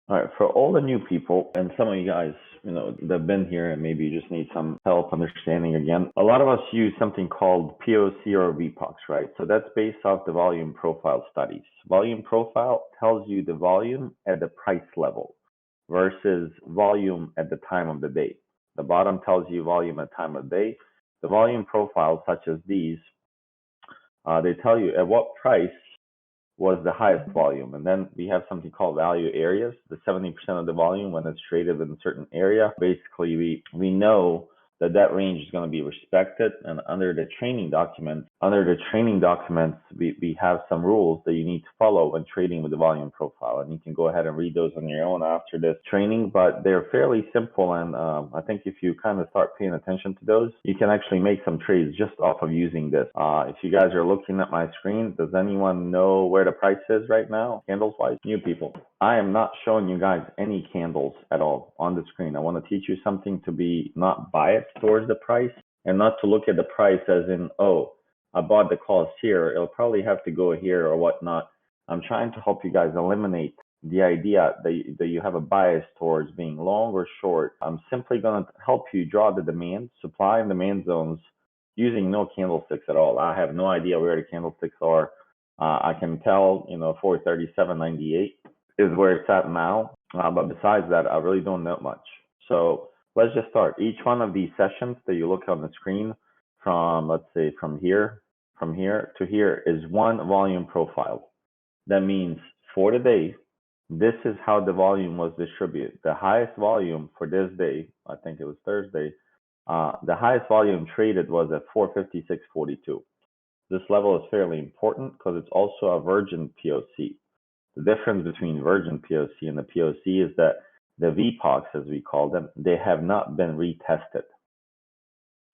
All right, for all the new people and some of you guys, that have been here and maybe you just need some help understanding again. A lot of us use something called POC or VPOX, right? So that's based off the volume profile studies. Volume profile tells you the volume at the price level versus volume at the time of the day. The bottom tells you volume at time of day. The volume profiles, such as these, they tell you at what price was the highest volume. And then we have something called value areas, the 70% of the volume when it's traded in a certain area. Basically, we know that that range is going to be respected. And under the training documents, we have some rules that you need to follow when trading with the volume profile. And you can go ahead and read those on your own after this training, but they're fairly simple. And I think if you kind of start paying attention to those, you can actually make some trades just off of using this. If you guys are looking at my screen, does anyone know where the price is right now, candles wise? New people. I am not showing you guys any candles at all on the screen. I want to teach you something to be not biased towards the price and not to look at the price as in, oh, I bought the calls here, it'll probably have to go here or whatnot. I'm trying to help you guys eliminate the idea that you have a bias towards being long or short. I'm simply going to help you draw the demand, supply and demand zones using no candlesticks at all. I have no idea where the candlesticks are. I can tell, 437.98 is where it's at now. But besides that, I really don't know much. So let's just start. Each one of these sessions that you look on the screen from, let's say, from here to here is one volume profile. That means for the day, this is how the volume was distributed. The highest volume for this day, I think it was Thursday, the highest volume traded was at 456.42. This level is fairly important because it's also a virgin POC. The difference between virgin POC and the POC is that the VPOCs, as we call them, they have not been retested.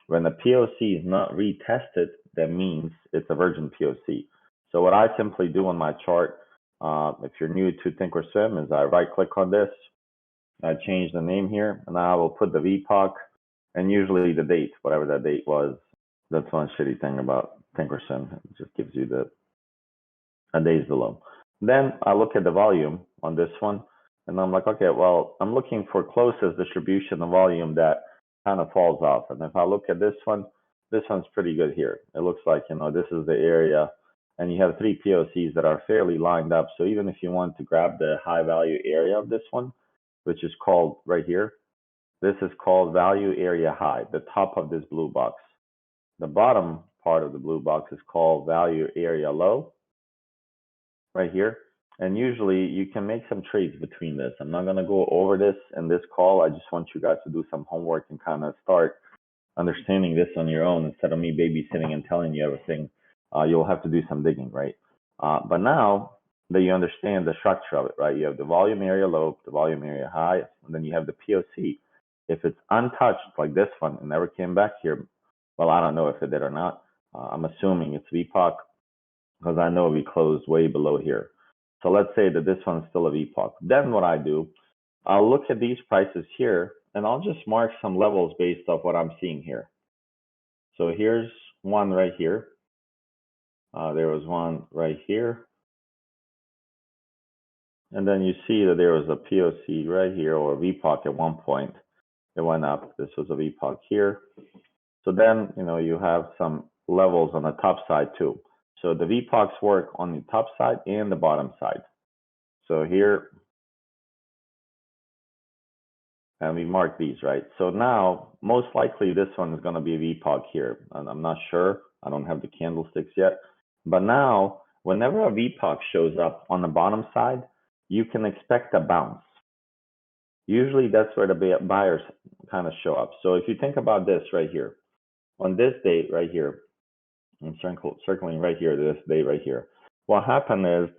When the POC is not retested, that means it's a virgin POC. So what I simply do on my chart, if you're new to Thinkorswim, is I right click on this, I change the name here, and I will put the VPOC and usually the date, whatever that date was. That's one shitty thing about Thinkorswim. It just gives you a days below. Then I look at the volume on this one, and I'm like, okay, well, I'm looking for closest distribution of volume that kind of falls off. And if I look at this one's pretty good here. It looks like, this is the area, and you have three POCs that are fairly lined up. So even if you want to grab the high value area of this one, which is called right here, this is called value area high, the top of this blue box. The bottom part of the blue box is called value area low, right here. And usually you can make some trades between this. I'm not going to go over this in this call. I just want you guys to do some homework and kind of start understanding this on your own instead of me babysitting and telling you everything. You'll have to do some digging, right? But now that you understand the structure of it, right? You have the volume area low, the volume area high, and then you have the POC. If it's untouched like this one and never came back here, well, I don't know if it did or not. I'm assuming it's VPOC because I know we closed way below here. So let's say that this one's still a VPOC. Then what I do, I'll look at these prices here and I'll just mark some levels based off what I'm seeing here. So here's one right here. There was one right here. And then you see that there was a POC right here or a VPOC at one point. It went up. This was a VPOC here. So then, you have some levels on the top side too. So the VPOCs work on the top side and the bottom side. So here, and we mark these, right? So now, most likely this one is going to be a VPOC here. And I'm not sure. I don't have the candlesticks yet. But now, whenever a VPOC shows up on the bottom side, you can expect a bounce. Usually that's where the buyers kind of show up. So if you think about this right here, on this date right here, I'm circling right here, this date right here. What happened is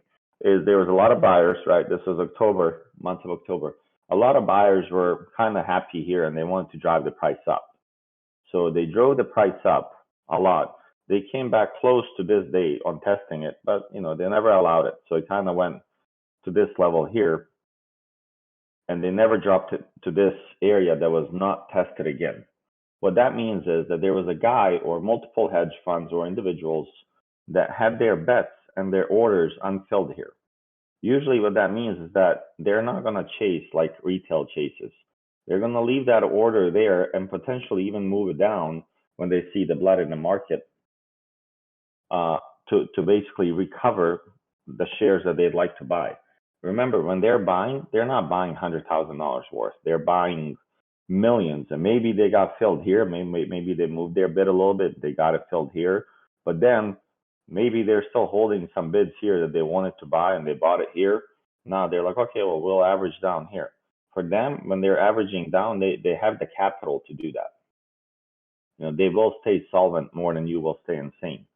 there was a lot of buyers, right? This was October, month of October. A lot of buyers were kind of happy here and they wanted to drive the price up. So they drove the price up a lot. They came back close to this date on testing it, but they never allowed it. So it kind of went to this level here and they never dropped it to this area that was not tested again. What that means is that there was a guy or multiple hedge funds or individuals that had their bets and their orders unfilled here. Usually what that means is that they're not going to chase like retail chases. They're going to leave that order there and potentially even move it down when they see the blood in the market, uh, to basically recover the shares that they'd like to buy. Remember, when they're buying, they're not buying $100,000 worth. They're buying millions, and maybe they got filled here. Maybe they moved their bid a little bit. They got it filled here, but then maybe they're still holding some bids here that they wanted to buy, and they bought it here. Now they're like, okay, well, we'll average down here. For them, when they're averaging down, they have the capital to do that. They will stay solvent more than you will stay insane.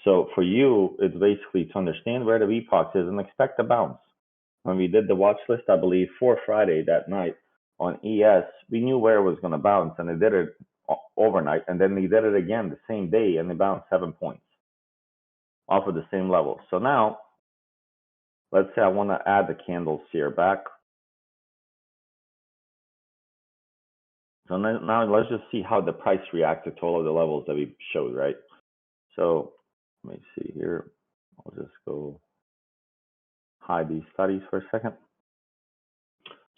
So for you, it's basically to understand where the Epoch is and expect a bounce. When we did the watch list, I believe, for Friday that night on ES, we knew where it was going to bounce, and it did it overnight, and then they did it again the same day, and they bounced 7 points off of the same level. So now, let's say I want to add the candles here back. So now let's just see how the price reacted to all of the levels that we showed, right? So let me see here. I'll just go hide these studies for a second.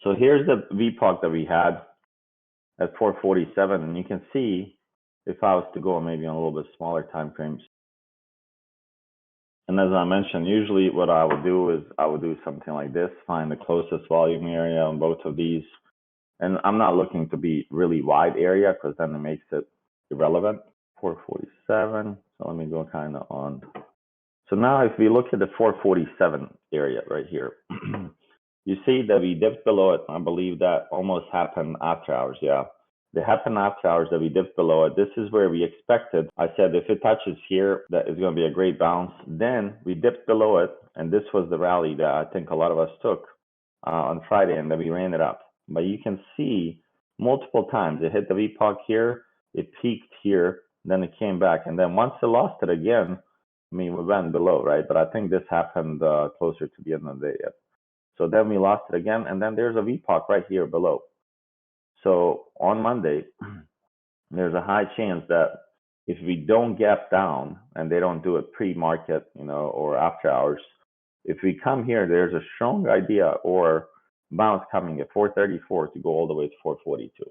So here's the VPOC that we had at 447, and you can see if I was to go maybe on a little bit smaller time frames. And as I mentioned, usually what I would do is I would do something like this, find the closest volume area on both of these. And I'm not looking to be really wide area because then it makes it irrelevant. 447. So let me go kind of on. So now if we look at the 447 area right here, you see that we dipped below it. I believe that almost happened after hours. Yeah, it happened after hours that we dipped below it. This is where we expected. I said if it touches here, that is going to be a great bounce. Then we dipped below it, and this was the rally that I think a lot of us took on Friday, and then we ran it up. But you can see multiple times it hit the VPOC here, it peaked here, then it came back, and then once it lost it again, I mean, we went below, right? But I think this happened closer to the end of the day. So then we lost it again, and then there's a VPOC right here below. So on Monday, there's a high chance that if we don't gap down and they don't do it pre-market, or after hours, if we come here, there's a strong idea or bounce coming at 434 to go all the way to 442.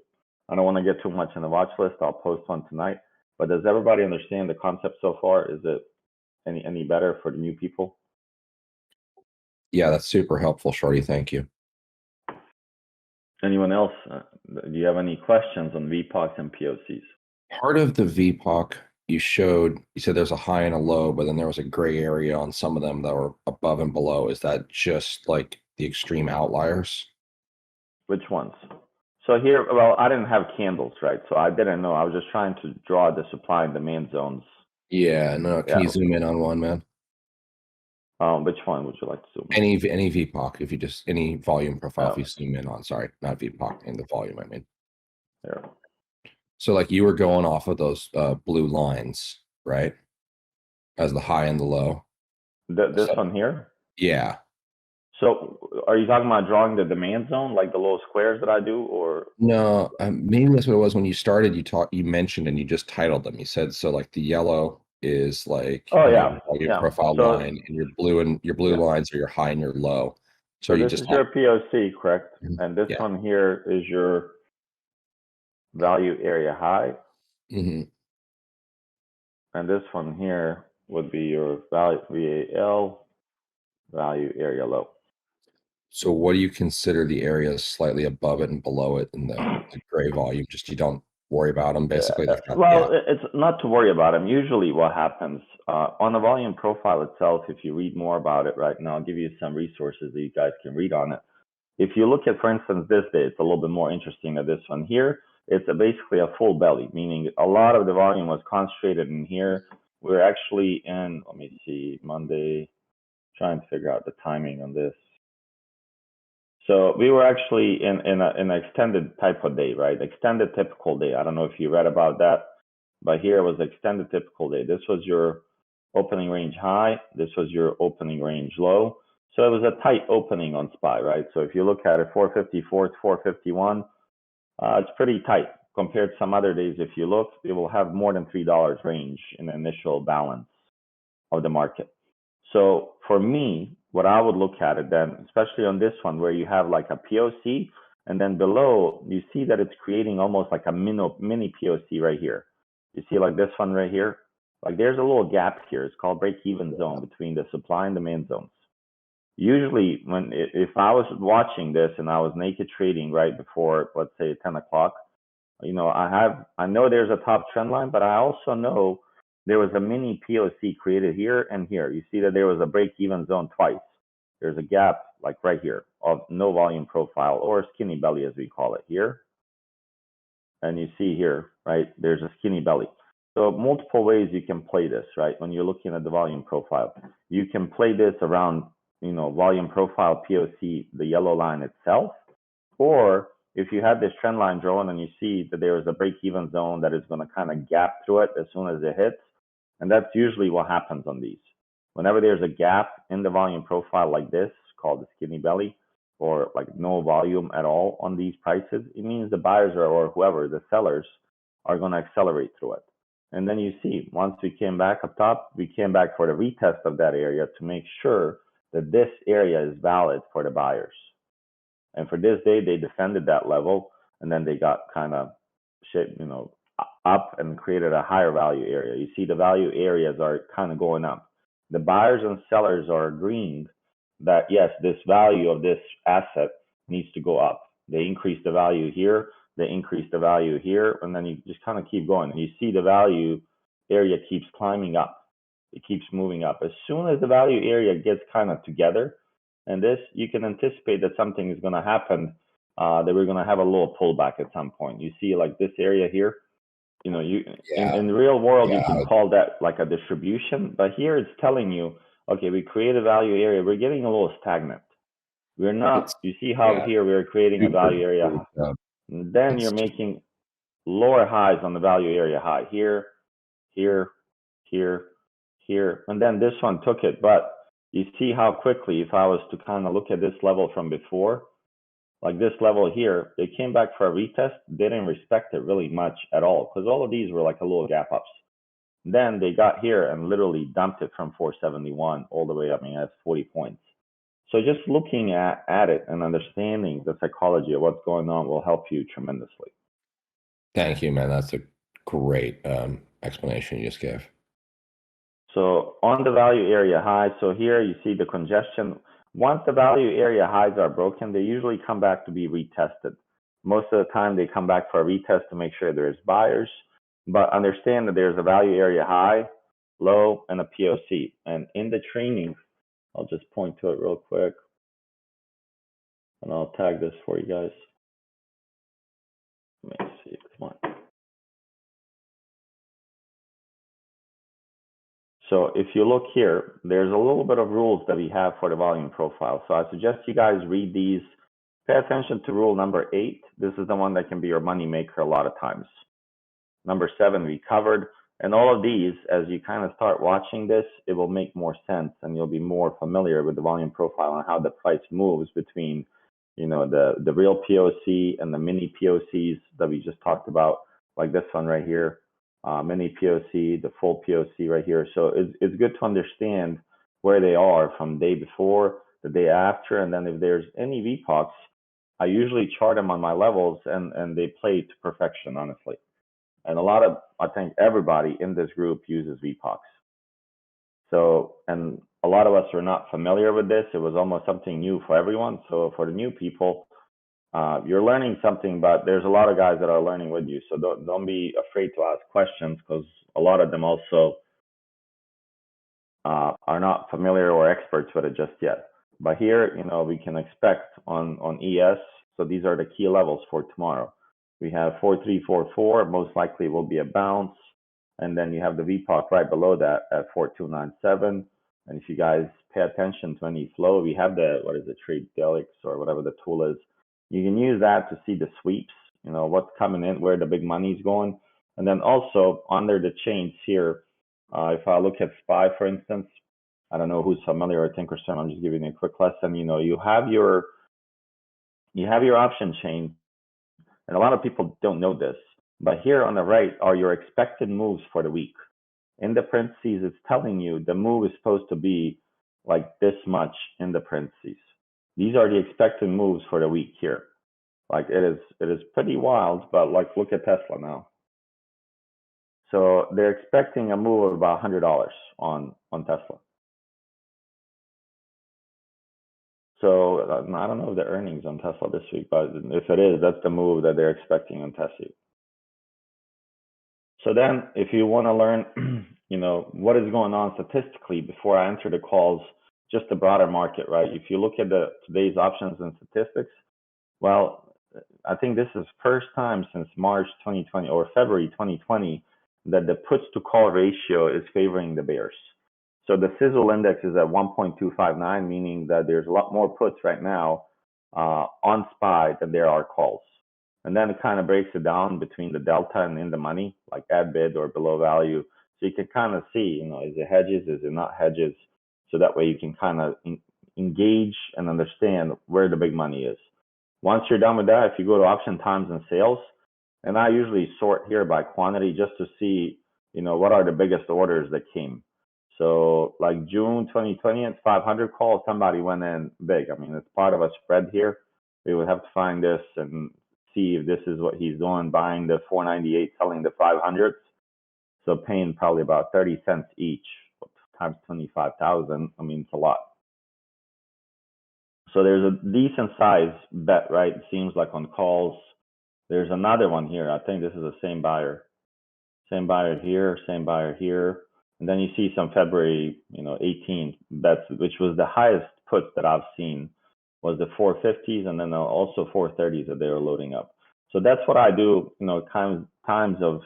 I don't want to get too much in the watch list. I'll post one tonight. But does everybody understand the concept so far? Is it any better for the new people? Yeah, that's super helpful, Shorty. Thank you. Anyone else? Do you have any questions on VPOCs and POCs? Part of the VPOC you said there's a high and a low, but then there was a gray area on some of them that were above and below. Is that just like the extreme outliers? Which ones? So here, well, I didn't have candles, right? So I didn't know. I was just trying to draw the supply and demand zones. Yeah, no. Can you zoom in on one, man? Which one would you like to zoom in? Any VPOC, if you just any volume profile, if you zoom in on, sorry, not VPOC, in the volume, I mean. There. So like you were going off of those blue lines, right? As the high and the low. This one here? Yeah. So are you talking about drawing the demand zone, like the little squares that I do, or? No, maybe that's what it was when you started. You mentioned and you just titled them. You said so. Like the yellow is like your profile line, and your blue lines are your high and your low. So this is your POC, correct? And this one here is your value area high. Mm-hmm. And this one here would be your VAL value area low. So what do you consider the areas slightly above it and below it in the gray volume? Just you don't worry about them, basically? It's not to worry about them. Usually what happens on the volume profile itself, if you read more about it right now, I'll give you some resources that you guys can read on it. If you look at, for instance, this day, it's a little bit more interesting than this one here. It's basically a full belly, meaning a lot of the volume was concentrated in here. We're actually in, let me see, Monday, trying to figure out the timing on this. So we were actually in an extended type of day, right? Extended typical day. I don't know if you read about that, but here was extended typical day. This was your opening range high. This was your opening range low. So it was a tight opening on SPY, right? So if you look at it, 454 to 451, it's pretty tight compared to some other days. If you look, it will have more than $3 range in the initial balance of the market. So for me, what I would look at it then, especially on this one where you have like a POC, and then below you see that it's creating almost like a mini POC right here. You see like this one right here, like there's a little gap here. It's called break-even zone between the supply and demand zones. Usually if I was watching this and I was naked trading right before, let's say 10 o'clock, you know, I know there's a top trend line, but I also know there was a mini POC created here and here. You see that there was a break-even zone twice. There's a gap like right here of no volume profile, or skinny belly as we call it here. And you see here, right, there's a skinny belly. So multiple ways you can play this, right? When you're looking at the volume profile, you can play this around, you know, volume profile POC, the yellow line itself, or if you have this trend line drawn and you see that there is a break-even zone that is going to kind of gap through it as soon as it hits, and that's usually what happens on these. Whenever there's a gap in the volume profile like this, called the skinny belly, or like no volume at all on these prices, it means the buyers or whoever, the sellers, are going to accelerate through it. And then you see, once we came back up top, we came back for the retest of that area to make sure that this area is valid for the buyers. And for this day, they defended that level, and then they got kind of shit, you know, up and created a higher value area. You see the value areas are kind of going up. The buyers and sellers are agreeing that yes, this value of this asset needs to go up. They increase the value here, they increase the value here, and then you just kind of keep going. And you see the value area keeps climbing up. It keeps moving up. As soon as the value area gets kind of together, and this, you can anticipate that something is going to happen, that we're going to have a little pullback at some point. You see like this area here, you know, in the real world, you can call that like a distribution, but here it's telling you, okay, we create a value area. We're getting a little stagnant. We're not, you see how here we're creating a value area. And then you're making lower highs on the value area high here, here, here, here. And then this one took it, but you see how quickly, if I was to kind of look at this level from before, like this level here, they came back for a retest. They didn't respect it really much at all because all of these were like a little gap ups. Then they got here and literally dumped it from 471 all the way up. I mean, that's 40 points. So just looking at it and understanding the psychology of what's going on will help you tremendously. Thank you, man. That's a great explanation you just gave. So on the value area high, so here you see the congestion. Once the value area highs are broken, they usually come back to be retested. Most of the time they come back for a retest to make sure there's buyers, but understand that there's a value area high, low, and a POC. And in the training, I'll just point to it real quick, and I'll tag this for you guys. Let me see, come on. So if you look here, there's a little bit of rules that we have for the volume profile. So I suggest you guys read these. Pay attention to rule number 8. This is the one that can be your money maker a lot of times. Number 7, we covered. And all of these, as you kind of start watching this, it will make more sense and you'll be more familiar with the volume profile and how the price moves between, you know, the real POC and the mini POCs that we just talked about, like this one right here. Mini POC, the full POC right here. So it's good to understand where they are from day before, the day after, and then if there's any VPOCs, I usually chart them on my levels and they play to perfection, honestly. And I think everybody in this group uses VPOCs. So, and a lot of us are not familiar with this. It was almost something new for everyone. So for the new people, you're learning something, but there's a lot of guys that are learning with you. So don't be afraid to ask questions because a lot of them also are not familiar or experts with it just yet. But here, you know, we can expect on ES. So these are the key levels for tomorrow. We have 4344, most likely will be a bounce. And then you have the VPOC right below that at 4297. And if you guys pay attention to any flow, we have the, what is it, Trade Delix or whatever the tool is. You can use that to see the sweeps, you know, what's coming in, where the big money's going. And then also under the chains here, if I look at SPY, for instance, I don't know who's familiar with Thinkorswim, I'm just giving you a quick lesson. You know, you have your option chain, and a lot of people don't know this, but here on the right are your expected moves for the week. In the parentheses, it's telling you the move is supposed to be like this much in the parentheses. These are the expected moves for the week here. Like it is pretty wild, but like look at Tesla now. So they're expecting a move of about $100 on Tesla. So I don't know the earnings on Tesla this week, but if it is, that's the move that they're expecting on Tesla. So then if you want to learn, what is going on statistically before I enter the calls, just the broader market, right? If you look at today's options and statistics, well, I think this is first time since March 2020 or February 2020 that the puts to call ratio is favoring the bears. So the sizzle index is at 1.259, meaning that there's a lot more puts right now on SPY than there are calls. And then it kind of breaks it down between the delta and in the money, like at bid or below value. So you can kind of see, is it hedges, is it not hedges? So that way you can kind of engage and understand where the big money is. Once you're done with that, if you go to option times and sales, and I usually sort here by quantity just to see, what are the biggest orders that came. So like June 2020, it's 500 calls. Somebody went in big. I mean, it's part of a spread here. We would have to find this and see if this is what he's doing, buying the 498, selling the 500s. So paying probably about 30 cents each times 25,000. I mean, it's a lot. So there's a decent size bet, right? It seems like on calls. There's another one here. I think this is the same buyer. Same buyer here, same buyer here. And then you see some February, 18 bets, which was the highest puts that I've seen was the 450s and then also 430s that they were loading up. So that's what I do, in terms of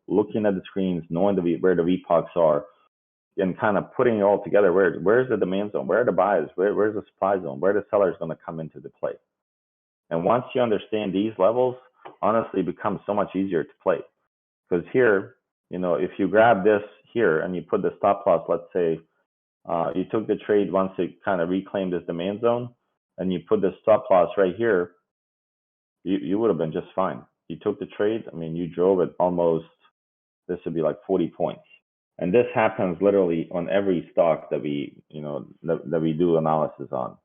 looking at the screens, knowing where the VPOCs are, and kind of putting it all together. Where's the demand zone? Where are the buys? Where's the supply zone? Where are the sellers going to come into the play? And once you understand these levels, honestly, it becomes so much easier to play. Because here, if you grab this here and you put the stop loss, let's say you took the trade once it kind of reclaimed this demand zone, and you put the stop loss right here, you would have been just fine. You took the trade. I mean, you drove it almost, this would be like 40 points. And this happens literally on every stock that we, that we do analysis on.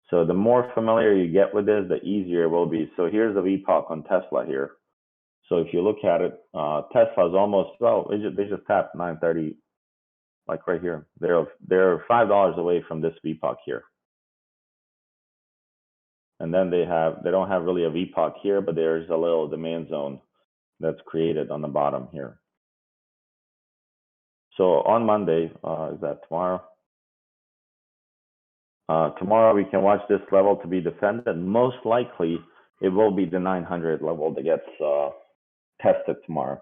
So the more familiar you get with this, the easier it will be. So here's the VPOC on Tesla here. So if you look at it, Tesla is almost, they just tapped 930, like right here. They're $5 away from this VPOC here. And then they don't have really a VPOC here, but there's a little demand zone that's created on the bottom here. So on Monday, is that tomorrow? Tomorrow we can watch this level to be defended. Most likely it will be the 900 level that gets tested tomorrow.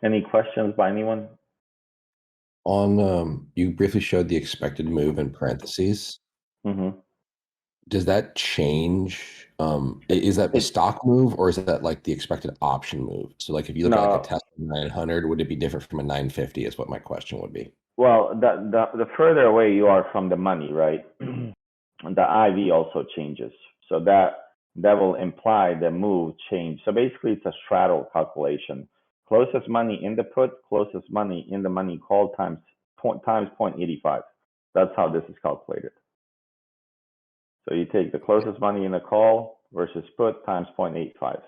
Any questions by anyone? On you briefly showed the expected move in parentheses. Mm-hmm. Does that change? Is that the stock move, or is that like the expected option move? So like if you look at like a Tesla 900, would it be different from a 950 is what my question would be. Well, the further away you are from the money, right? The IV also changes. So that will imply the move change. So basically it's a straddle calculation. Closest money in the put, closest money in the money call times 0.85. That's how this is calculated. So you take the closest money in the call versus put times 0.85.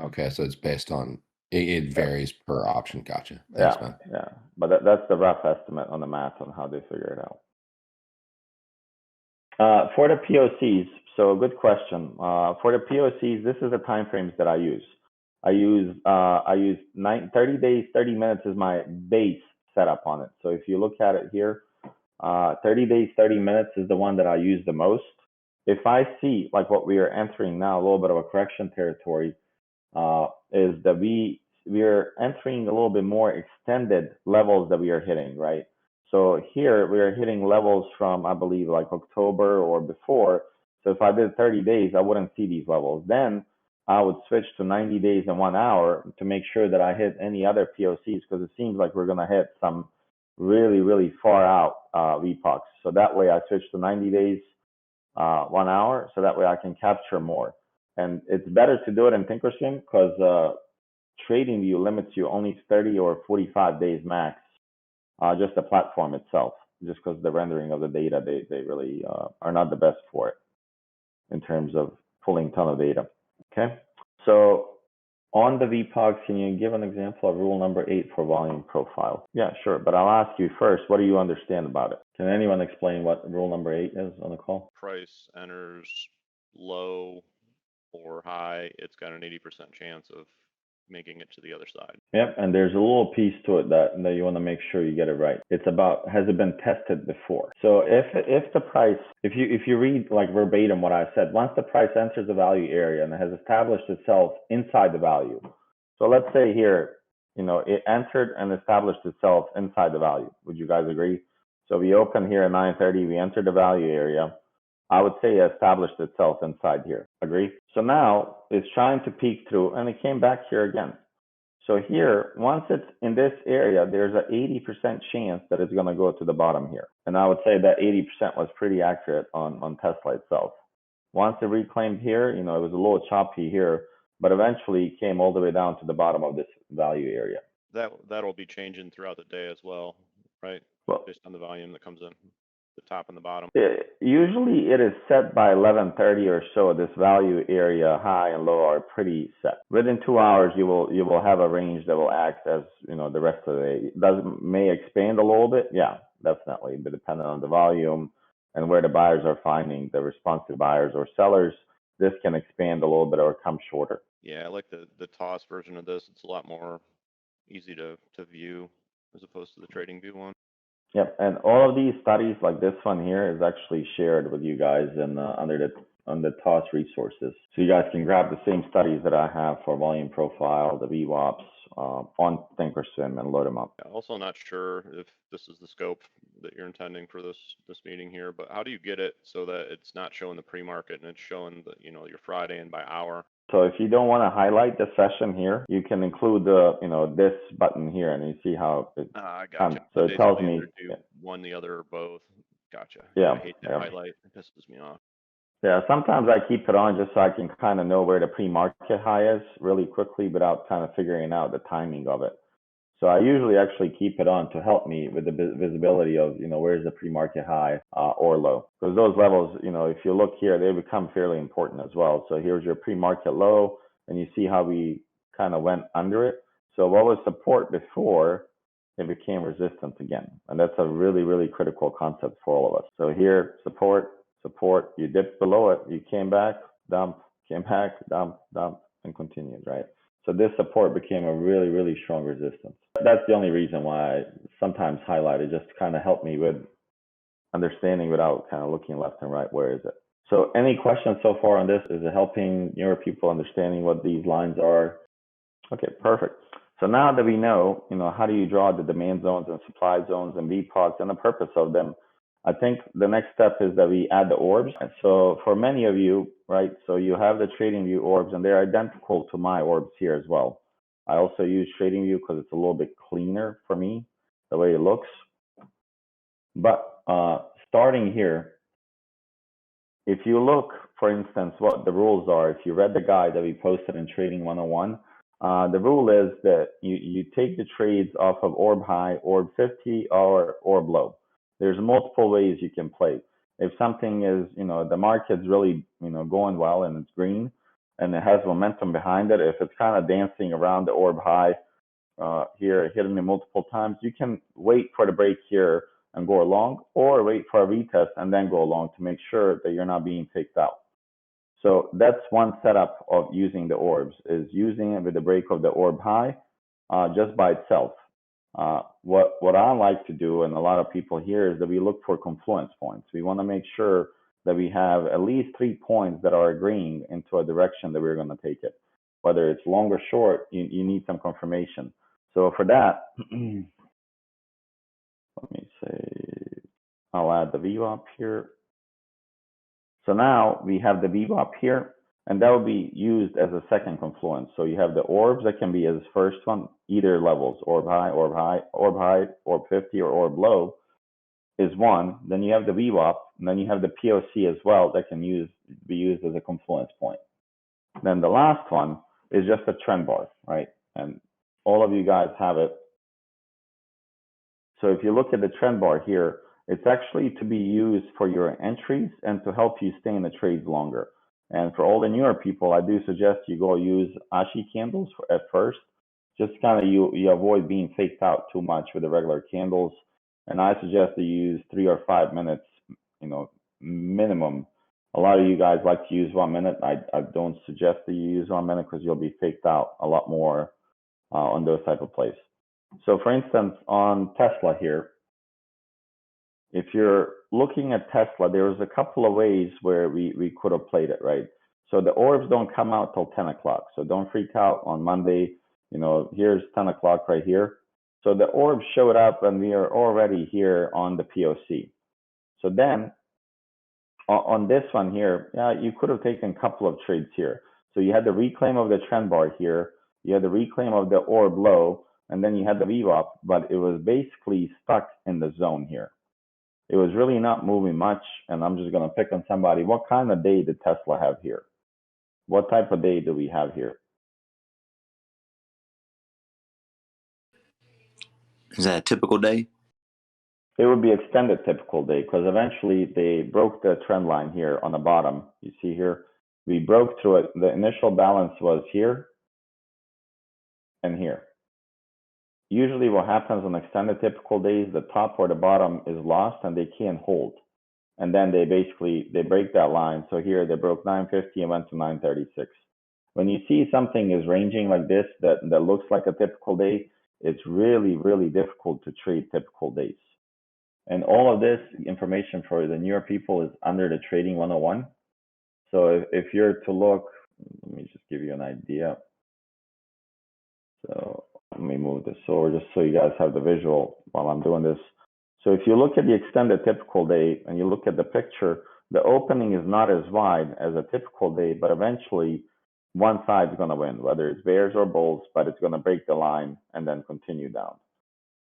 Okay, so it's based on, it varies per option. Gotcha. Thanks, man. Yeah. But that's the rough estimate on the math on how they figure it out. For the POCs, so good question. For the POCs, this is the time frames that I use. I use 30 days, 30 minutes is my base setup on it. So if you look at it here, 30 days, 30 minutes is the one that I use the most. If I see like what we are entering now, a little bit of a correction territory, is that we are entering a little bit more extended levels that we are hitting, right? So here we are hitting levels from, I believe, like October or before. So if I did 30 days, I wouldn't see these levels. Then I would switch to 90 days and 1 hour to make sure that I hit any other POCs, because it seems like we're going to hit some really, really far out VPOCs. So that way I switch to 90 days, 1 hour, so that way I can capture more. And it's better to do it in Thinkorswim because TradingView limits you only 30 or 45 days max just the platform itself, just because the rendering of the data, they really are not the best for it in terms of pulling a ton of data. Okay, so on the VPOGs, can you give an example of rule number 8 for volume profile? Yeah, sure, but I'll ask you first, what do you understand about it? Can anyone explain what rule number 8 is on the call? Price enters low or high, it's got an 80% chance of making it to the other side. Yep, and there's a little piece to it that you want to make sure you get it right. It's about, has it been tested before? So if the price, if you read like verbatim what I said, once the price enters the value area and it has established itself inside the value. So let's say here, it entered and established itself inside the value. Would you guys agree? So we open here at 9:30, we entered the value area. I would say it established itself inside here. Agree? So now it's trying to peek through and it came back here again. So here, once it's in this area, there's an 80% chance that it's going to go to the bottom here. And I would say that 80% was pretty accurate on Tesla itself. Once it reclaimed here, it was a little choppy here, but eventually it came all the way down to the bottom of this value area. That'll be changing throughout the day as well, right? Well, based on the volume that comes in, the top and the bottom. Usually it is set by 11:30 or so. This value area high and low are pretty set. Within 2 hours, you will have a range that will act as the rest of the day. May expand a little bit, yeah, definitely, but depending on the volume and where the buyers are finding the responsive buyers or sellers, this can expand a little bit or come shorter. Yeah, I like the toss version of this. It's a lot more easy to view as opposed to the trading view one. Yep, and all of these studies, like this one here, is actually shared with you guys in on the TOS resources. So you guys can grab the same studies that I have for volume profile, the VWAPs, on Thinkorswim and load them up. Yeah, also not sure if this is the scope that you're intending for this meeting here, but how do you get it so that it's not showing the pre-market and it's showing the your Friday and by hour? So if you don't want to highlight the session here, you can include the this button here, and you see how it gotcha. So it tells me one, the other, or both. Gotcha. Yeah, I hate that highlight. It pisses me off. Yeah, sometimes I keep it on just so I can kind of know where the pre-market high is really quickly without kind of figuring out the timing of it. So I usually actually keep it on to help me with the visibility of, where's the pre-market high or low. Because those levels, if you look here, they become fairly important as well. So here's your pre-market low, and you see how we kind of went under it. So what was support before, it became resistance again. And that's a really, really critical concept for all of us. So here, support, you dipped below it, you came back, dump, came back, dump, and continued, right? So this support became a really, really strong resistance. That's the only reason why I sometimes highlight it, just to kind of help me with understanding without kind of looking left and right, where is it? So any questions so far on this? Is it helping your people understanding what these lines are? Okay, perfect. So now that we know, how do you draw the demand zones and supply zones and VPOGs and the purpose of them, I think the next step is that we add the orbs. So for many of you, right, so you have the TradingView orbs, and they're identical to my orbs here as well. I also use TradingView because it's a little bit cleaner for me, the way it looks. But starting here, if you look, for instance, what the rules are, if you read the guide that we posted in Trading 101, the rule is that you take the trades off of orb high, orb 50, or orb low. There's multiple ways you can play. If something is, the market's really, going well and it's green and it has momentum behind it, if it's kind of dancing around the orb high here, hitting it multiple times, you can wait for the break here and go along, or wait for a retest and then go along to make sure that you're not being picked out. So that's one setup of using the orbs, is using it with the break of the orb high just by itself. What I like to do, and a lot of people here, is that we look for confluence points. We want to make sure that we have at least 3 points that are agreeing into a direction that we're going to take it. Whether it's long or short, you need some confirmation. So for that, let me say, I'll add the VWAP here. So now we have the VWAP here, and that will be used as a second confluence. So you have the orbs that can be as first one, either levels, orb high, orb high, orb high, orb 50, or orb low is one. Then you have the VWAP, and then you have the POC as well that can be used as a confluence point. Then the last one is just a trend bar, right? And all of you guys have it. So if you look at the trend bar here, it's actually to be used for your entries and to help you stay in the trades longer. And for all the newer people, I do suggest you go use Ashi candles at first. Just kind of you avoid being faked out too much with the regular candles. And I suggest to use 3 or 5 minutes, minimum. A lot of you guys like to use 1 minute. I don't suggest that you use 1 minute because you'll be faked out a lot more on those type of plays. So for instance, on Tesla here, if you're looking at Tesla, there was a couple of ways where we could have played it, right? So the orbs don't come out till 10 o'clock. So don't freak out on Monday. Here's 10 o'clock right here. So the orbs showed up and we are already here on the POC. So then on this one here, you could have taken a couple of trades here. So you had the reclaim of the trend bar here. You had the reclaim of the orb low, and then you had the VWAP, but it was basically stuck in the zone here. It was really not moving much, and I'm just going to pick on somebody. What kind of day did Tesla have here? What type of day do we have here? Is that a typical day? It would be extended typical day because eventually they broke the trend line here on the bottom. You see here, we broke through it. The initial balance was here and here. Usually what happens on extended typical days, the top or the bottom is lost and they can't hold. And then they break that line. So here they broke 950 and went to 936. When you see something is ranging like this that looks like a typical day, it's really, really difficult to trade typical days. And all of this information for the newer people is under the Trading 101. So if you're to look, let me just give you an idea. So let me move this over just so you guys have the visual while I'm doing this. So if you look at the extended typical day and you look at the picture, the opening is not as wide as a typical day, but eventually one side is going to win, whether it's bears or bulls, but it's going to break the line and then continue down.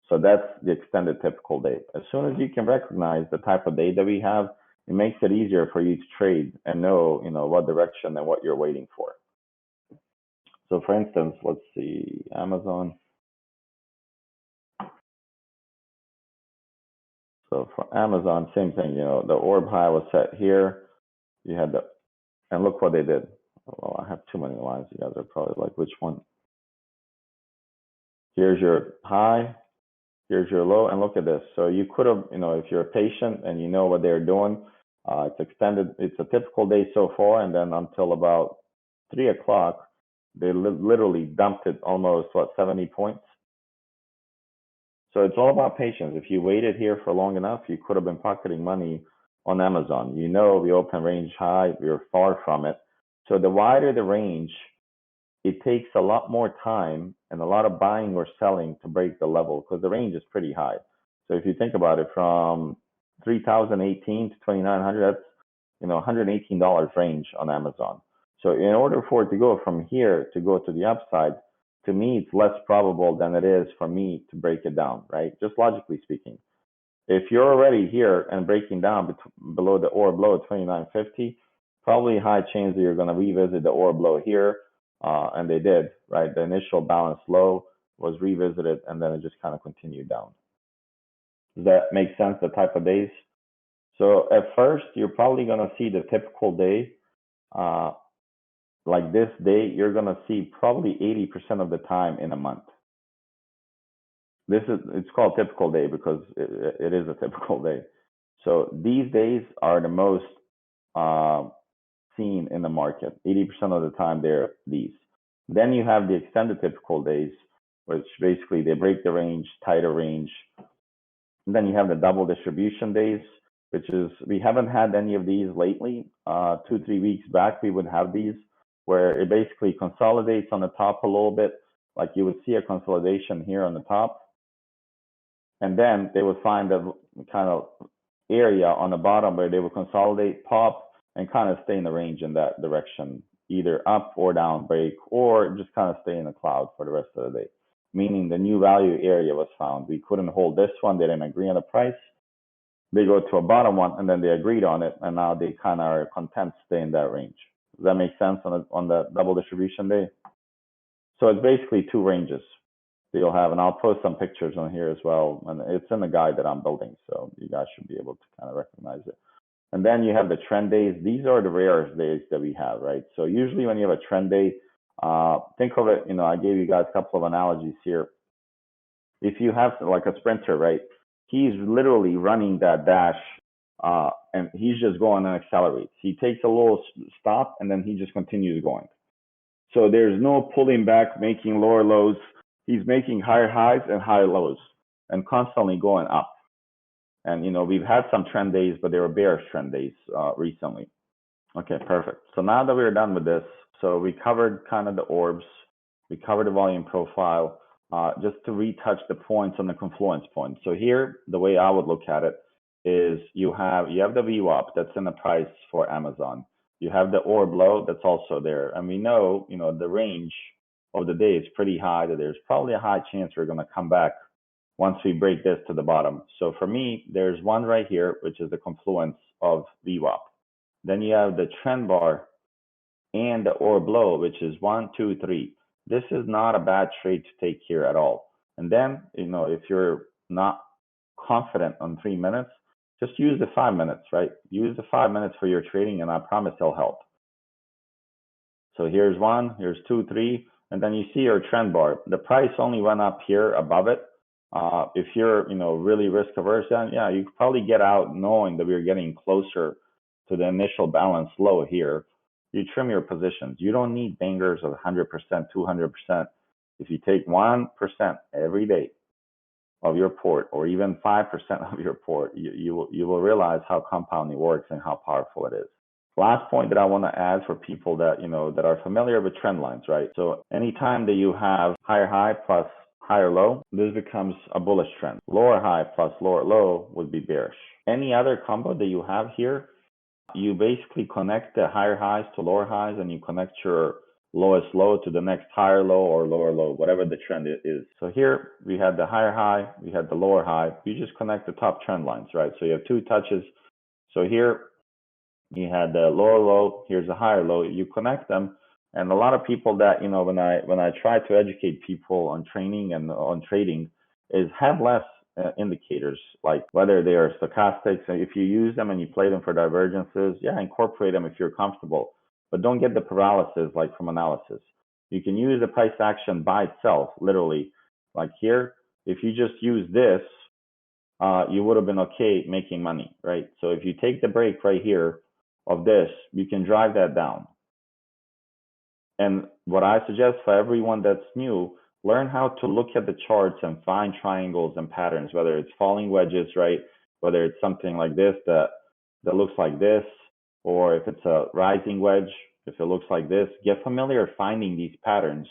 So that's the extended typical day. As soon as you can recognize the type of day that we have, it makes it easier for you to trade and know, what direction and what you're waiting for. So for instance, let's see, Amazon. So for Amazon, same thing, the orb high was set here. You had and look what they did. Well, I have too many lines. You guys are probably like, which one? Here's your high, here's your low, and look at this. So you could have, if you're patient and you know what they're doing, it's extended. It's a typical day so far, and then until about 3 o'clock, they literally dumped it almost 70 points. So it's all about patience. If you waited here for long enough, you could have been pocketing money on Amazon. We open range high, we're far from it. So the wider the range, it takes a lot more time and a lot of buying or selling to break the level because the range is pretty high. So if you think about it, from 3,018 to 2,900, that's $118 range on Amazon. So in order for it to go from here to go to the upside, to me, it's less probable than it is for me to break it down, right? Just logically speaking. If you're already here and breaking down below the orb low at 2,950, probably high chance that you're going to revisit the orb low here, and they did, right? The initial balance low was revisited, and then it just kind of continued down. Does that make sense, the type of days? So at first, you're probably going to see the typical day. Like this day, you're going to see probably 80% of the time in a month. It's called typical day because it is a typical day. So these days are the most seen in the market. 80% of the time they're these. Then you have the extended typical days, which basically they break the range, tighter range. And then you have the double distribution days, which is, we haven't had any of these lately. 2-3 weeks back, we would have these, where it basically consolidates on the top a little bit, like you would see a consolidation here on the top. And then they would find a kind of area on the bottom where they would consolidate, pop, and kind of stay in the range in that direction, either up or down break, or just kind of stay in the cloud for the rest of the day. Meaning the new value area was found. We couldn't hold this one, they didn't agree on the price. They go to a bottom one, and then they agreed on it, and now they kind of are content to stay in that range. Does that make sense on the double distribution day? So it's basically two ranges. So you'll have, and I'll post some pictures on here as well, and it's in the guide that I'm building, so you guys should be able to kind of recognize it. And then you have the trend days. These are the rarest days that we have, right? So usually when you have a trend day, think of it, I gave you guys a couple of analogies here. If you have like a sprinter, right? He's literally running that dash, and he's just going and accelerates. He takes a little stop, and then he just continues going. So there's no pulling back, making lower lows. He's making higher highs and higher lows and constantly going up. And, we've had some trend days, but they were bearish trend days recently. Okay, perfect. So now that we're done with this, so we covered kind of the orbs, we covered the volume profile, just to retouch the points on the confluence point. So here, the way I would look at it is you have the VWAP that's in the price for Amazon. You have the orb low that's also there. And we know, the range of the day is pretty high, that there's probably a high chance we're going to come back once we break this to the bottom. So for me, there's one right here, which is the confluence of VWAP. Then you have the trend bar and the orb low, which is 1, 2, 3. This is not a bad trade to take here at all. And then, if you're not confident on 3 minutes, just use the 5 minutes, right? Use the 5 minutes for your trading, and I promise it'll help. So here's 1, here's 2, 3, and then you see your trend bar. The price only went up here above it. If you're, really risk averse, then yeah, you could probably get out knowing that we're getting closer to the initial balance low here. You trim your positions. You don't need bangers of 100%, 200%. If you take 1% every day of your port, or even 5% of your port, you will realize how compounding works and how powerful it is. Last point that I want to add for people that, that are familiar with trend lines, right? So anytime that you have higher high plus higher low, this becomes a bullish trend. Lower high plus lower low would be bearish. Any other combo that you have here, you basically connect the higher highs to lower highs, and you connect your lowest low to the next higher low or lower low, whatever the trend is. So here we had the higher high, we had the lower high. You just connect the top trend lines, right? So you have 2 touches. So here you had the lower low, here's a higher low. You connect them. And a lot of people that, when I try to educate people on training and on trading, is have less indicators, like whether they are stochastics. If you use them and you play them for divergences, yeah, incorporate them if you're comfortable, but don't get the paralysis like from analysis. You can use the price action by itself, literally. Like here, if you just use this, you would have been okay making money, right? So if you take the break right here of this, you can drive that down. And what I suggest for everyone that's new, learn how to look at the charts and find triangles and patterns, whether it's falling wedges, right? Whether it's something like this that looks like this, or if it's a rising wedge, if it looks like this. Get familiar finding these patterns,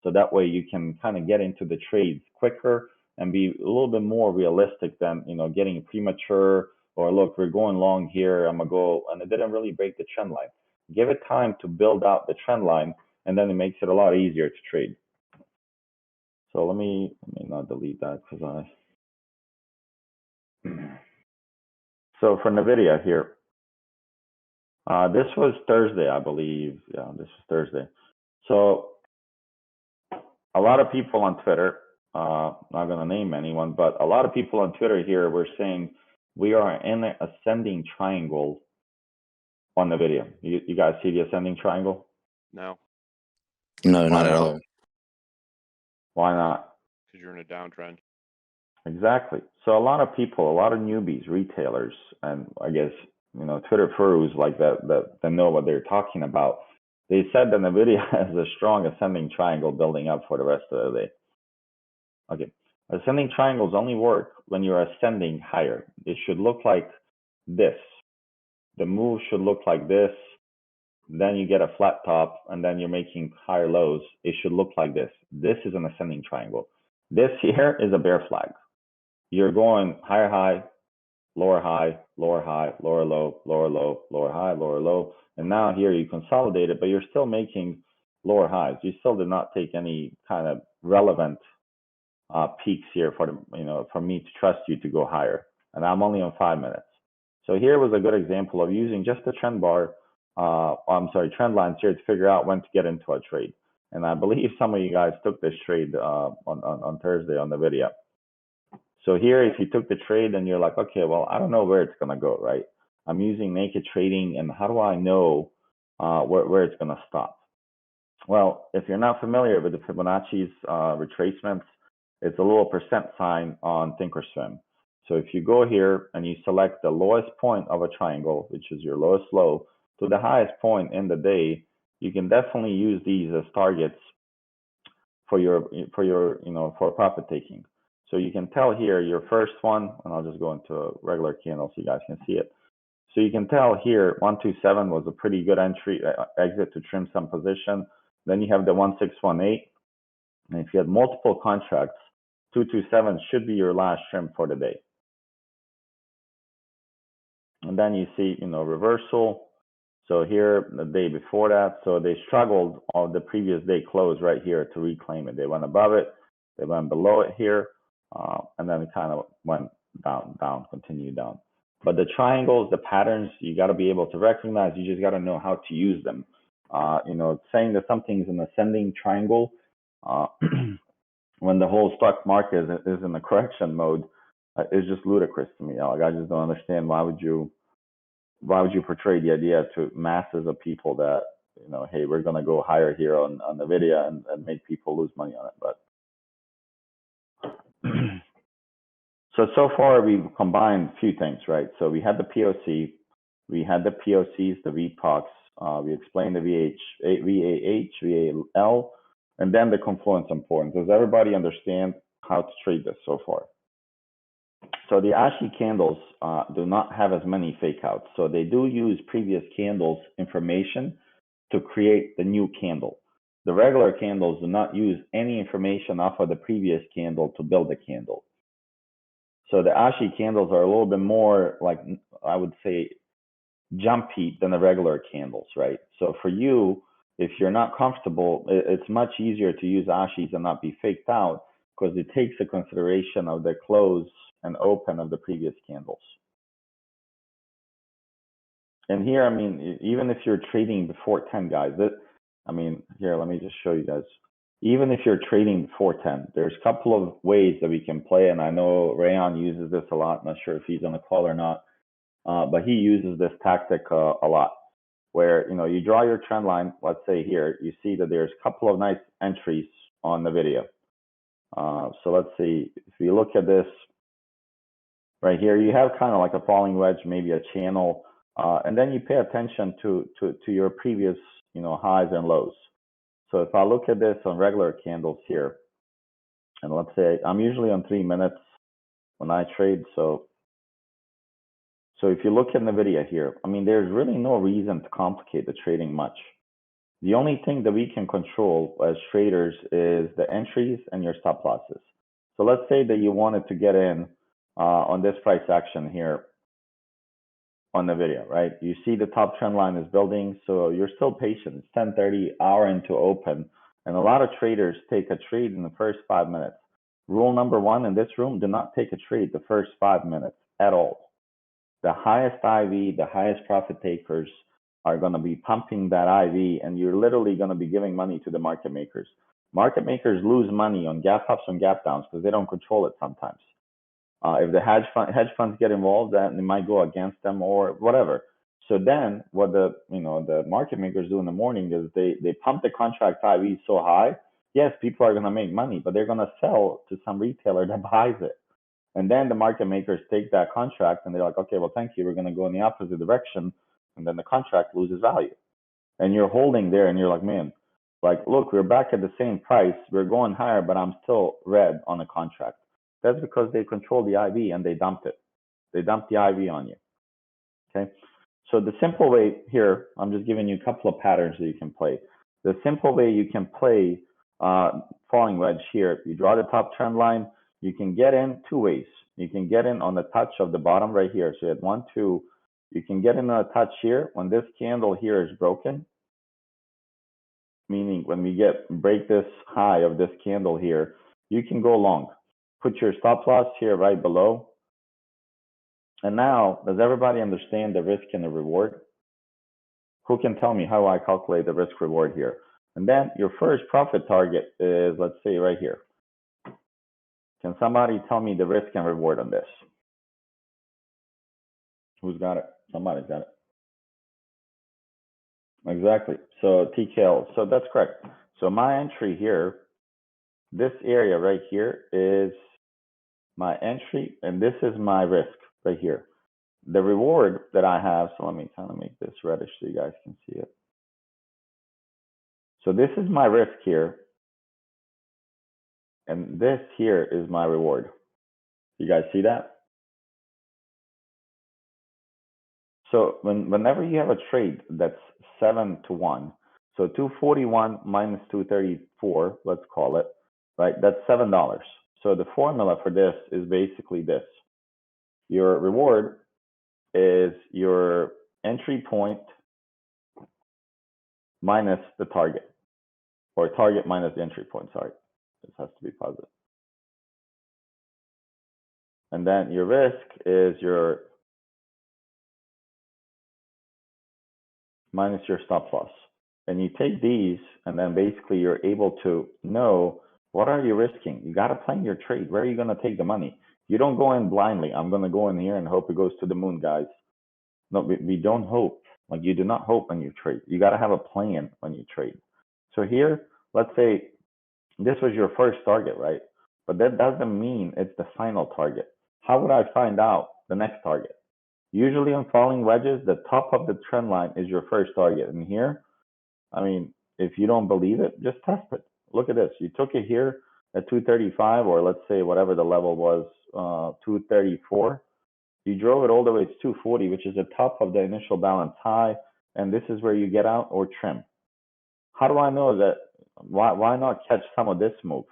so that way you can kind of get into the trades quicker and be a little bit more realistic than, getting premature, or look, we're going long here, I'm gonna go, and it didn't really break the trend line. Give it time to build out the trend line, and then it makes it a lot easier to trade. So let me not delete that, because so for NVIDIA here, this was Thursday, I believe. Yeah, this was Thursday. So a lot of people on Twitter, not going to name anyone, but a lot of people on Twitter here were saying we are in an ascending triangle on NVIDIA. You guys see the ascending triangle? No. No, not at all. Why not? Because you're in a downtrend. Exactly. So a lot of people, a lot of newbies, retailers, and I guess, Twitter furrows like that know what they're talking about. They said that NVIDIA has a strong ascending triangle building up for the rest of the day. Okay. Ascending triangles only work when you're ascending higher. It should look like this. The move should look like this. Then you get a flat top, and then you're making higher lows. It should look like this. This is an ascending triangle. This here is a bear flag. You're going higher high, lower high, lower high, lower low, lower low, lower high, lower low. And now here you consolidate it, but you're still making lower highs. You still did not take any kind of relevant peaks here for me to trust you to go higher. And I'm only on 5 minutes. So here was a good example of using just the trend bar, trend lines here to figure out when to get into a trade. And I believe some of you guys took this trade on Thursday on the video. So here, if you took the trade and you're like, okay, well, I don't know where it's going to go, right? I'm using naked trading, and how do I know where it's going to stop? Well, if you're not familiar with the Fibonacci's retracements, it's a little percent sign on Thinkorswim. So if you go here and you select the lowest point of a triangle, which is your lowest low, to the highest point in the day, you can definitely use these as targets for for profit taking. So you can tell here your first one, and I'll just go into a regular candle so you guys can see it. So you can tell here 127 was a pretty good entry exit to trim some position. Then you have the 1618, and if you had multiple contracts, 227 should be your last trim for the day. And then you see, reversal. So here, the day before that, so they struggled on the previous day close right here to reclaim it. They went above it, they went below it here, and then it kind of went down, continued down. But the triangles, the patterns, you got to be able to recognize. You just got to know how to use them. Saying that something's an ascending triangle when the whole stock market is in a correction mode is just ludicrous to me. Like, I just don't understand why would you portray the idea to masses of people that, hey, we're going to go higher here on the video and make people lose money on it. But so far we've combined a few things, right? So we had the POC, we had the POCs, the VPOCs, we explained the VAH, VAL, and then the confluence importance. Does everybody understand how to trade this so far? So the ASHI candles do not have as many fake outs. So they do use previous candles information to create the new candle. The regular candles do not use any information off of the previous candle to build a candle. So the ASHI candles are a little bit more, like, I would say, jumpy than the regular candles, right? So for you, if you're not comfortable, it's much easier to use ASHIs and not be faked out, because it takes a consideration of the close and open of the previous candles. And here, I mean, even if you're trading before 10, guys, here, let me just show you guys. Even if you're trading before 10, there's a couple of ways that we can play, and I know Rayon uses this a lot. I'm not sure if he's on the call or not, but he uses this tactic a lot, where, you draw your trend line. Let's say here, you see that there's a couple of nice entries on the video. So let's see, if you look at this right here, you have kind of like a falling wedge, maybe a channel, and then you pay attention to your previous, highs and lows. So if I look at this on regular candles here, and let's say I'm usually on 3 minutes when I trade. So if you look in the video here, I mean, there's really no reason to complicate the trading much. The only thing that we can control as traders is the entries and your stop losses. So let's say that you wanted to get in on this price action here on the video, right? You see the top trend line is building, so you're still patient. It's 10:30, hour into open, and a lot of traders take a trade in the first 5 minutes. Rule number one in this room: do not take a trade the first 5 minutes at all. The highest IV, the highest profit takers are going to be pumping that IV, and you're literally going to be giving money to the market makers. Market makers lose money on gap ups and gap downs because they don't control it sometimes. If the hedge funds get involved, then it might go against them or whatever. So then what the market makers do in the morning is they pump the contract IV so high. Yes, people are going to make money, but they're going to sell to some retailer that buys it. And then the market makers take that contract and they're like, okay, well, thank you. We're going to go in the opposite direction. And then the contract loses value. And you're holding there and you're like, man, like, look, we're back at the same price. We're going higher, but I'm still red on the contract. That's because they control the IV and they dumped it. They dumped the IV on you. Okay. So the simple way here, I'm just giving you a couple of patterns that you can play. The simple way you can play falling wedge here, you draw the top trend line, you can get in two ways. You can get in on the touch of the bottom right here. So you had 1, 2, you can get in on a touch here when this candle here is broken, meaning when we break this high of this candle here, you can go long. Put your stop loss here right below. And now, does everybody understand the risk and the reward? Who can tell me how I calculate the risk reward here? And then your first profit target is, let's say, right here. Can somebody tell me the risk and reward on this? Who's got it? Somebody's got it. Exactly. So TKL. So that's correct. So my entry here, this area right here is my entry, and this is my risk right here. The reward that I have, so let me kind of make this reddish so you guys can see it. So this is my risk here, and this here is my reward. You guys see that? So whenever you have a trade that's 7-to-1, so 241 minus 234, let's call it, right? That's $7. So the formula for this is basically this. Your reward is your entry point minus the target, or target minus the entry point, sorry. This has to be positive. And then your risk is your minus your stop loss. And you take these, and then basically you're able to know what are you risking. You got to plan your trade. Where are you going to take the money? You don't go in blindly. I'm going to go in here and hope it goes to the moon, guys. No, we don't hope. Like, you do not hope when you trade. You got to have a plan when you trade. So here, let's say this was your first target, right? But that doesn't mean it's the final target. How would I find out the next target? Usually on falling wedges, the top of the trend line is your first target. And here, I mean, if you don't believe it, just test it. Look at this. You took it here at 235, or let's say whatever the level was, 234. You drove it all the way to 240, which is the top of the initial balance high. And this is where you get out or trim. How do I know that? Why not catch some of this move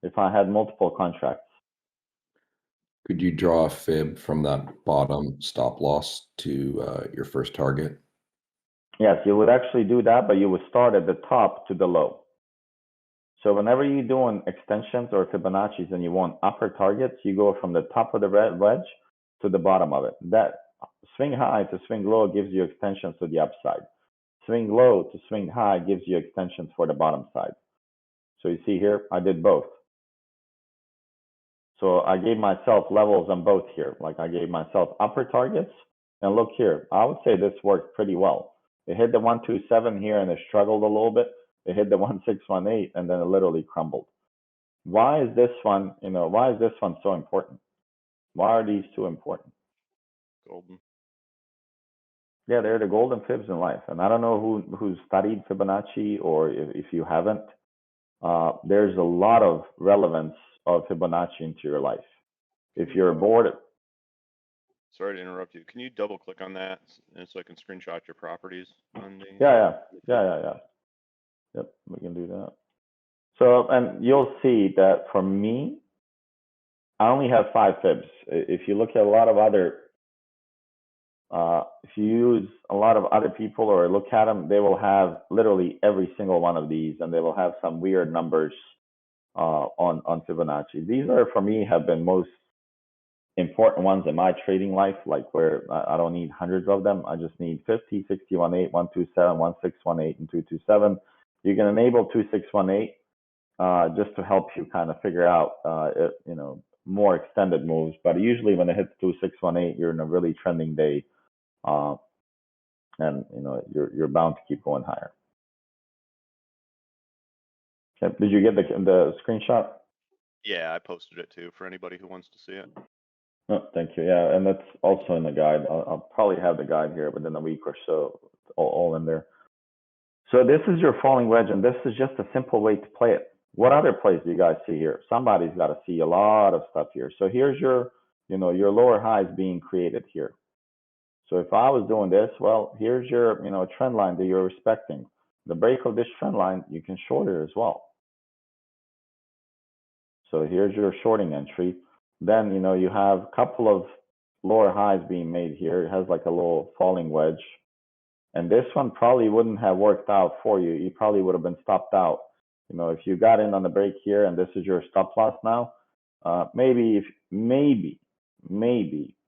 if I had multiple contracts? Could you draw a fib from that bottom stop loss to your first target? Yes, you would actually do that, but you would start at the top to the low. So whenever you're doing extensions or Fibonacci's and you want upper targets, you go from the top of the red wedge to the bottom of it. That swing high to swing low gives you extensions to the upside. Swing low to swing high gives you extensions for the bottom side. So you see here, I did both. So I gave myself levels on both here. Like, I gave myself upper targets, and look here, I would say this worked pretty well. It hit the 127 here and it struggled a little bit. It hit the 1618 and then it literally crumbled. Why is this one, why is this one so important? Why are these two important? Golden. Yeah, they're the golden fibs in life. And I don't know who studied Fibonacci, or if you haven't, there's a lot of relevance of Fibonacci into your life. If you're bored. Sorry to interrupt you. Can you double click on that and so I can screenshot your properties on the? Yeah. Yep, we can do that. So, and you'll see that for me, I only have 5 fibs. If you look at a lot of other, if you use a lot of other people or look at them, they will have literally every single one of these, and they will have some weird numbers on Fibonacci. These are, for me, have been most important ones in my trading life, like where I don't need hundreds of them. I just need 50, 60, 18, 127, 1618, and 227. You can enable 2618 just to help you kind of figure out, more extended moves. But usually when it hits 2618, you're in a really trending day, and you're bound to keep going higher. Okay. Did you get the screenshot? Yeah, I posted it too for anybody who wants to see it. Oh, thank you. Yeah, and that's also in the guide. I'll probably have the guide here within a week or so, all in there. So this is your falling wedge, and this is just a simple way to play it. What other plays do you guys see here? Somebody's got to see a lot of stuff here. So here's your, your lower highs being created here. So if I was doing this, well, here's your, trend line that you're respecting. The break of this trend line, you can short it as well. So here's your shorting entry. Then, you have a couple of lower highs being made here. It has like a little falling wedge. And this one probably wouldn't have worked out for you. You probably would have been stopped out. If you got in on the break here and this is your stop loss now, maybe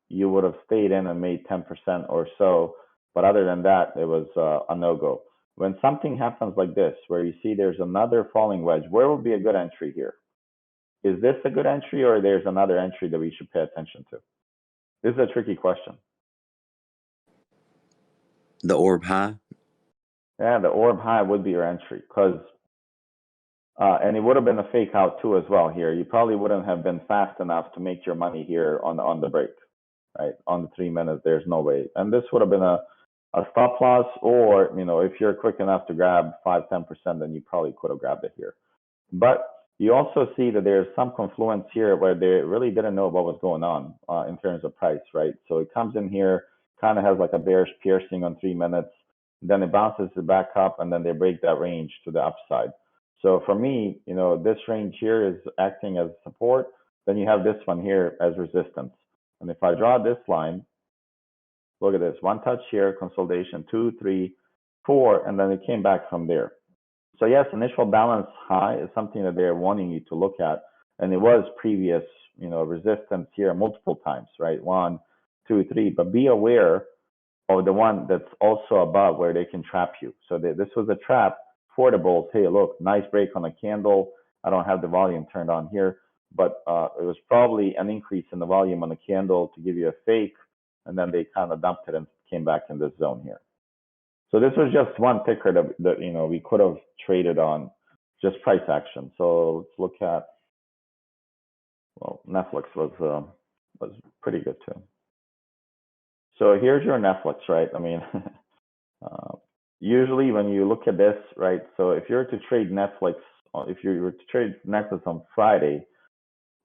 you would have stayed in and made 10% or so. But other than that, it was a no-go. when something happens like this, where you see there's another falling wedge, where would be a good entry here? Is this a good entry, or there's another entry that we should pay attention to? This is a tricky question. The orb high? Yeah, the orb high would be your entry, because and it would have been a fake out too as well here. You probably wouldn't have been fast enough to make your money here on the break, right? On the 3 minutes, there's no way. And this would have been a stop loss, or if you're quick enough to grab 5-10%, then you probably could have grabbed it here. But you also see that there's some confluence here where they really didn't know what was going on in terms of price, right? So it comes in here, kind of has like a bearish piercing on 3 minutes, then it bounces it back up, and then they break that range to the upside. So for me, this range here is acting as support. Then you have this one here as resistance. And if I draw this line, look at this, one touch here, consolidation, 2, 3, 4, and then it came back from there. So yes, initial balance high is something that they're wanting you to look at. And it was previous, resistance here multiple times, right? 1, 2, 3, but be aware of the one that's also above where they can trap you. So this was a trap for the bulls. Hey, look, nice break on a candle. I don't have the volume turned on here, but it was probably an increase in the volume on the candle to give you a fake, and then they kind of dumped it and came back in this zone here. So this was just one ticker that we could have traded on just price action. So let's look at, well, Netflix was pretty good too. So here's your Netflix, right? I mean, usually when you look at this, right? So if you're to trade Netflix, if you were to trade Netflix on Friday,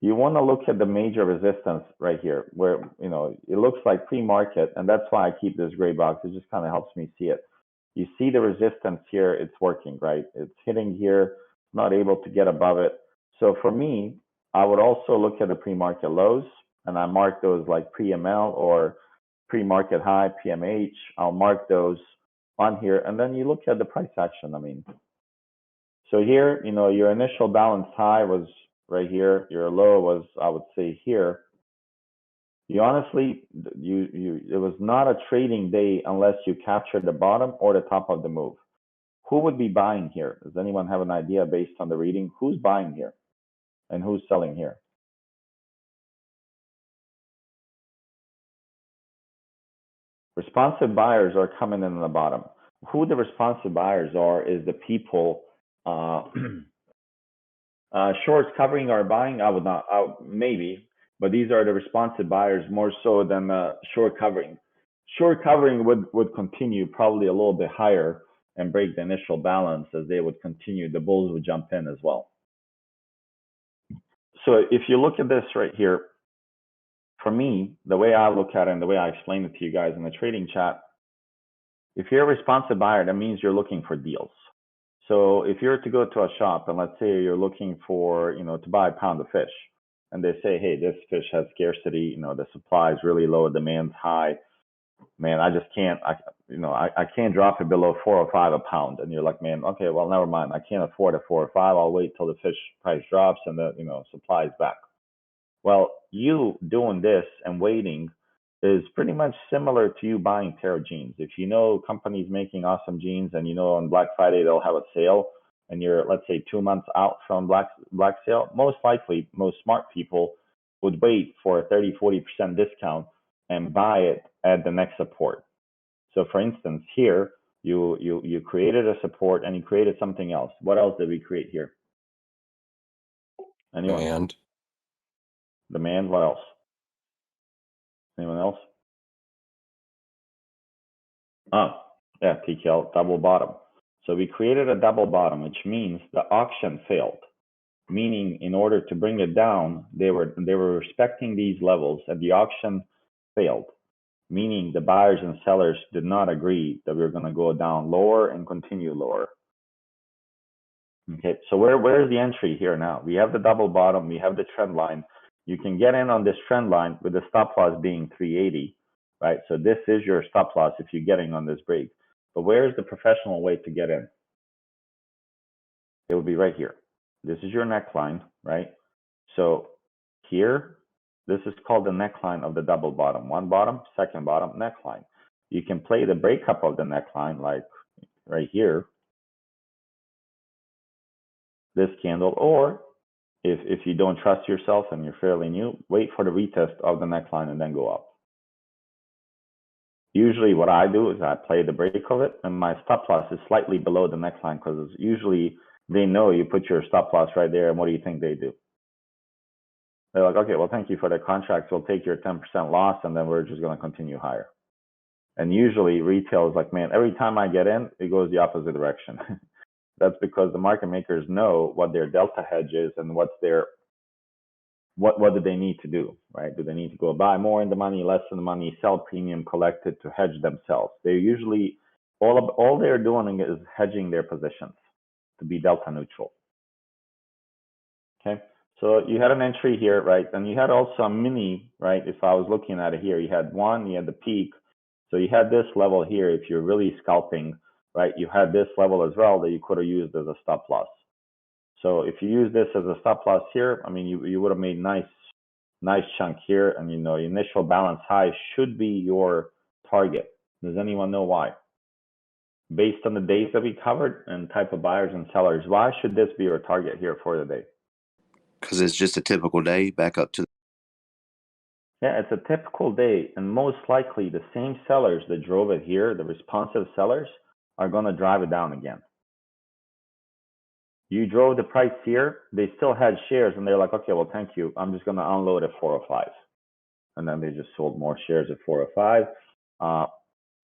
you want to look at the major resistance right here, where it looks like pre-market, and that's why I keep this gray box. It just kind of helps me see it. You see the resistance here, it's working, right? It's hitting here, not able to get above it. So for me, I would also look at the pre-market lows, and I mark those like pre-ML or pre-market high, PMH. I'll mark those on here, and then you look at the price action. I mean, so here, your initial balance high was right here. Your low was, I would say, here. You honestly, it was not a trading day unless you captured the bottom or the top of the move. Who would be buying here? Does anyone have an idea based on the reading? Who's buying here and who's selling here? Responsive buyers are coming in on the bottom. Who the responsive buyers are is the people shorts covering are buying. I would not, maybe, but these are the responsive buyers more so than short covering. Short covering would continue probably a little bit higher and break the initial balance as they would continue. The bulls would jump in as well. So if you look at this right here, for me, the way I look at it and the way I explain it to you guys in the trading chat, if you're a responsive buyer, that means you're looking for deals. So if you're to go to a shop and let's say you're looking for, to buy a pound of fish, and they say, hey, this fish has scarcity, the supply is really low, demand's high, man, I just can't, I can't drop it below 4 or 5 a pound. And you're like, man, okay, well, never mind. I can't afford a 4 or 5. I'll wait till the fish price drops and the, supply is back. Well, you doing this and waiting is pretty much similar to you buying a pair of jeans. If companies making awesome jeans and on Black Friday they'll have a sale and you're, let's say, 2 months out from Black sale, most likely, most smart people would wait for a 30-40% discount and buy it at the next support. So for instance, here, you created a support and you created something else. What else did we create here? Anyone? Demand, what else? Anyone else? Oh, yeah, TKL, double bottom. So we created a double bottom, which means the auction failed. Meaning, in order to bring it down, they were respecting these levels, and the auction failed. Meaning, the buyers and sellers did not agree that we were going to go down lower and continue lower. Okay, so where's the entry here now? We have the double bottom, we have the trend line. You can get in on this trend line with the stop loss being 380, right? So this is your stop loss if you're getting on this break. But where's the professional way to get in? It would be right here. This is your neckline, right? So here, this is called the neckline of the double bottom. One bottom, second bottom, neckline. You can play the breakup of the neckline, like right here, this candle, or if you don't trust yourself and you're fairly new, wait for the retest of the neckline and then go up. Usually what I do is I play the break of it, and my stop loss is slightly below the neckline because usually they know you put your stop loss right there, and what do you think they do? They're like, okay, well, thank you for the contracts. We'll take your 10% loss, and then we're just going to continue higher. And usually retail is like, man, every time I get in, it goes the opposite direction. That's because the market makers know what their delta hedge is and what's their, what do they need to do, right? Do they need to go buy more in the money, less in the money, sell premium collected to hedge themselves? They're usually, all they're doing is hedging their positions to be delta neutral. Okay, so you had an entry here, right? And you had also a mini, right? If I was looking at it here, you had one, you had the peak. So you had this level here. If you're really scalping, right, you had this level as well that you could have used as a stop loss. So if you use this as a stop loss here, I mean, you would have made nice chunk here, and you know, initial balance high should be your target. Does anyone know why? Based on the days that we covered and type of buyers and sellers, why should this be your target here for the day? Because it's just a typical day back up to. Yeah, it's a typical day, and most likely the same sellers that drove it here, the responsive sellers, are going to drive it down again. You drove the price here, they still had shares, and they're like, okay, well, thank you. I'm just going to unload at 405. And then they just sold more shares at 405.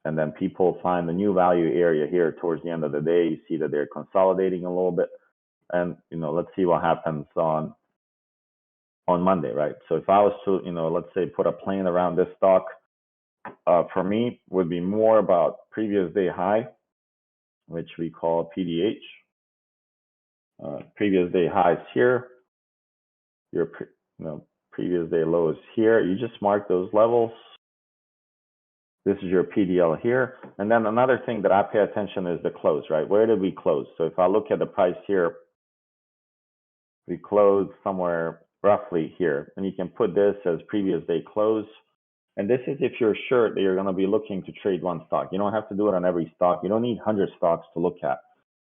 And then people find the new value area here towards the end of the day. You see that they're consolidating a little bit. And, you know, let's see what happens on Monday, right? So if I was to, you know, let's say put a plan around this stock, for me would be more about previous day high, which we call PDH. Previous day highs here, your previous day lows here. You just mark those levels. This is your PDL here. And then another thing that I pay attention is the close, right? Where did we close? So if I look at the price here, we closed somewhere roughly here. And you can put this as previous day close. And this is if you're sure that you're going to be looking to trade one stock. You don't have to do it on every stock. You don't need 100 stocks to look at.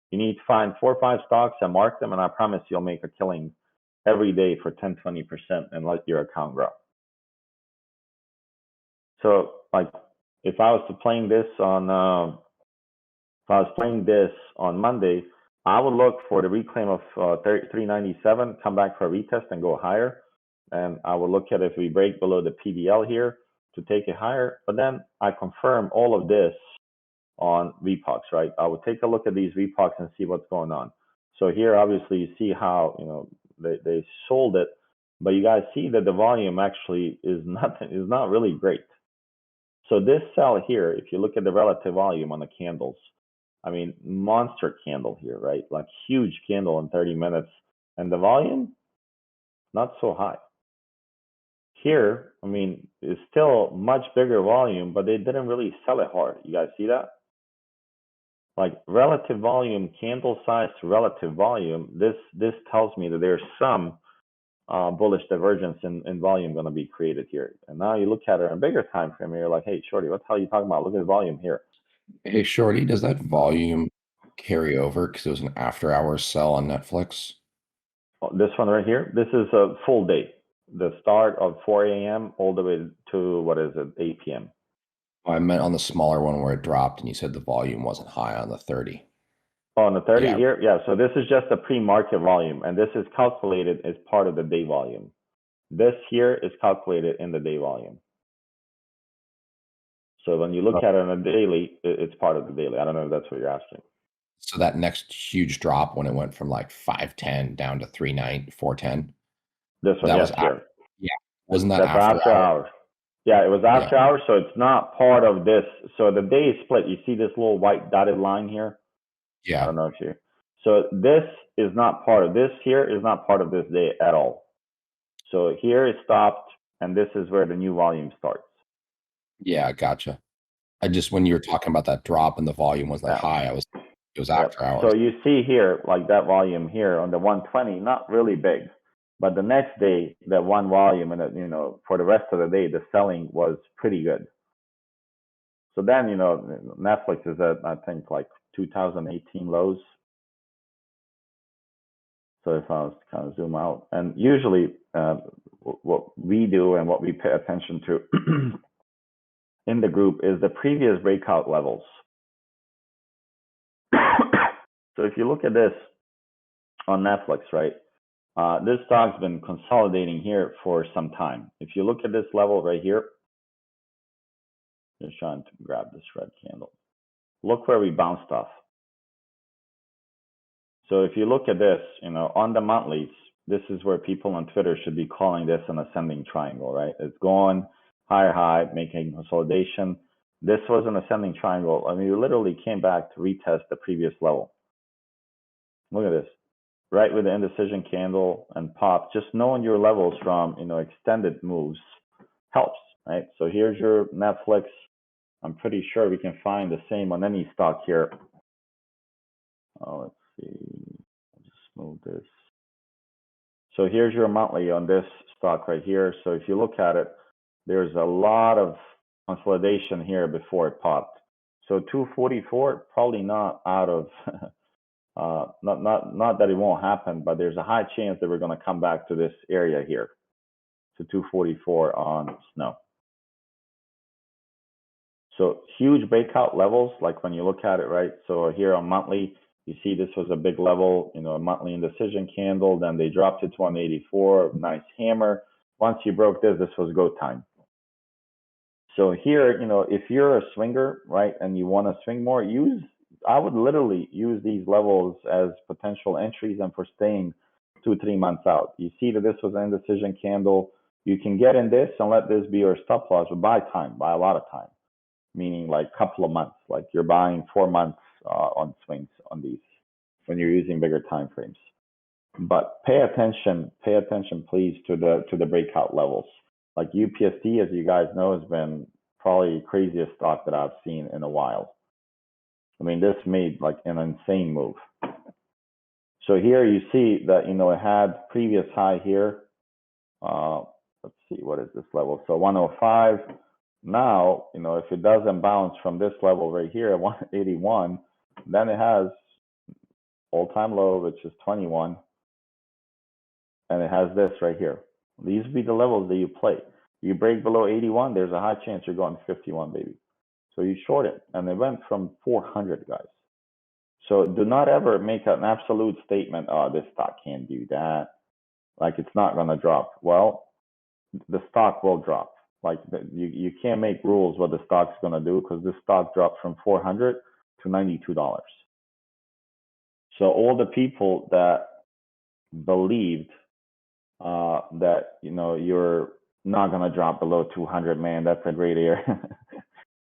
You need to find 4 or 5 stocks and mark them. And I promise you'll make a killing every day for 10, 20% and let your account grow. So like if I was playing this on Monday, I would look for the reclaim of 397, come back for a retest and go higher. And I will look at if we break below the PDL here to take it higher. But then I confirm all of this on VPOCs, right? I would take a look at these VPOCs and see what's going on. So here, obviously, you see how, you know, they sold it, but you guys see that the volume actually is not really great. So this sell here, if you look at the relative volume on the candles, I mean, monster candle here, right? Like huge candle in 30 minutes, and the volume, not so high. Here, I mean, it's still much bigger volume, but they didn't really sell it hard. You guys see that? Like relative volume, candle size to relative volume, this tells me that there's some bullish divergence in volume going to be created here. And now you look at it in a bigger time frame, and you're like, hey, Shorty, what the hell are you talking about? Look at the volume here. Hey, Shorty, does that volume carry over because it was an after-hours sell on Netflix? This one right here, this is a full day. The start of 4 a.m. all the way to, what is it, 8 p.m. I meant on the smaller one where it dropped and you said the volume wasn't high on the 30. Oh, on the 30 here? Yeah, so this is just a pre-market volume, and this is calculated as part of the day volume. This here is calculated in the day volume. So when you look at it on a daily, it's part of the daily. I don't know if that's what you're asking. So that next huge drop when it went from like 510 down to 410. This one, yes, sir. Yeah, wasn't that after hours? Yeah, it was after hours, so it's not part of this. So the day is split. You see this little white dotted line here? Yeah. I don't know if you. So this is not part of this. Here is not part of this day at all. So here it stopped, and this is where the new volume starts. Yeah, gotcha. I just, when you were talking about that drop and the volume was like high, it was after hours. So you see here, like that volume here on the 120, not really big, but the next day, that one volume, and you know, for the rest of the day, the selling was pretty good. So then, you know, Netflix is at, I think, like 2018 lows. So if I was to kind of zoom out, and usually what we do and what we pay attention to in the group is the previous breakout levels. So if you look at this on Netflix, right, this stock's been consolidating here for some time. If you look at this level right here, just trying to grab this red candle. Look where we bounced off. So if you look at this, on the monthlies, this is where people on Twitter should be calling this an ascending triangle, right? It's going higher high, making consolidation. This was an ascending triangle. I mean, you literally came back to retest the previous level. Look at this, right with the indecision candle and pop. Just knowing your levels from, extended moves helps, right? So here's your Netflix. I'm pretty sure we can find the same on any stock here. Oh, let's see. I'll just move this. So here's your monthly on this stock right here. So if you look at it, there's a lot of consolidation here before it popped. So 244 probably not out of not that it won't happen, but there's a high chance that we're going to come back to this area here, to 244 on snow. So huge breakout levels, like when you look at it, right? So here on monthly, you see this was a big level, a monthly indecision candle. Then they dropped it to 184, nice hammer. Once you broke this, this was go time. So here, if you're a swinger, right, and you want to swing more, I would literally use these levels as potential entries and for staying 2-3 months out. You see that this was an indecision candle. You can get in this and let this be your stop loss, but buy time, buy a lot of time, meaning like a couple of months, like you're buying 4 months on swings on these when you're using bigger time frames. But pay attention, please, to the breakout levels. Like UPST, as you guys know, has been probably the craziest stock that I've seen in a while. I mean, this made like an insane move. So here you see that, it had previous high here. Let's see, what is this level? So 105. Now, if it doesn't bounce from this level right here at 181, then it has all-time low, which is 21. And it has this right here. These would be the levels that you play. You break below 81, there's a high chance you're going 51, baby. So you short it, and it went from 400, guys. So do not ever make an absolute statement, oh, this stock can't do that. Like it's not going to drop. Well, the stock will drop. Like you can't make rules what the stock's going to do, because this stock dropped from 400 to $92. So all the people that believed that you're not going to drop below 200, man, that's a great area.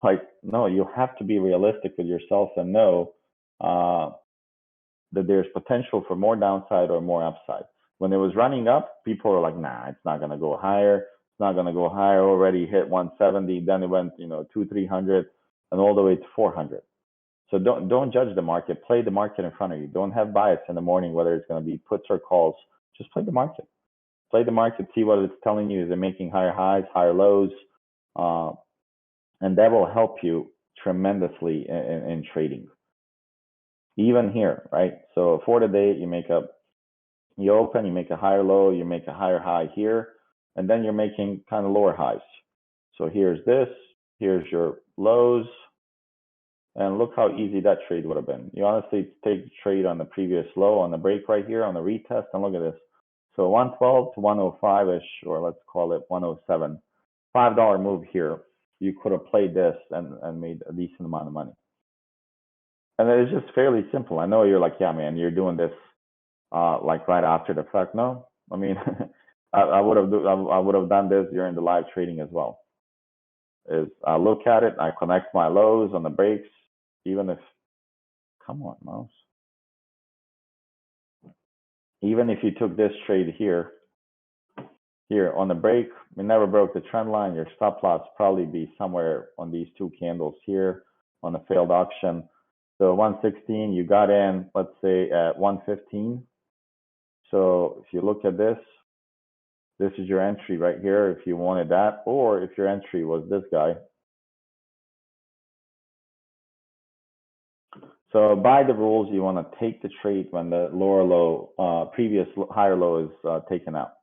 Like, no, you have to be realistic with yourself and know that there's potential for more downside or more upside. When it was running up, people were like, nah, it's not going to go higher. It's not going to go higher. Already hit 170. Then it went, 200-300 and all the way to 400. So don't judge the market. Play the market in front of you. Don't have bias in the morning, whether it's going to be puts or calls. Just play the market. Play the market, see what it's telling you. Is it making higher highs, higher lows? And that will help you tremendously in trading. Even here, right? So for the day, you open, you make a higher low, you make a higher high here, and then you're making kind of lower highs. So here's this, here's your lows, and look how easy that trade would have been. You honestly take the trade on the previous low, on the break right here, on the retest, and look at this. So 112 to 105-ish, or let's call it 107, $5 move here. You could have played this and made a decent amount of money. And it's just fairly simple. I know you're like, yeah, man, you're doing this like right after the fact. No, I mean, I would have done this during the live trading as well. Is I look at it, I connect my lows on the breaks, even if, come on, mouse. Even if you took this trade here on the break, we never broke the trend line. Your stop loss probably be somewhere on these two candles here on a failed auction. So 116, you got in, let's say at 115. So if you look at this, this is your entry right here if you wanted that, or if your entry was this guy. So by the rules, you want to take the trade when the lower low, previous higher low is taken out,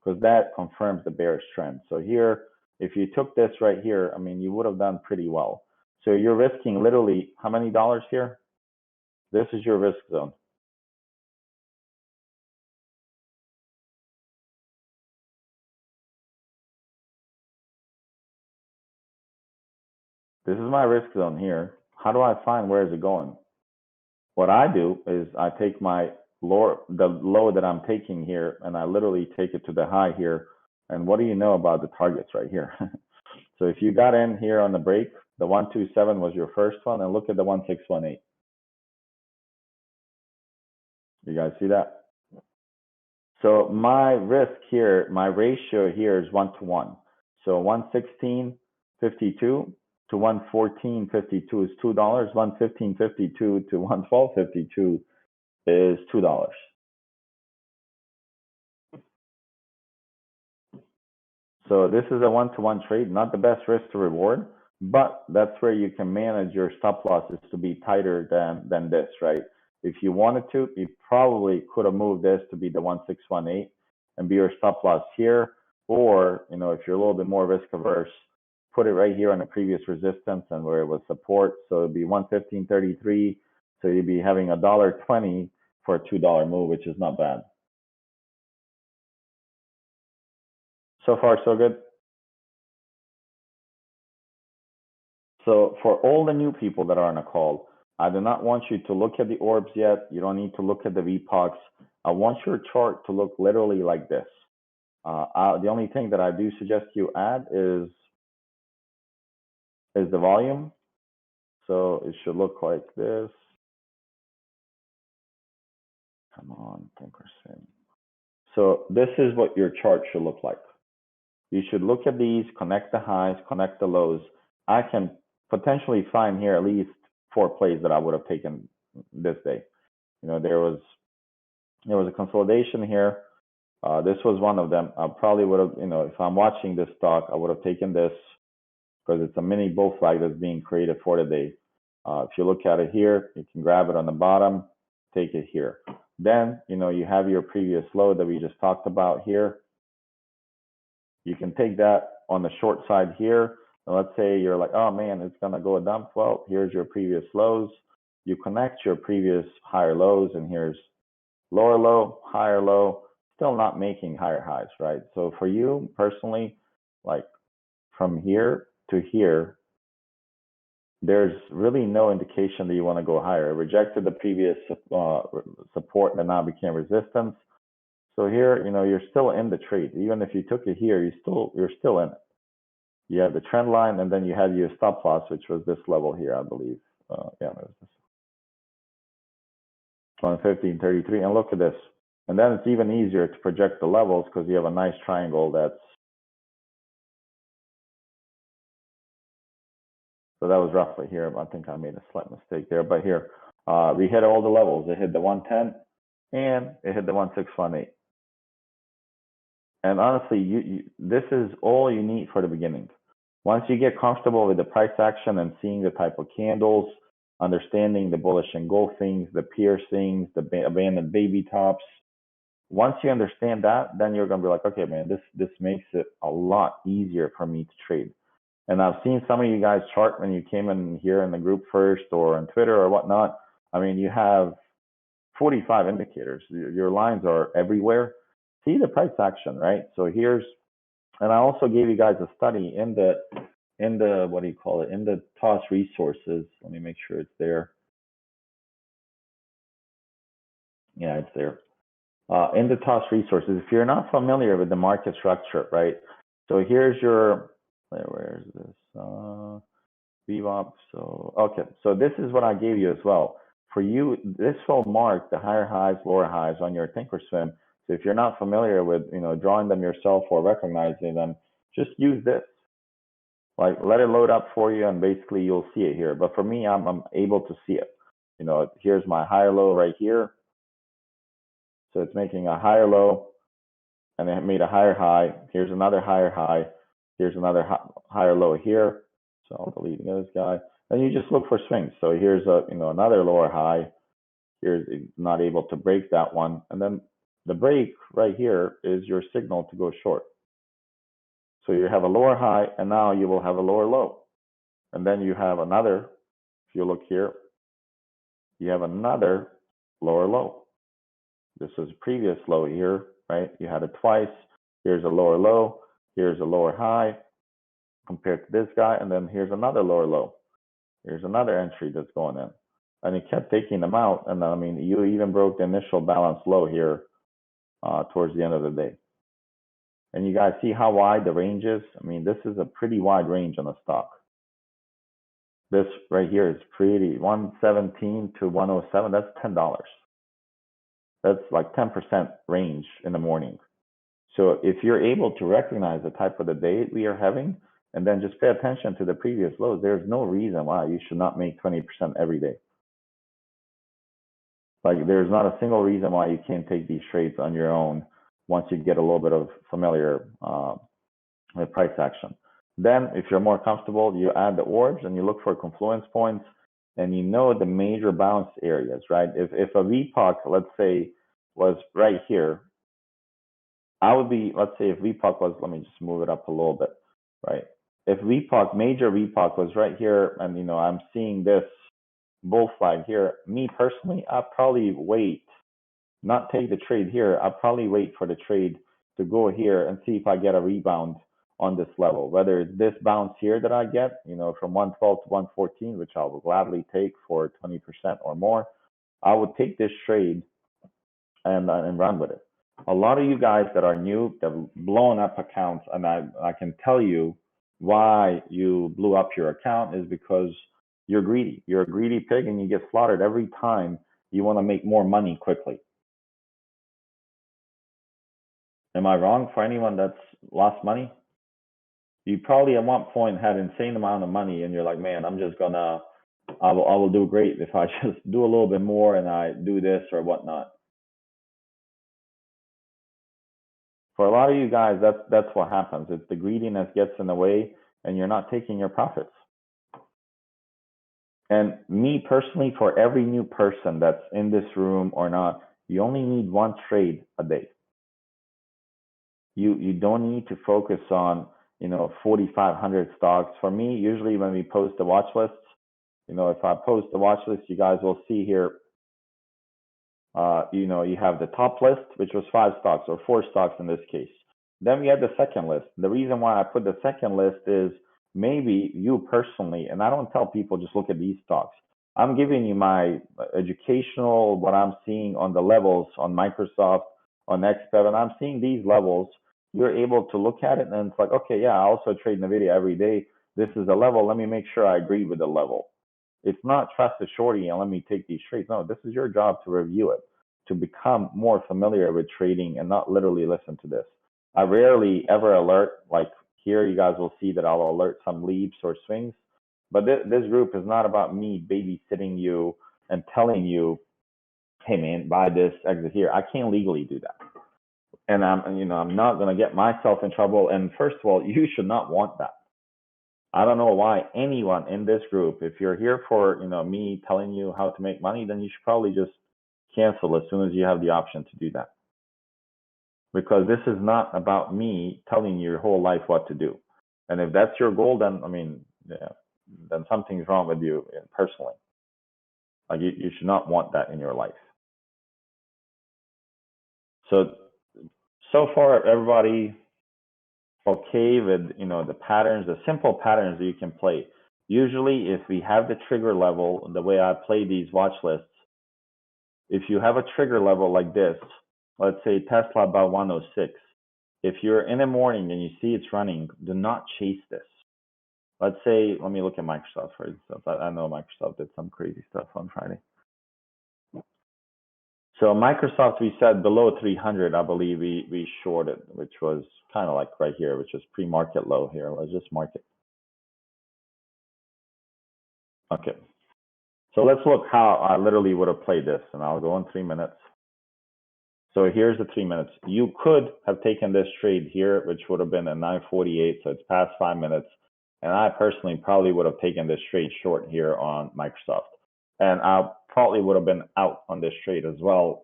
because that confirms the bearish trend. So here, if you took this right here, I mean, you would have done pretty well. So you're risking literally how many dollars here? This is your risk zone. This is my risk zone here. How do I find where is it going? What I do is I take my the low that I'm taking here, and I literally take it to the high here. And what do you know about the targets right here? So if you got in here on the break, the 127 was your first one, and look at the 1618. You guys see that? So my risk here, my ratio here is 1-to-1. So 116.52 to 114.52 is $2. 115.52 to 112.52 is $2. So this is a 1-to-1 trade, not the best risk to reward, but that's where you can manage your stop losses to be tighter than this, right? If you wanted to, you probably could have moved this to be the 1618 and be your stop loss here. Or, you know, if you're a little bit more risk averse, put it right here on the previous resistance and where it was support. So it'd be 115.33. So you'd be having $1.20 for a $2 move, which is not bad. So far, so good. So for all the new people that are on a call, I do not want you to look at the orbs yet. You don't need to look at the VPOCs. I want your chart to look literally like this. The only thing that I do suggest you add is the volume. So it should look like this. Come on, Thinkorswim. So this is what your chart should look like. You should look at these, connect the highs, connect the lows. I can potentially find here at least 4 plays that I would have taken this day. You know, there was a consolidation here. This was one of them. I probably would have, you know, if I'm watching this stock, I would have taken this because it's a mini bull flag that's being created for the day. If you look at it here, you can grab it on the bottom, take it here. Then, you know, you have your previous low that we just talked about here. You can take that on the short side here. And let's say you're like, oh man, it's gonna go a dump. Well, here's your previous lows. You connect your previous higher lows, and here's lower low, higher low, still not making higher highs, right? So for you personally, like from here to here, there's really no indication that you want to go higher. It rejected the previous support that now became resistance. So here, you know, you're still in the trade. Even if you took it here, you're still in it. You have the trend line, and then you had your stop loss, which was this level here, I believe. Yeah, it was this 115.33. And look at this. And then it's even easier to project the levels because you have a nice triangle that's. So that was roughly here. I think I made a slight mistake there. But here, we hit all the levels. It hit the 110 and it hit the 1618. And honestly, this is all you need for the beginning. Once you get comfortable with the price action and seeing the type of candles, understanding the bullish engulfings, the piercings, the abandoned baby tops, once you understand that, then you're going to be like, okay, man, this makes it a lot easier for me to trade. And I've seen some of you guys chart when you came in here in the group first or on Twitter or whatnot. I mean, you have 45 indicators. Your lines are everywhere. See the price action, right? So here's, and I also gave you guys a study in the what do you call it, in the TOS resources. Let me make sure it's there. Yeah, it's there. In the TOS resources, if you're not familiar with the market structure, right? So here's your, where is this? VWAP. So, okay. So this is what I gave you as well. For you, this will mark the higher highs, lower highs on your Thinkorswim. So if you're not familiar with, you know, drawing them yourself or recognizing them, just use this. Like, let it load up for you, and basically you'll see it here. But for me, I'm able to see it. You know, here's my higher low right here. So it's making a higher low, and it made a higher high. Here's another higher high. Here's another higher low here. So I'll delete this guy. then you just look for swings. So here's another lower high. Here's not able to break that one, and then the break right here is your signal to go short. So you have a lower high, and now you will have a lower low, and then you have another. If you look here, you have another lower low. This is previous low here, right? You had it twice. Here's a lower low. Here's a lower high compared to this guy, and then here's another lower low. Here's another entry that's going in. And it kept taking them out. And I mean, you even broke the initial balance low here towards the end of the day. And you guys see how wide the range is? I mean, this is a pretty wide range on the stock. This right here is pretty, 117 to 107, that's $10. That's like 10% range in the morning. So if you're able to recognize the type of the day we are having, and then just pay attention to the previous lows, there's no reason why you should not make 20% every day. Like, there's not a single reason why you can't take these trades on your own once you get a little bit of familiar with price action. Then, if you're more comfortable, you add the orbs and you look for confluence points, and you know the major bounce areas, right? If a VPOC, let's say, was right here, I would be, let's say if VPOC was, let me just move it up a little bit, right? If VPOC, major VPOC was right here, and I'm seeing this bull flag here, me personally, I'd probably wait, not take the trade here. I'd probably wait for the trade to go here and see if I get a rebound on this level, whether it's this bounce here that I get, from 112 to 114, which I will gladly take for 20% or more. I would take this trade and run with it. A lot of you guys that are new, that have blown up accounts, and I can tell you why you blew up your account is because you're greedy. You're a greedy pig, and you get slaughtered every time you want to make more money quickly. Am I wrong for anyone that's lost money? You probably at one point had an insane amount of money, and you're like, man, I will do great if I just do a little bit more and I do this or whatnot. For a lot of you guys, that's what happens. It's the greediness gets in the way, and you're not taking your profits. And me personally, for every new person that's in this room or not, you only need one trade a day. You don't need to focus on 4,500 stocks. For me, usually when we post the watch lists, if I post the watch list, you guys will see here. You have the top list, which was 5 stocks or 4 stocks in this case. Then we had the second list. The reason why I put the second list is maybe you personally, and I don't tell people just look at these stocks. I'm giving you my educational, what I'm seeing on the levels on Microsoft, on XPEV, and I'm seeing these levels. You're able to look at it, and it's like, okay, yeah, I also trade NVIDIA every day. This is a level. Let me make sure I agree with the level. It's not trust the shorty and let me take these trades. No, this is your job to review it, to become more familiar with trading and not literally listen to this. I rarely ever alert, like here you guys will see that I'll alert some leaps or swings, but this group is not about me babysitting you and telling you, hey man, buy this, exit here. I can't legally do that. And I'm not going to get myself in trouble. And first of all, you should not want that. I don't know why anyone in this group, if you're here for me telling you how to make money, then you should probably just cancel as soon as you have the option to do that. Because this is not about me telling you your whole life what to do. And if that's your goal, then then something's wrong with you personally. Like you should not want that in your life. So far, everybody okay with the patterns, the simple patterns that you can play. Usually, if we have the trigger level, the way I play these watch lists, if you have a trigger level like this, let's say Tesla about 106, if you're in the morning and you see it's running, do not chase this. Let's say, let me look at Microsoft for instance. I know Microsoft did some crazy stuff on Friday. So Microsoft, we said below 300, I believe we shorted, which was kind of like right here, which is pre-market low here. Let's just mark it. Okay. So let's look how I literally would have played this, and I'll go in 3 minutes. So here's the 3 minutes. You could have taken this trade here, which would have been a 948, so it's past 5 minutes, And I personally probably would have taken this trade short here on Microsoft. And I probably would have been out on this trade as well.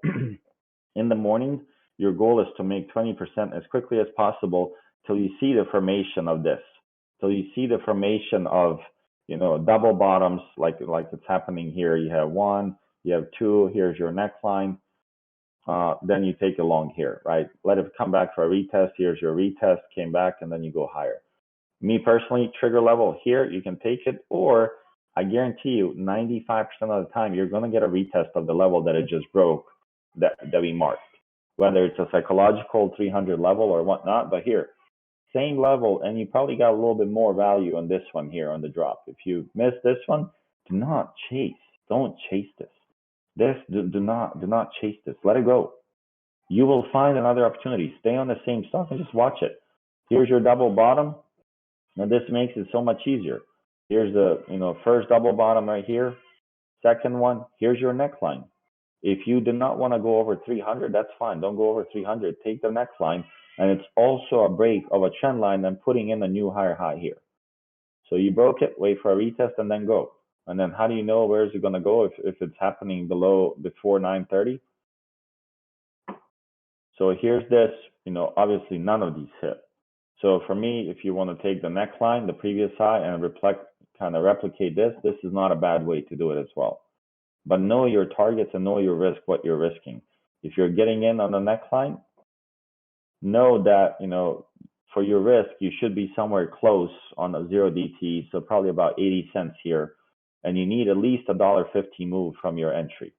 In the morning, your goal is to make 20% as quickly as possible till you see the formation of this. Till you see the formation of, you know, double bottoms like it's happening here. You have one, you have two, here's your neckline. Then you take a long here, right? Let it come back for a retest. Here's your retest, came back, and then you go higher. Me personally, trigger level here, you can take it, or I guarantee you 95% of the time, you're going to get a retest of the level that it just broke that we marked, whether it's a psychological 300 level or whatnot. But here, same level, and you probably got a little bit more value on this one here on the drop. If you miss this one, do not chase. Don't chase this. Do not chase this. Let it go. You will find another opportunity. Stay on the same stock and just watch it. Here's your double bottom. Now this makes it so much easier. Here's the, you know, first double bottom right here. Second one, here's your neckline. If you do not want to go over 300, that's fine. Don't go over 300. Take the neckline, and it's also a break of a trend line and putting in a new higher high here. So you broke it, wait for a retest, and then go. And then how do you know where is it going to go if it's happening before 9:30? So here's this, you know, obviously none of these hit. So for me, if you want to take the neckline, the previous high, and kind of replicate this is not a bad way to do it as well. But know your targets and know your risk, what you're risking. If you're getting in on the neckline, know that, you know, for your risk, you should be somewhere close on a 0 DT, so probably about 80 cents here. And you need at least $1.50 move from your entry.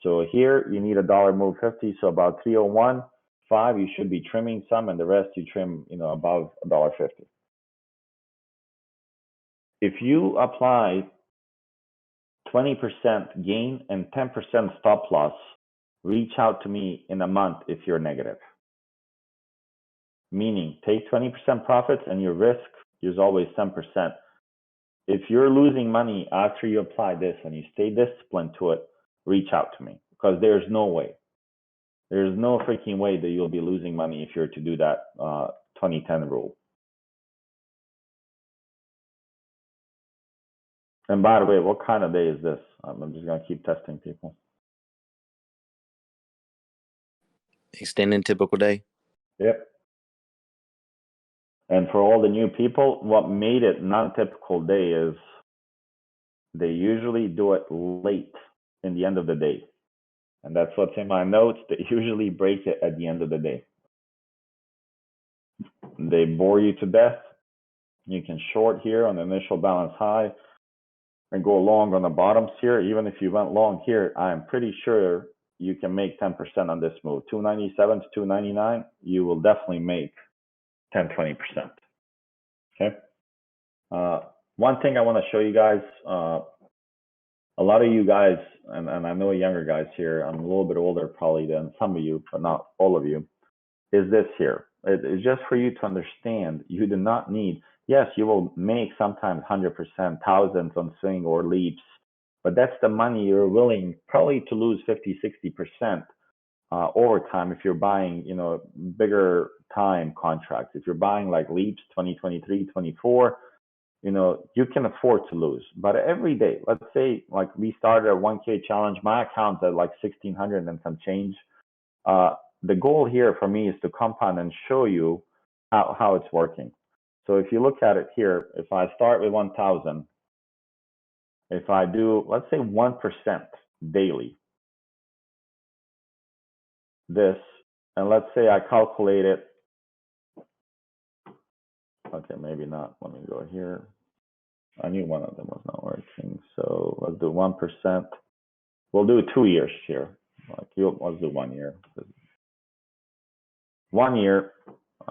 So here you need $1 move 50, so about 301.5, you should be trimming some, and the rest you trim, you know, above $1.50. If you apply 20% gain and 10% stop loss, reach out to me in a month if you're negative. Meaning, take 20% profits and your risk is always 10%. If you're losing money after you apply this and you stay disciplined to it, reach out to me, because there's no way. There's no freaking way that you'll be losing money if you're to do that 20-10 rule. And by the way, what kind of day is this? I'm just going to keep testing people. Extended typical day. Yep. And for all the new people, what made it non-typical day is they usually do it late in the end of the day. And that's what's in my notes. They usually break it at the end of the day. They bore you to death. You can short here on the initial balance high and go long on the bottoms here. Even if you went long here, I'm pretty sure you can make 10% on this move. 297 to 299, you will definitely make 10-20%. Okay. One thing I want to show you guys, a lot of you guys, and I know younger guys here, I'm a little bit older probably than some of you, but not all of you, is this here. It's just for you to understand, you do not need, yes, you will make sometimes 100%, thousands on swing or leaps, but that's the money you're willing probably to lose 50, 60% over time if you're buying, you know, bigger time contracts. If you're buying like leaps 2023, 24, you know, you can afford to lose. But every day, let's say like we started a 1K challenge, my account's at like 1,600 and some change. The goal here for me is to compound and show you how it's working. So if you look at it here, if I start with 1,000, if I do, let's say 1% daily, this, and let's say I calculate it. Okay, maybe not. Let me go here. I knew one of them was not working. So let's do 1%. We'll do 2 years here. Let's do 1 year. 1 year,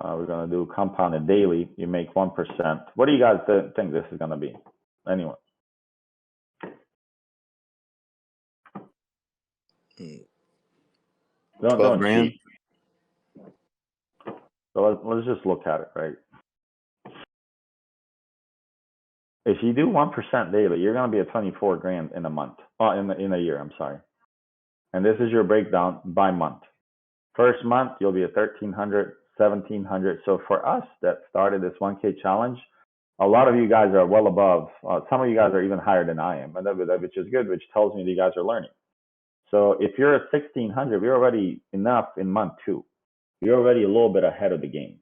we're going to do compounded daily. You make 1%. What do you guys think this is going to be? Anyone? Don't cheat. So let's just look at it, right? If you do 1% daily, you're going to be at 24 grand in a month. In a year, I'm sorry. And this is your breakdown by month. First month, you'll be at 1,300, 1,700. So for us that started this 1K challenge, A lot of you guys are well above. Some of you guys are even higher than I am, and which is good, which tells me that you guys are learning. So if you're at 1600, you're already enough in month 2. You're already a little bit ahead of the game.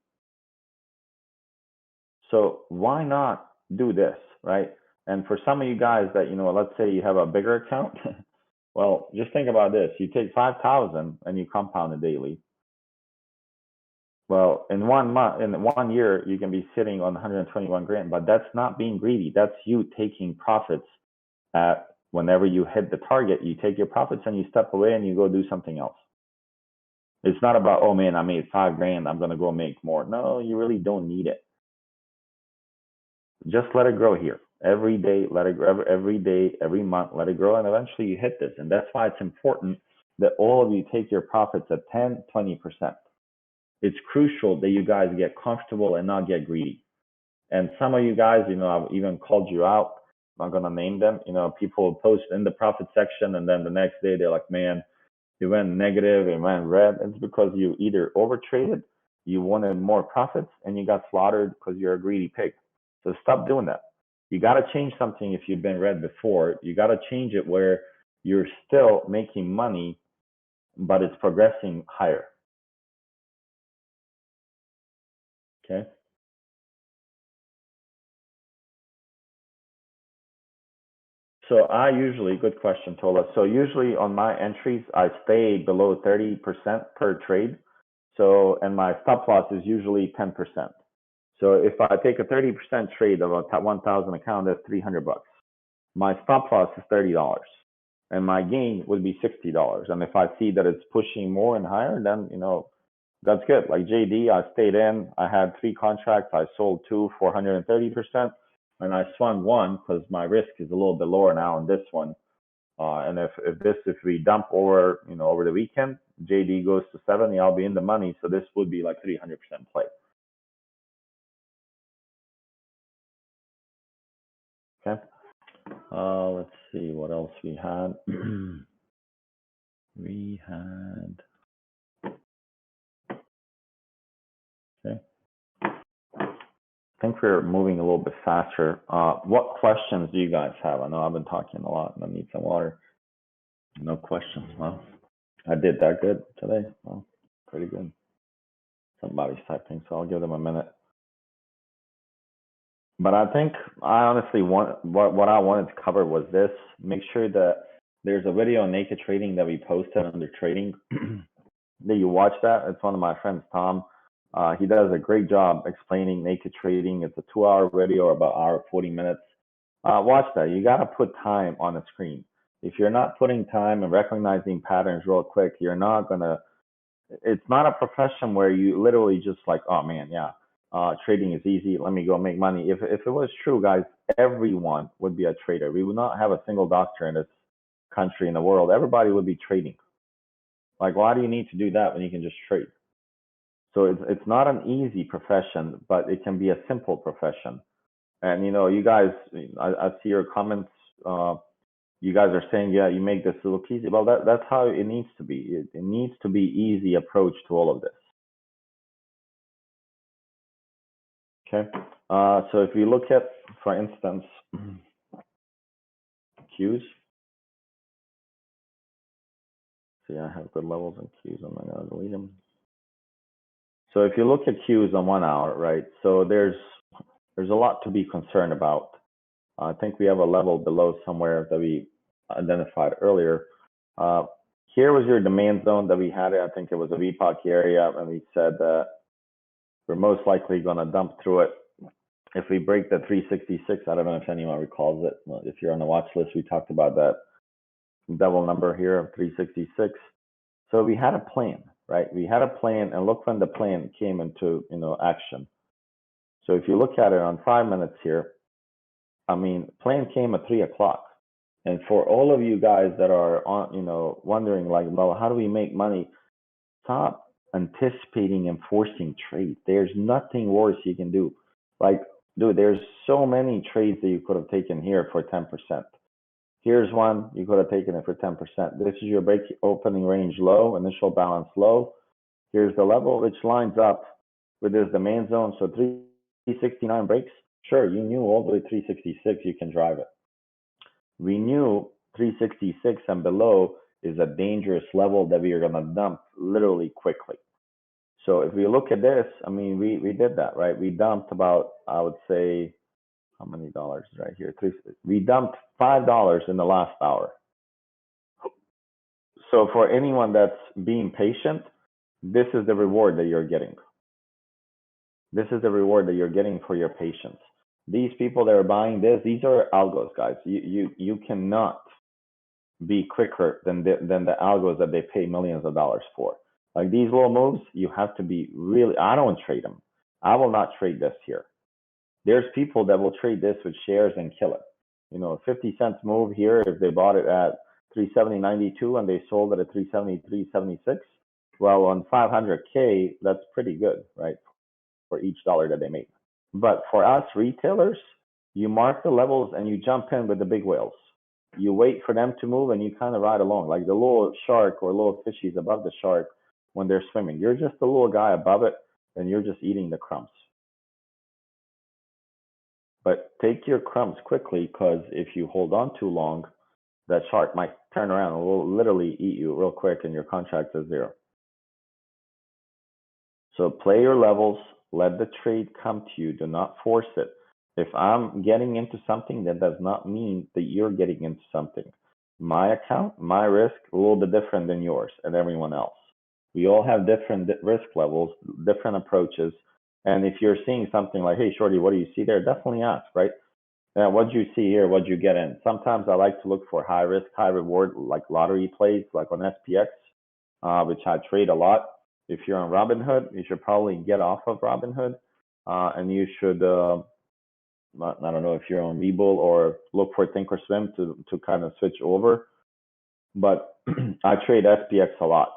So why not do this, right? And for some of you guys that, let's say you have a bigger account, well, just think about this. You take 5,000 and you compound it daily. Well, in 1 month, in 1 year, you can be sitting on 121 grand, but that's not being greedy. That's you taking profits at whenever you hit the target, you take your profits and you step away and you go do something else. It's not about, oh man, I made 5 grand, I'm going to go make more. No, you really don't need it. Just let it grow here. Every day, let it grow. Every day, every month, let it grow. And eventually you hit this. And that's why it's important that all of you take your profits at 10, 20%. It's crucial that you guys get comfortable and not get greedy. And some of you guys, I've even called you out. I'm not going to name them. People post in the profit section and then the next day they're like, man, it went negative, it went red. It's because you either overtraded, you wanted more profits, and you got slaughtered because you're a greedy pig. So stop doing that. You got to change something if you've been red before. You got to change it where you're still making money, but it's progressing higher. Okay. So I usually, good question, Tola. So usually on my entries, I stay below 30% per trade. So, and my stop loss is usually 10%. So if I take a 30% trade of a 1,000 account, that's $300. My stop loss is $30, and my gain would be $60. And if I see that it's pushing more and higher, then that's good. Like JD, I stayed in. I had 3 contracts. I sold 2, 430%, and I swung 1 because my risk is a little bit lower now on this one. And if we dump over over the weekend, JD goes to 70, I'll be in the money. So this would be like 300% play. Okay. Let's see what else we had. We had. Okay. I think we're moving a little bit faster. What questions do you guys have? I know I've been talking a lot and I need some water. No questions. Well, I did that good today. Well, pretty good. Somebody's typing, so I'll give them a minute. But I think I honestly what I wanted to cover was this. Make sure that there's a video on naked trading that we posted under trading. That you watch that. It's one of my friends, Tom. He does a great job explaining naked trading. It's a 2-hour video, about hour 40 minutes. Watch that. You got to put time on the screen. If you're not putting time and recognizing patterns real quick, you're not gonna. It's not a profession where you literally just like, oh man, yeah, trading is easy. Let me go make money. If it was true, guys, everyone would be a trader. We would not have a single doctor in this country, in the world. Everybody would be trading. Like, why do you need to do that when you can just trade? So it's not an easy profession, but it can be a simple profession. And you guys, I see your comments. You guys are saying, yeah, you make this look easy. Well, that's how it needs to be. It needs to be easy approach to all of this. Okay. So if you look at, for instance, Qs. See, I have good levels in Qs. I'm not going to delete them. So if you look at Qs on 1 hour, right? So there's a lot to be concerned about. I think we have a level below somewhere that we identified earlier. Here was your demand zone that we had. I think it was a Epoch area, and we said that we're most likely going to dump through it. If we break the 366, I don't know if anyone recalls it. If you're on the watch list, we talked about that double number here of 366. So we had a plan, right? We had a plan, and look when the plan came into action. So if you look at it on 5 minutes here, I mean, plan came at 3 o'clock. And for all of you guys that are on, wondering like, well, how do we make money? Stop anticipating and forcing trade. There's nothing worse you can do. Like, dude, there's so many trades that you could have taken here for 10%. Here's one, you could have taken it for 10%. This is your break opening range low, initial balance low. Here's the level, which lines up with this demand zone. So 369 breaks. Sure, you knew all the way 366, you can drive it. We knew 366 and below is a dangerous level that we are going to dump literally quickly. So if we look at this, I mean, we did that, right? We dumped about, I would say, how many dollars right here? We dumped $5 in the last hour. So for anyone that's being patient, this is the reward that you're getting. This is the reward that you're getting for your patience. These people that are buying this, these are algos, guys. You cannot be quicker than the algos that they pay millions of dollars for. Like these little moves, you have to be really, I don't trade them. I will not trade this here. There's people that will trade this with shares and kill it. You know, 50 cents move here, if they bought it at 370.92 and they sold it at 373.76, well, on 500K, that's pretty good, right? For each dollar that they make. But for us retailers, you mark the levels and you jump in with the big whales. You wait for them to move and you kind of ride along, like the little shark or little fishies above the shark when they're swimming. You're just the little guy above it and you're just eating the crumbs. But take your crumbs quickly, because if you hold on too long, that shark might turn around and will literally eat you real quick and your contract is zero. So play your levels, let the trade come to you, do not force it. If I'm getting into something, that does not mean that you're getting into something. My account, my risk, a little bit different than yours and everyone else. We all have different risk levels, different approaches. And if you're seeing something like, hey, Shorty, what do you see there? Definitely ask, right? What do you see here? What do you get in? Sometimes I like to look for high risk, high reward, like lottery plays, like on SPX, which I trade a lot. If you're on Robinhood, you should probably get off of Robinhood, and you should, I don't know if you're on Webull, or look for Thinkorswim to kind of switch over. But I trade SPX a lot.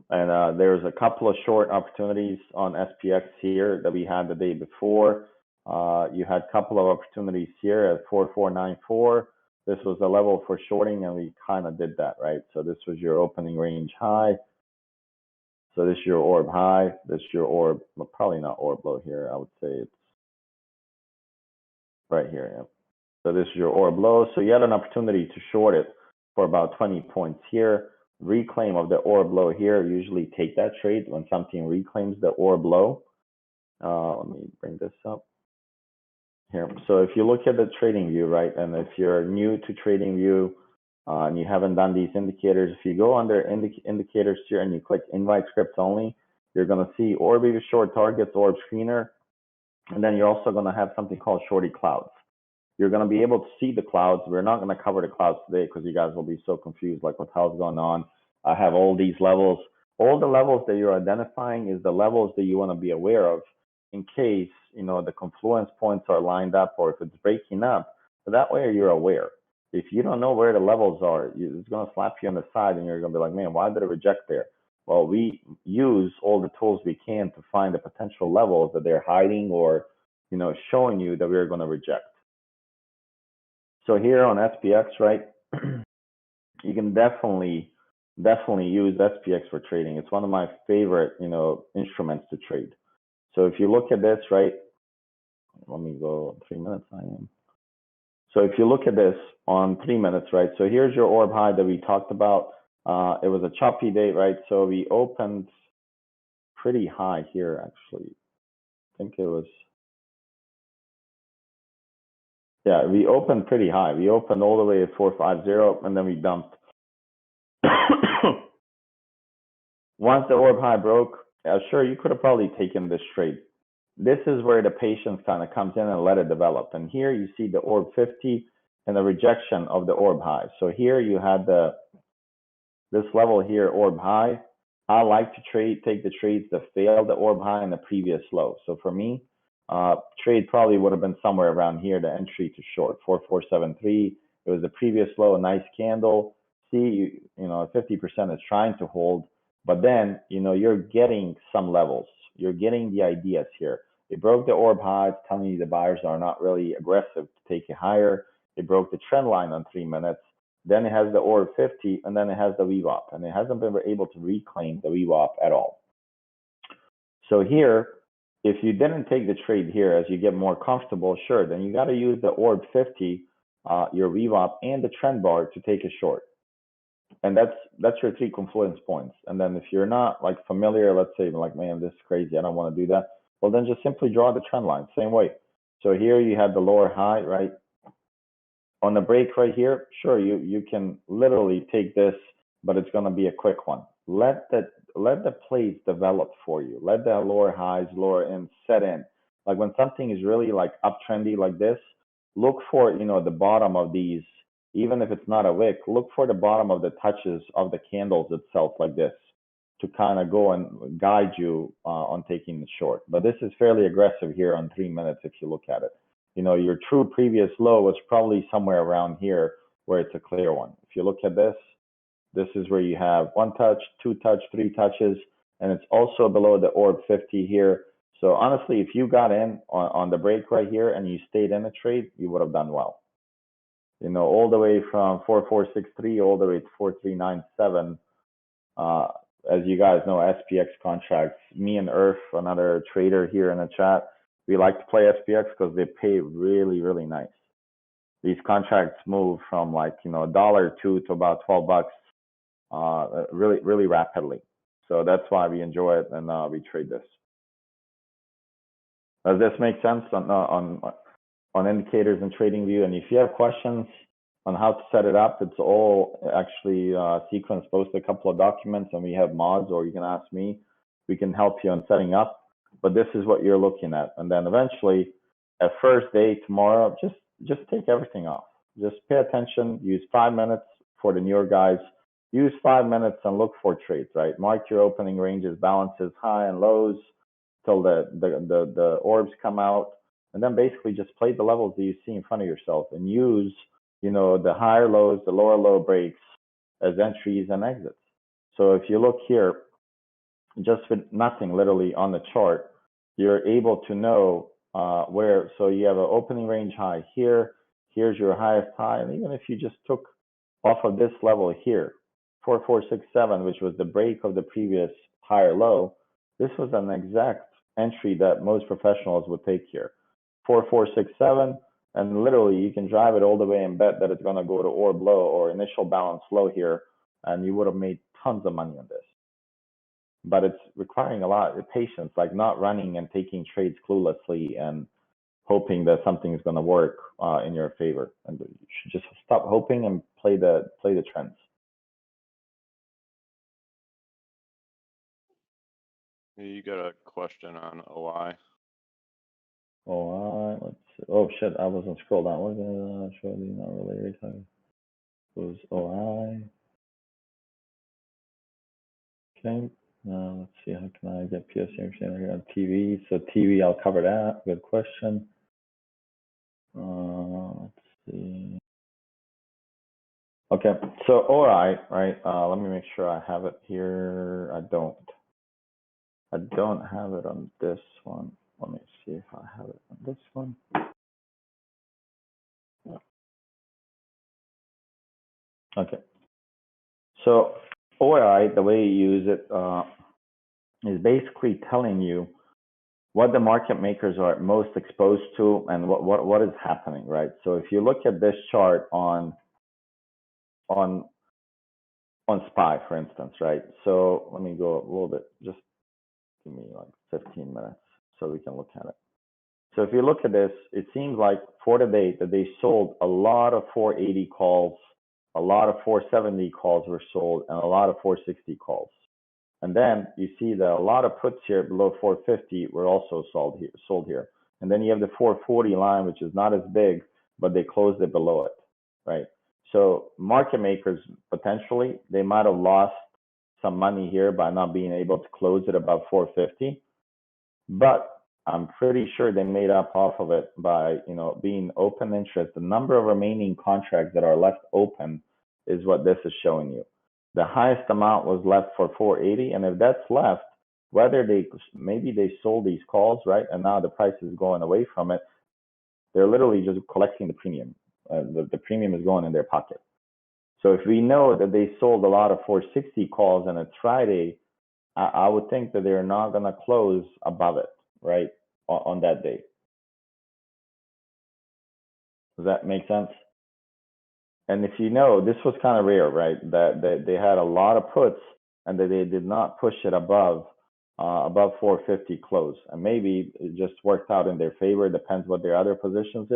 And there's a couple of short opportunities on SPX here that we had the day before. You had a couple of opportunities here at 4494. This was a level for shorting, and we kind of did that, right? So this was your opening range high. So this is your orb high. This is your orb, well, probably not orb low here. I would say it's right here. Yeah. So this is your orb low. So you had an opportunity to short it for about 20 points here. Reclaim of the orb low here. Usually take that trade when something reclaims the orb low. Let me bring this up here. So if you look at the trading view, right, and if you're new to trading view and you haven't done these indicators, if you go under indicators here and you click invite scripts only, you're going to see orb short targets, orb screener, and then you're also going to have something called shorty clouds. You're going to be able to see the clouds. We're not going to cover the clouds today because you guys will be so confused, like what the hell's going on. I have all these levels. All the levels that you're identifying is the levels that you want to be aware of in case, you know, the confluence points are lined up or if it's breaking up. So that way you're aware. If you don't know where the levels are, it's going to slap you on the side and you're going to be like, man, why did it reject there? Well, we use all the tools we can to find the potential levels that they're hiding or, you know, showing you that we're going to reject. So here on SPX, right, you can definitely use SPX for trading. It's one of my favorite, you know, instruments to trade. So if you look at this, right, let me go 3 minutes. I am. So if you look at this on 3 minutes, right, so here's your orb high that we talked about. It was a choppy day, right? So we opened pretty high here, actually. I think it was. Yeah, we opened pretty high. We opened all the way at 450, and then we dumped. Once the orb high broke, sure, you could have probably taken this trade. This is where the patience kind of comes in and let it develop. And here you see the orb 50 and the rejection of the orb high. So here you had this level here, orb high. I like to take the trades that failed the orb high in the previous low. So for me, trade probably would have been somewhere around here, the entry to short, 4473. It was the previous low, a nice candle. See, you know, 50% is trying to hold, but then, you know, you're getting some levels. You're getting the ideas here. It broke the orb high, it's telling you the buyers are not really aggressive to take it higher. It broke the trend line on 3 minutes. Then it has the orb 50, and then it has the VWAP, and it hasn't been able to reclaim the VWAP at all. So here, if you didn't take the trade here, as you get more comfortable, sure, then you got to use the orb 50, your VWAP, and the trend bar to take a short. And that's your 3 confluence points. And then if you're not like familiar, let's say like, man, this is crazy, I don't want to do that. Well, then just simply draw the trend line, same way. So here you had the lower high, right? On the break right here, sure, you can literally take this, but it's going to be a quick one. Let the plays develop for you. Let the lower highs, lower ends set in. Like when something is really like uptrendy like this, look for, you know, the bottom of these, even if it's not a wick, look for the bottom of the touches of the candles itself like this to kind of go and guide you on taking the short. But this is fairly aggressive here on 3 minutes if you look at it. You know, your true previous low was probably somewhere around here where it's a clear one. If you look at this, this is where you have 1 touch, 2 touch, 3 touches, and it's also below the orb 50 here. So honestly, if you got in on the break right here and you stayed in a trade, you would have done well. You know, all the way from 4463 all the way to 4397. As you guys know, SPX contracts, me and Earth, another trader here in the chat, we like to play SPX because they pay really, really nice. These contracts move from like, you know, $1 or $2 to about $12, really, really rapidly. So that's why we enjoy it and we trade this. Does this make sense on indicators and trading view? And if you have questions on how to set it up, it's all actually sequence posted, a couple of documents, and we have mods, or you can ask me. We can help you on setting up. But this is what you're looking at. And then eventually, at first day tomorrow, just take everything off. Just pay attention. Use 5 minutes for the newer guys. Use 5 minutes and look for trades, right? Mark your opening ranges, balances, high and lows till the orbs come out. And then basically just play the levels that you see in front of yourself and use, you know, the higher lows, the lower low breaks as entries and exits. So if you look here, just with nothing literally on the chart, you're able to know where, so you have an opening range high here, here's your highest high, and even if you just took off of this level here, 4467, which was the break of the previous higher low, this was an exact entry that most professionals would take here. 4467, and literally you can drive it all the way and bet that it's going to go to orb low or initial balance low here, and you would have made tons of money on this. But it's requiring a lot of patience, like not running and taking trades cluelessly and hoping that something is going to work in your favor. And you should just stop hoping and play the trends. You got a question on OI? OI, let's see. Oh shit, I wasn't scrolled down. What is it? Shorty, not related. It was OI. Okay. Let's see, how can I get PSC understanding here on TV? So TV, I'll cover that. Good question. Let's see. Okay, so OI, right? Let me make sure I have it here. I don't have it on this one. Let me see if I have it on this one. Yeah. Okay. So OI, the way you use it is basically telling you what the market makers are most exposed to and what is happening, right? So if you look at this chart on SPY, for instance, right? So let me go a little bit, just give me like 15 minutes so we can look at it. So if you look at this, it seems like for the day that they sold a lot of 480 calls, a lot of 470 calls were sold, and a lot of 460 calls. And then you see that a lot of puts here below 450 were also sold here. And then you have the 440 line, which is not as big, but they closed it below it, right? So market makers, potentially, they might have lost some money here by not being able to close it above 450. But I'm pretty sure they made up off of it by, you know, being open interest. The number of remaining contracts that are left open is what this is showing you. The highest amount was left for 480, and if that's left, whether maybe they sold these calls, right, and now the price is going away from it, they're literally just collecting the premium. The premium is going in their pocket. So if we know that they sold a lot of 460 calls and it's Friday, I would think that they're not going to close above it. right, on that day. Does that make sense? And if you know, this was kind of rare, right? That they had a lot of puts and that they did not push it above 450 close. And maybe it just worked out in their favor. Depends what their other positions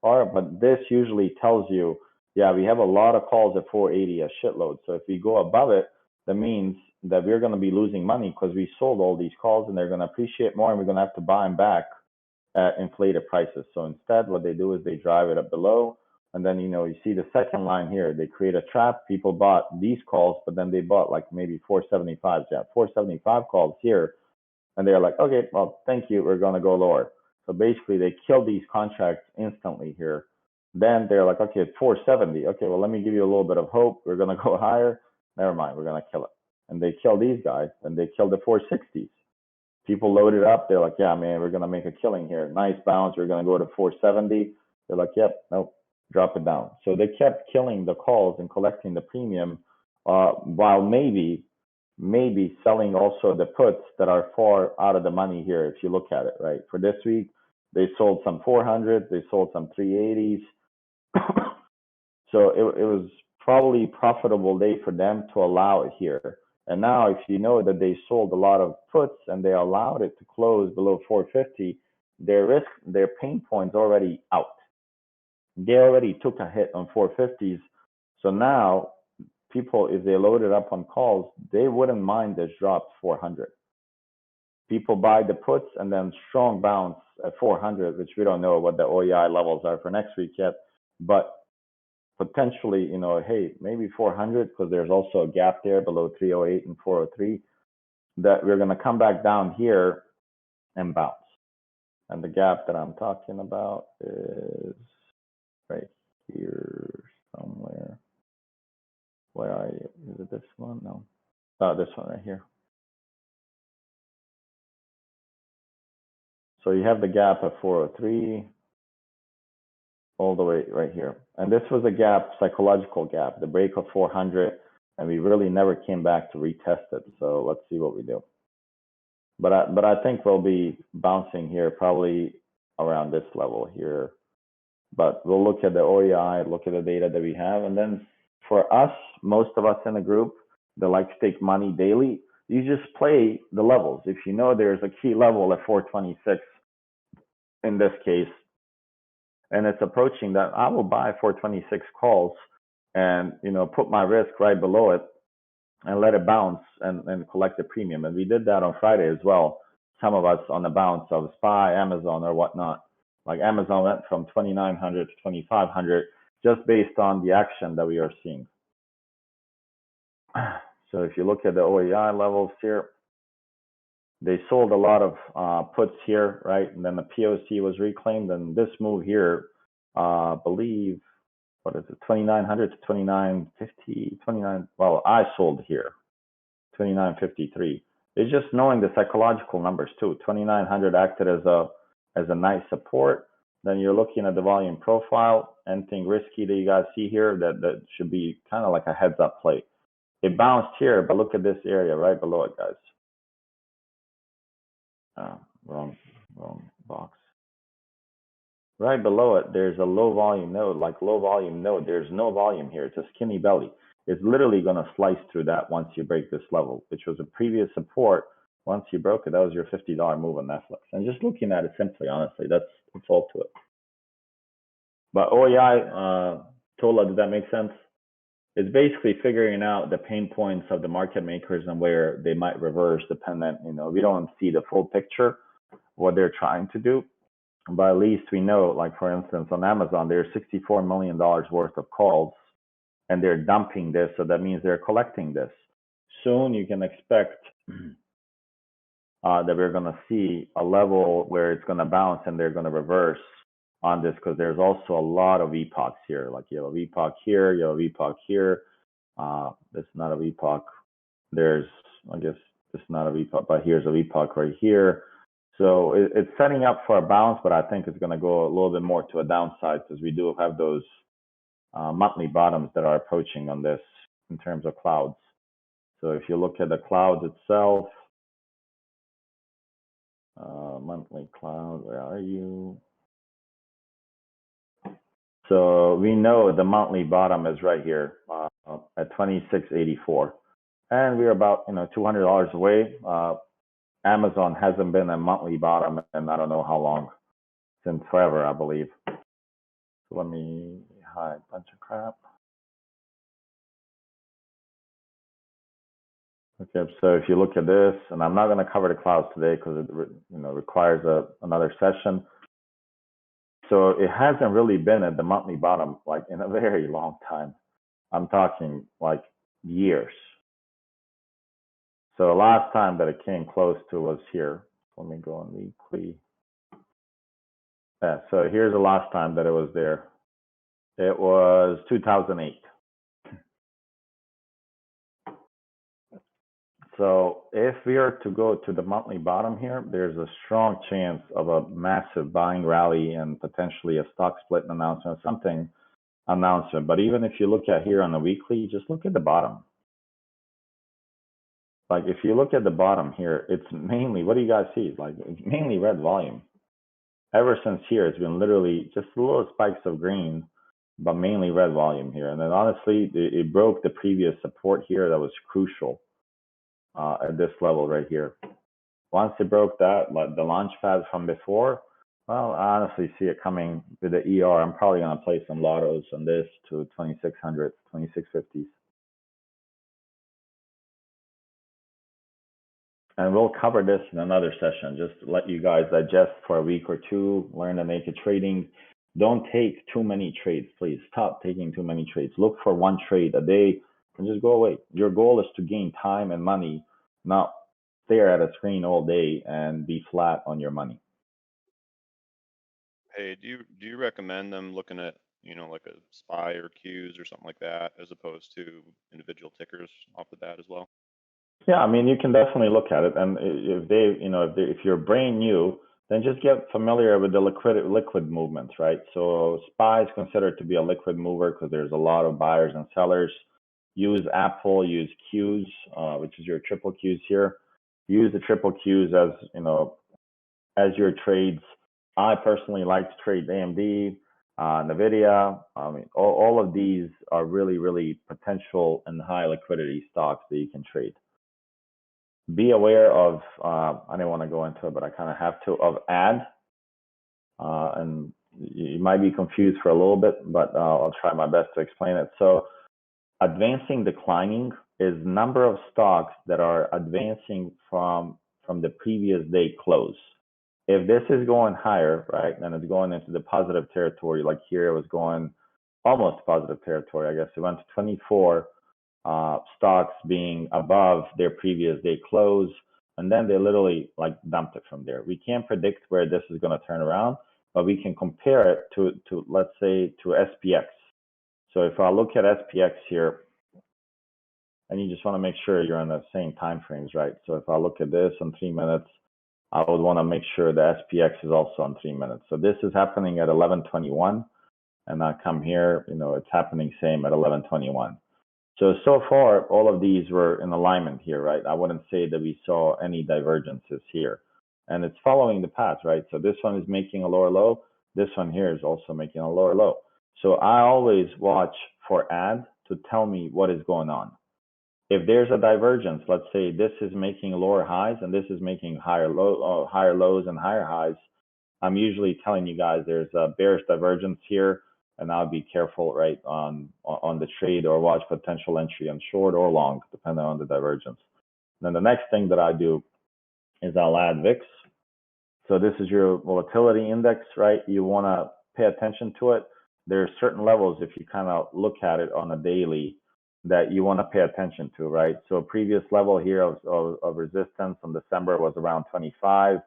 are. But this usually tells you, yeah, we have a lot of calls at 480, a shitload. So if we go above it, that means that we're going to be losing money because we sold all these calls and they're going to appreciate more and we're going to have to buy them back at inflated prices. So instead, what they do is they drive it up below. And then, you see the second line here, they create a trap. People bought these calls, but then they bought like maybe 475s. Yeah, 475 calls here. And they're like, okay, well, thank you. We're going to go lower. So basically, they kill these contracts instantly here. Then they're like, okay, at 470. Okay, well, let me give you a little bit of hope. We're going to go higher. Never mind. We're going to kill it. And they kill these guys, and they kill the 460s. People load it up. They're like, yeah, man, we're going to make a killing here. Nice bounce. We're going to go to 470. They're like, yep, nope, drop it down. So they kept killing the calls and collecting the premium while maybe selling also the puts that are far out of the money here, if you look at it, right? For this week, they sold some 400s. They sold some 380s. So it was probably profitable day for them to allow it here. And now if you know that they sold a lot of puts and they allowed it to close below 450, their pain point's already out. They already took a hit on 450s. So now people, if they load it up on calls, they wouldn't mind this drop to 400. People buy the puts and then strong bounce at 400, which we don't know what the OEI levels are for next week yet. But potentially, hey, maybe 400 because there's also a gap there below 308 and 403 that we're going to come back down here and bounce. And the gap that I'm talking about is right here somewhere. Where are you? Is it this one? No. Oh, this one right here. So you have the gap at 403 all the way right here. And this was a gap, psychological gap, the break of 400, and we really never came back to retest it. So let's see what we do. But I think we'll be bouncing here probably around this level here. But we'll look at the OEI, look at the data that we have. And then for us, most of us in the group that like to take money daily, you just play the levels. If you know there's a key level at 426 in this case, and it's approaching that, I will buy 426 calls and, put my risk right below it and let it bounce and collect the premium. And we did that on Friday as well. Some of us on the bounce of SPY, Amazon, or whatnot. Like Amazon went from 2,900 to 2,500 just based on the action that we are seeing. So if you look at the OEI levels here, they sold a lot of puts here, right? And then the POC was reclaimed. And this move here, believe, what is it, 2,900 to 2,950, 29. Well, I sold here, 2,953. It's just knowing the psychological numbers too. 2,900 acted as a nice support. Then you're looking at the volume profile. Anything risky that you guys see here, that should be kind of like a heads up play. It bounced here, but look at this area right below it, guys. Wrong box. Right below it, there's a low volume node. Like low volume node, there's no volume here. It's a skinny belly. It's literally going to slice through that once you break this level, which was a previous support. Once you broke it, that was your $50 move on Netflix. And just looking at it simply, honestly, that's all to it. But OEI, Tola, did that make sense? It's basically figuring out the pain points of the market makers and where they might reverse dependent. We don't see the full picture, what they're trying to do. But at least we know, like for instance, on Amazon, there's $64 million worth of calls and they're dumping this. So that means they're collecting this. Soon you can expect that we're going to see a level where it's going to bounce and they're going to reverse on this because there's also a lot of epochs here. Like you have a epoch here, you have a epoch here. This is not a epoch. There's, I guess, this is not a epoch, but here's a epoch right here. So it's setting up for a bounce, but I think it's going to go a little bit more to a downside because we do have those monthly bottoms that are approaching on this in terms of clouds. So if you look at the clouds itself, Monthly cloud, where are you? So we know the monthly bottom is right here at 26.84, and we're about $200 away. Amazon hasn't been a monthly bottom in I don't know how long, since forever, I believe. So let me hide a bunch of crap. Okay, so if you look at this, and I'm not going to cover the clouds today because it requires another session. So it hasn't really been at the monthly bottom like in a very long time. I'm talking like years. So the last time that it came close to was here. Let me go on weekly. Yeah, so here's the last time that it was there. It was 2008. So if we are to go to the monthly bottom here, there's a strong chance of a massive buying rally and potentially a stock split announcement, something announcement. But even if you look at here on the weekly, just look at the bottom. Like if you look at the bottom here, it's mainly, what do you guys see? Like it's mainly red volume. Ever since here, it's been literally just little spikes of green, but mainly red volume here. And then honestly, it broke the previous support here that was crucial at this level right here. Once it broke that, like the launch pad from before, well, I honestly see it coming with the ER. I'm probably going to play some lottos on this to 2600, 2650s. And we'll cover this in another session, just to let you guys digest for a week or two, learn the naked trading. Don't take too many trades, please. Stop taking too many trades. Look for one trade a day and just go away. Your goal is to gain time and money, not stare at a screen all day and be flat on your money. Hey, do you recommend them looking at, like a SPY or Qs or something like that, as opposed to individual tickers off the bat as well? Yeah, I mean, you can definitely look at it, and if you're brand new, then just get familiar with the liquid movements, right? So SPY is considered to be a liquid mover because there's a lot of buyers and sellers. Use Apple, use Qs, which is your triple Qs here. Use the triple Qs as your trades. I personally like to trade AMD, NVIDIA. I mean, all of these are really, really potential and high liquidity stocks that you can trade. Be aware of, I didn't want to go into it, but I kind of have to, of add. And you might be confused for a little bit, but I'll try my best to explain it. So advancing declining is number of stocks that are advancing from the previous day close. If this is going higher, right, then it's going into the positive territory. Like here, it was going almost positive territory. I guess it went to 24 stocks being above their previous day close, and then they literally like dumped it from there. We can't predict where this is going to turn around, but we can compare it to let's say to SPX. So if I look at SPX here, and you just want to make sure you're on the same time frames, right? So if I look at this on 3 minutes, I would want to make sure the SPX is also on 3 minutes. So this is happening at 11:21, and I come here, it's happening same at 11:21. So far, all of these were in alignment here, right? I wouldn't say that we saw any divergences here. And it's following the path, right? So this one is making a lower low. This one here is also making a lower low. So I always watch for add to tell me what is going on. If there's a divergence, let's say this is making lower highs and this is making higher lows and higher highs, I'm usually telling you guys there's a bearish divergence here, and I'll be careful, right, on the trade, or watch potential entry on short or long, depending on the divergence. Then the next thing that I do is I'll add VIX. So this is your volatility index, right? You want to pay attention to it. There's certain levels, if you kind of look at it on a daily, that you want to pay attention to, right? So previous level here of resistance in December was around 25.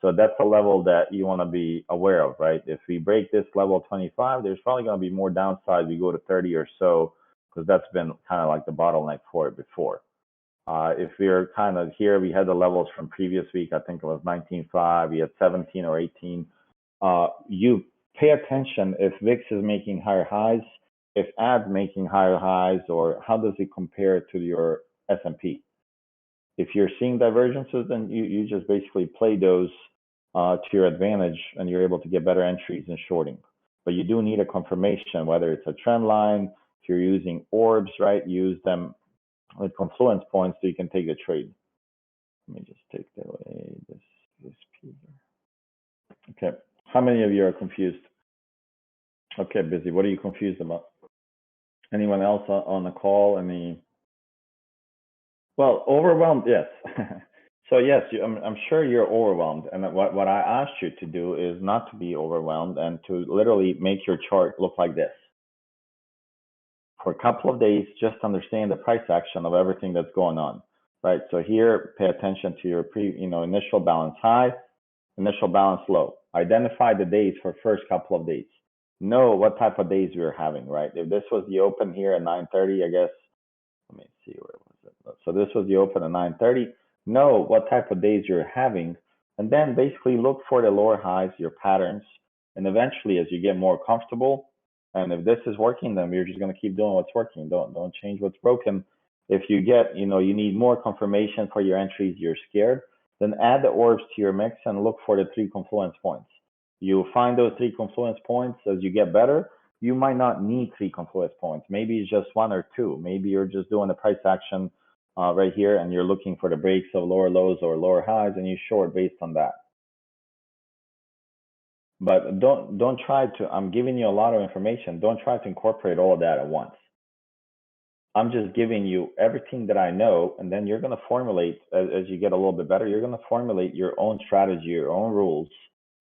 So that's a level that you want to be aware of, right? If we break this level 25, there's probably going to be more downside. We go to 30 or so, because that's been kind of like the bottleneck for it before. If we're kind of here, we had the levels from previous week. I think it was 19.5. We had 17 or 18. You pay attention if VIX is making higher highs, if AD's making higher highs, or how does it compare to your S&P? If you're seeing divergences, then you just basically play those to your advantage, and you're able to get better entries in shorting. But you do need a confirmation, whether it's a trend line, if you're using orbs, right? Use them with confluence points so you can take the trade. Let me just take away this piece. Okay, how many of you are confused? Okay, Busy, what are you confused about? Anyone else on the call? Well, overwhelmed, yes. So yes, I'm sure you're overwhelmed. And what I asked you to do is not to be overwhelmed and to literally make your chart look like this. For a couple of days, just understand the price action of everything that's going on, right? So here, pay attention to your initial balance high, initial balance low. Identify the days for first couple of days. Know what type of days we're having, right? If this was the open here at 9:30, I guess, let me see, where was it? So this was the open at 9:30. Know what type of days you're having, and then basically look for the lower highs, your patterns, and eventually, as you get more comfortable, and if this is working, then we're just going to keep doing what's working. Don't change what's broken. If you get, you need more confirmation for your entries, you're scared, then add the orbs to your mix and look for the 3 confluence points. You'll find those 3 confluence points as you get better. You might not need 3 confluence points. Maybe it's just 1 or 2. Maybe you're just doing the price action right here, and you're looking for the breaks of lower lows or lower highs, and you short based on that. But don't try to. I'm giving you a lot of information. Don't try to incorporate all of that at once. I'm just giving you everything that I know, and then you're going to formulate as you get a little bit better. You're going to formulate your own strategy, your own rules,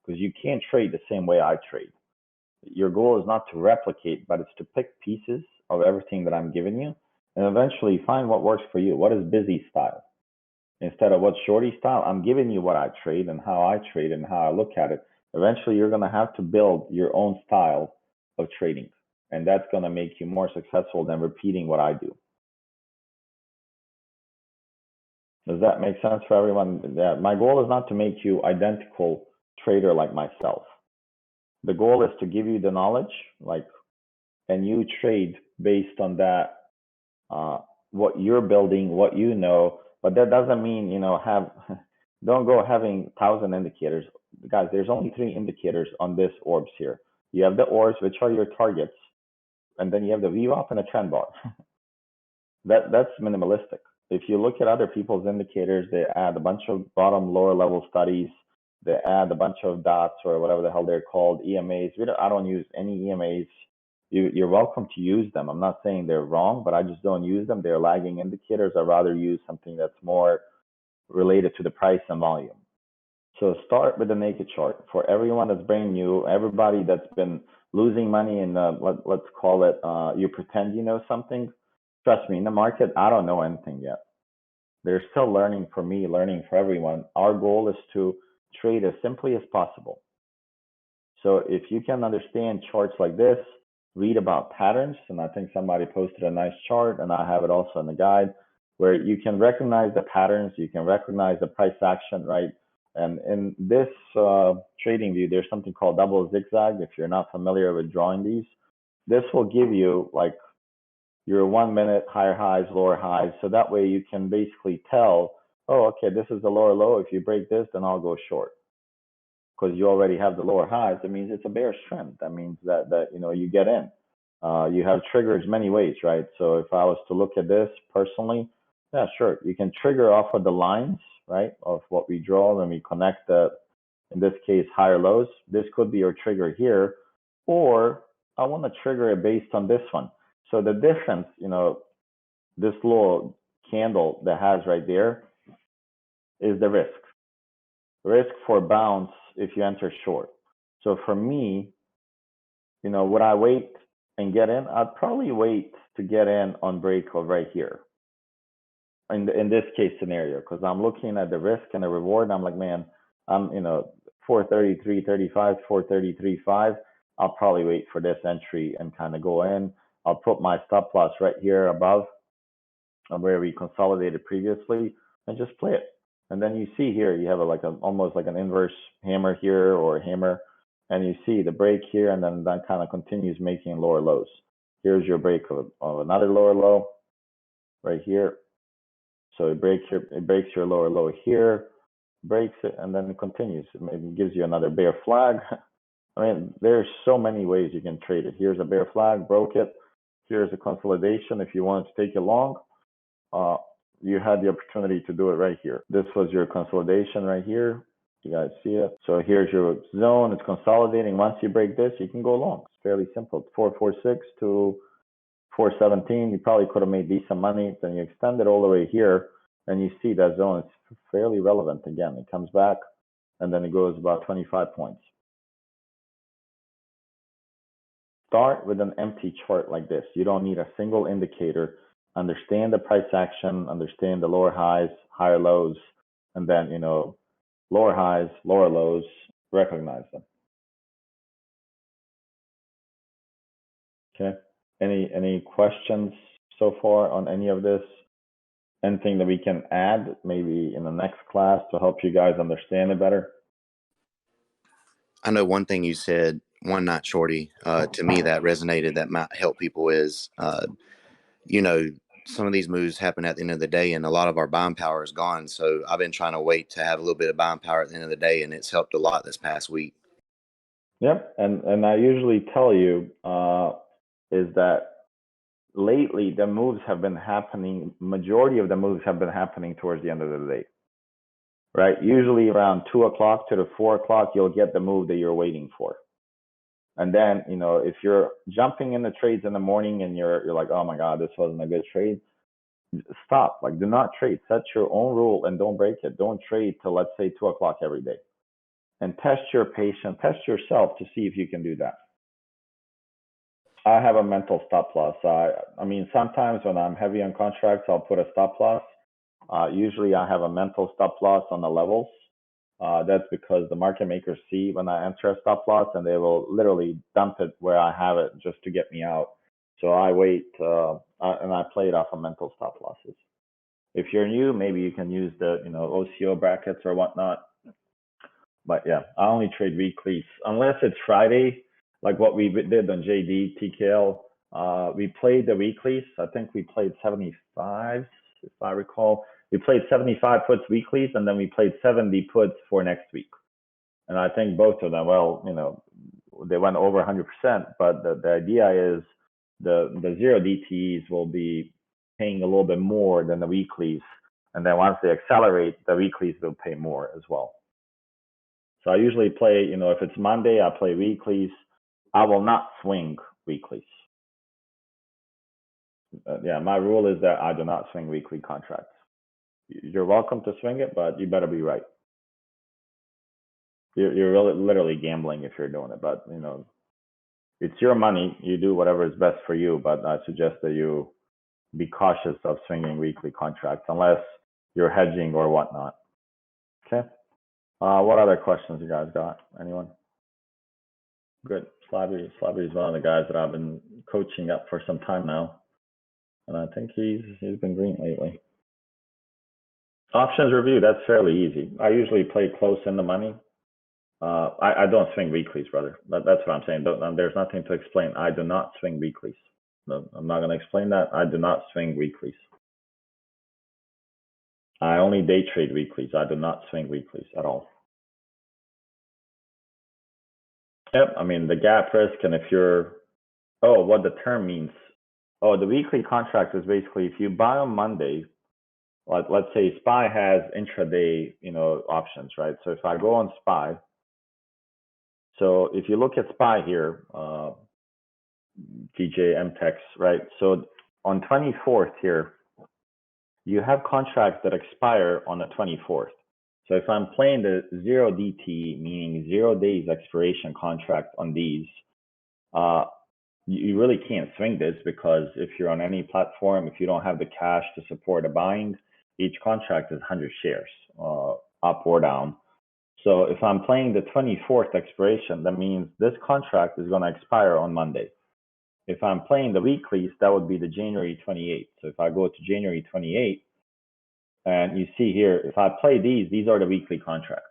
because you can't trade the same way I trade. Your goal is not to replicate, but it's to pick pieces of everything that I'm giving you and eventually find what works for you. What is Busy style? Instead of what's Shorty style, I'm giving you what I trade and how I trade and how I look at it. Eventually, you're going to have to build your own style of trading, and that's going to make you more successful than repeating what I do. Does that make sense for everyone? My goal is not to make you identical trader like myself. The goal is to give you the knowledge, and you trade based on that, what you're building, what you know. But that doesn't mean, don't go having 1,000 indicators. Guys, there's only 3 indicators on this orbs here. You have the orbs, which are your targets, and then you have the VWAP and a trend bar. That's minimalistic. If you look at other people's indicators, they add a bunch of bottom, lower level studies. They add a bunch of dots or whatever the hell they're called, EMAs. I don't use any EMAs. You're welcome to use them. I'm not saying they're wrong, but I just don't use them. They're lagging indicators. I'd rather use something that's more related to the price and volume. So start with the naked chart. For everyone that's brand new, everybody that's been losing money in let's call it, you pretend you know something. Trust me, in the market, I don't know anything yet. They're still learning for me, learning for everyone. Our goal is to trade as simply as possible. So if you can understand charts like this, read about patterns, and I think somebody posted a nice chart, and I have it also in the guide, where you can recognize the patterns, you can recognize the price action, right? And in this trading view, there's something called double zigzag. If you're not familiar with drawing these, this will give you your 1 minute higher highs, lower highs. So that way you can basically tell, oh, okay, this is the lower low. If you break this, then I'll go short. Because you already have the lower highs, that means it's a bearish trend. That means that you get in. You have triggers many ways, right? So if I was to look at this personally, yeah, sure, you can trigger off of the lines, right, of what we draw when we connect in this case, higher lows. This could be your trigger here, or I want to trigger it based on this one. So the difference, this little candle that has right there is the risk. Risk for bounce if you enter short. So for me, would I wait and get in? I'd probably wait to get in on break of right here. In this case scenario, because I'm looking at the risk and the reward, and I'm like, man, I'm 433.35, 433.5. I'll probably wait for this entry and kind of go in. I'll put my stop loss right here above where we consolidated previously and just play it. And then you see here, you have almost like an inverse hammer here or a hammer, and you see the break here, and then that kind of continues making lower lows. Here's your break of another lower low right here. So it breaks your lower low here, breaks it, and then it continues. It maybe gives you another bear flag. I mean, there's so many ways you can trade it. Here's a bear flag, broke it. Here's a consolidation. If you wanted to take it long, you had the opportunity to do it right here. This was your consolidation right here. You guys see it? So here's your zone. It's consolidating. Once you break this, you can go long. It's fairly simple. 446 to 417. You probably could have made decent money. Then you extend it all the way here, and you see that zone is fairly relevant again. It comes back, and then it goes about 25 points. Start with an empty chart like this. You don't need a single indicator. Understand the price action, understand the lower highs, higher lows, and then, you know, lower highs, lower lows, recognize them. Okay. Any questions so far on any of this? Anything that we can add maybe in the next class to help you guys understand it better? I know one thing you said one night, Shorty, to me that resonated, that might help people is, you know, some of these moves happen at the end of the day and a lot of our buying power is gone. So I've been trying to wait to have a little bit of buying power at the end of the day, and it's helped a lot this past week. Yep. And I usually tell you is that lately the moves have been happening, majority of the moves have been happening towards the end of the day, right? Usually around 2 o'clock to the 4 o'clock, you'll get the move that you're waiting for. And then, you know, if you're jumping in the trades in the morning and you're like, oh my God, this wasn't a good trade, stop. Like, do not trade. Set your own rule and don't break it. Don't trade till, let's say, 2 o'clock every day. And test your patience, test yourself to see if you can do that. I have a mental stop loss. I mean, sometimes when I'm heavy on contracts, I'll put a stop loss. Usually I have a mental stop loss on the levels. That's because the market makers see when I enter a stop loss and they will literally dump it where I have it just to get me out. So I wait and I play it off of mental stop losses. If you're new, maybe you can use the, you know, OCO brackets or whatnot. But yeah, I only trade weeklies unless it's Friday, like what we did on JD, TKL. We played the weeklies. I think we played 75, if I recall. We played 75 puts weeklies, and then we played 70 puts for next week. And I think both of them, well, you know, they went over 100%. But the idea is the zero DTEs will be paying a little bit more than the weeklies. And then once they accelerate, the weeklies will pay more as well. So I usually play, you know, if it's Monday, I play weeklies. I will not swing weeklies. Yeah, my rule is that I do not swing weekly contracts. You're welcome to swing it, but you better be right. You're really literally gambling if you're doing it, but you know, it's your money. You do whatever is best for you, but I suggest that you be cautious of swinging weekly contracts unless you're hedging or whatnot. Okay. What other questions you guys got? Anyone? Good. Slabby is one of the guys that I've been coaching up for some time now, and I think he's been green lately. Options review, that's fairly easy. I usually play close in the money. I don't swing weeklies, brother. That's what I'm saying. There's nothing to explain. I do not swing weeklies. No, I'm not going to explain that. I do not swing weeklies. I only day trade weeklies. I do not swing weeklies at all. Yep, I mean, the gap risk, and if you're, oh, what the term means. Oh, the weekly contract is basically if you buy on Monday, let's say SPY has intraday, you know, options, right? So if I go on SPY, so if you look at SPY here, TJ MTEX, right? So on 24th here, you have contracts that expire on the 24th. So if I'm playing the 0 DT, meaning 0 days expiration contract on these, you really can't swing this because if you're on any platform, if you don't have the cash to support a bind, each contract is 100 shares, up or down. So if I'm playing the 24th expiration, that means this contract is going to expire on Monday. If I'm playing the weeklies, that would be the January 28th. So if I go to January 28th, and you see here, if I play these are the weekly contracts.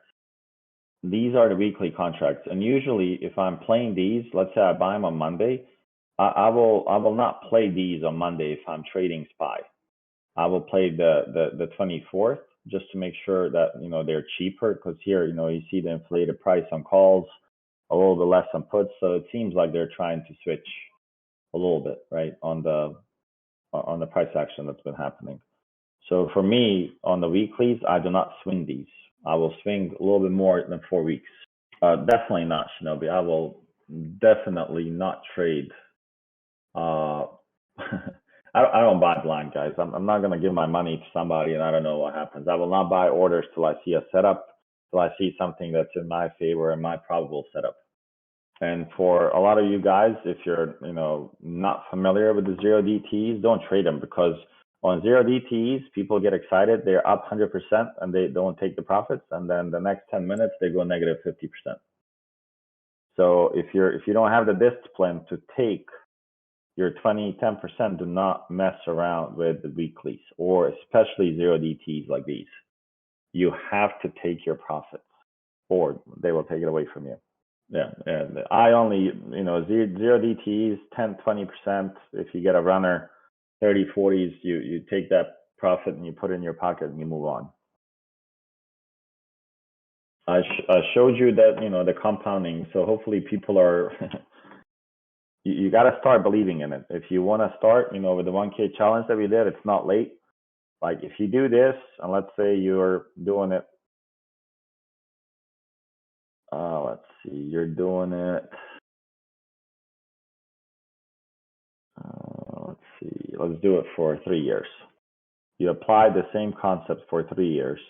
These are the weekly contracts. And usually if I'm playing these, let's say I buy them on Monday, I will not play these on Monday if I'm trading SPY. I will play the 24th just to make sure that, they're cheaper, because here, you see the inflated price on calls, a little bit less on puts. So it seems like they're trying to switch a little bit, right, on the price action that's been happening. So for me, on the weeklies, I do not swing these. I will swing a little bit more than 4 weeks. Definitely not, Shinobi. I will definitely not trade. I don't buy blind, guys. I'm not going to give my money to somebody and I don't know what happens. I will not buy orders till I see a setup, till I see something that's in my favor and my probable setup. And for a lot of you guys, if you're, not familiar with the zero DTs, don't trade them, because on zero DTs, people get excited. They're up 100% and they don't take the profits. And then the next 10 minutes, they go negative 50%. So if you don't have the discipline to take your 10%, do not mess around with the weeklies, or especially zero DTs like these. You have to take your profits or they will take it away from you. Yeah, and I only, zero DTs, 10, 20%. If you get a runner, 30, 40s, you take that profit and you put it in your pocket and you move on. I showed you that, the compounding. So hopefully people are, you got to start believing in it. If you want to start, with the 1K challenge that we did, it's not late. Like if you do this, and let's say you're doing it, let's see, you're doing it, let's see, let's do it for 3 years. You apply the same concept for 3 years.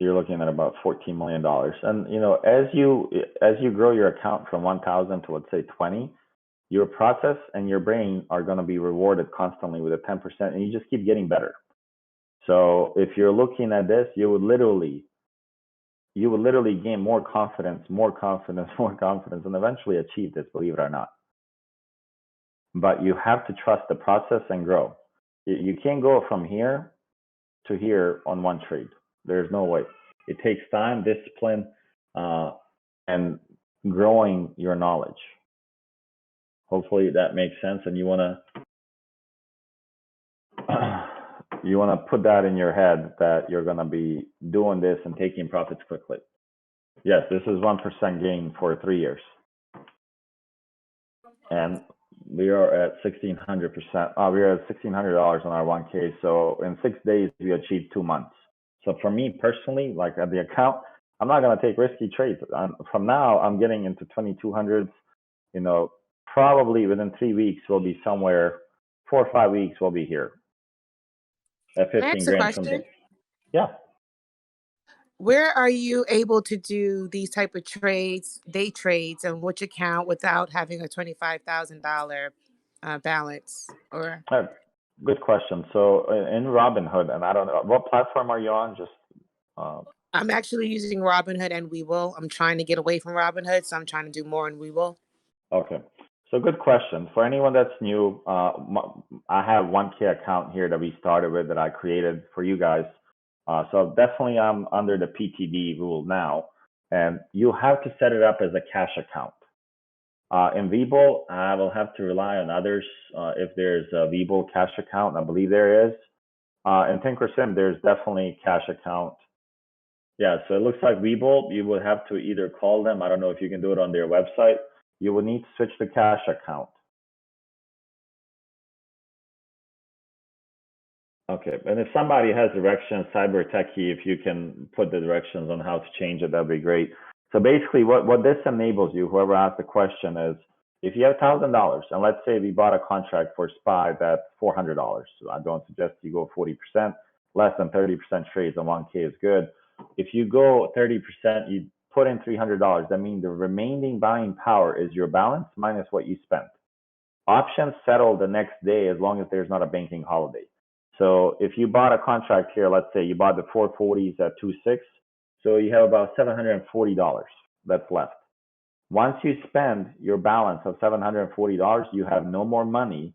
You're looking at about $14 million. And, as you grow your account from 1,000 to, let's say, 20, your process and your brain are going to be rewarded constantly with a 10%, and you just keep getting better. So if you're looking at this, you would literally gain more confidence, and eventually achieve this, believe it or not. But you have to trust the process and grow. You can't go from here to here on one trade. There's no way. It takes time, discipline, and growing your knowledge. Hopefully that makes sense, and you want to put that in your head that you're going to be doing this and taking profits quickly. Yes, this is 1% gain for 3 years, and we are at 1,600%. We are at $1,600 on our 1K. So in 6 days, we achieved 2 months. So for me personally, like at the account, I'm not going to take risky trades. From now, I'm getting into 2,200s. Probably within 3 weeks, we'll be somewhere. 4 or 5 weeks, we'll be here. At 15 grand from there. Yeah. Where are you able to do these type of trades, day trades, and which account without having a $25,000 balance? Or good question. So in Robinhood, and I don't know what platform are you on. Just I'm actually using Robinhood and Webull. I'm trying to get away from Robinhood, so I'm trying to do more in Webull. Okay. So good question. For anyone that's new, I have 1K account here that we started with, that I created for you guys. So definitely I'm under the PTD rule now, and you have to set it up as a cash account. In Webull, I will have to rely on others if there's a Webull cash account. I believe there is. In Thinkorswim, there's definitely cash account. Yeah, so it looks like Webull, you would have to either call them. I don't know if you can do it on their website. You will need to switch to cash account. Okay, and if somebody has directions, Cyber Techie, if you can put the directions on how to change it, that'd be great. So basically what this enables you, whoever asked the question, is if you have $1,000, and let's say we bought a contract for SPY that's $400. So I don't suggest you go 40%, less than 30% trades on 1K is good. If you go 30%, you put in $300. That means the remaining buying power is your balance minus what you spent. Options settle the next day as long as there's not a banking holiday. So if you bought a contract here, let's say you bought the 440s at 2.6, so you have about $740 that's left. Once you spend your balance of $740, you have no more money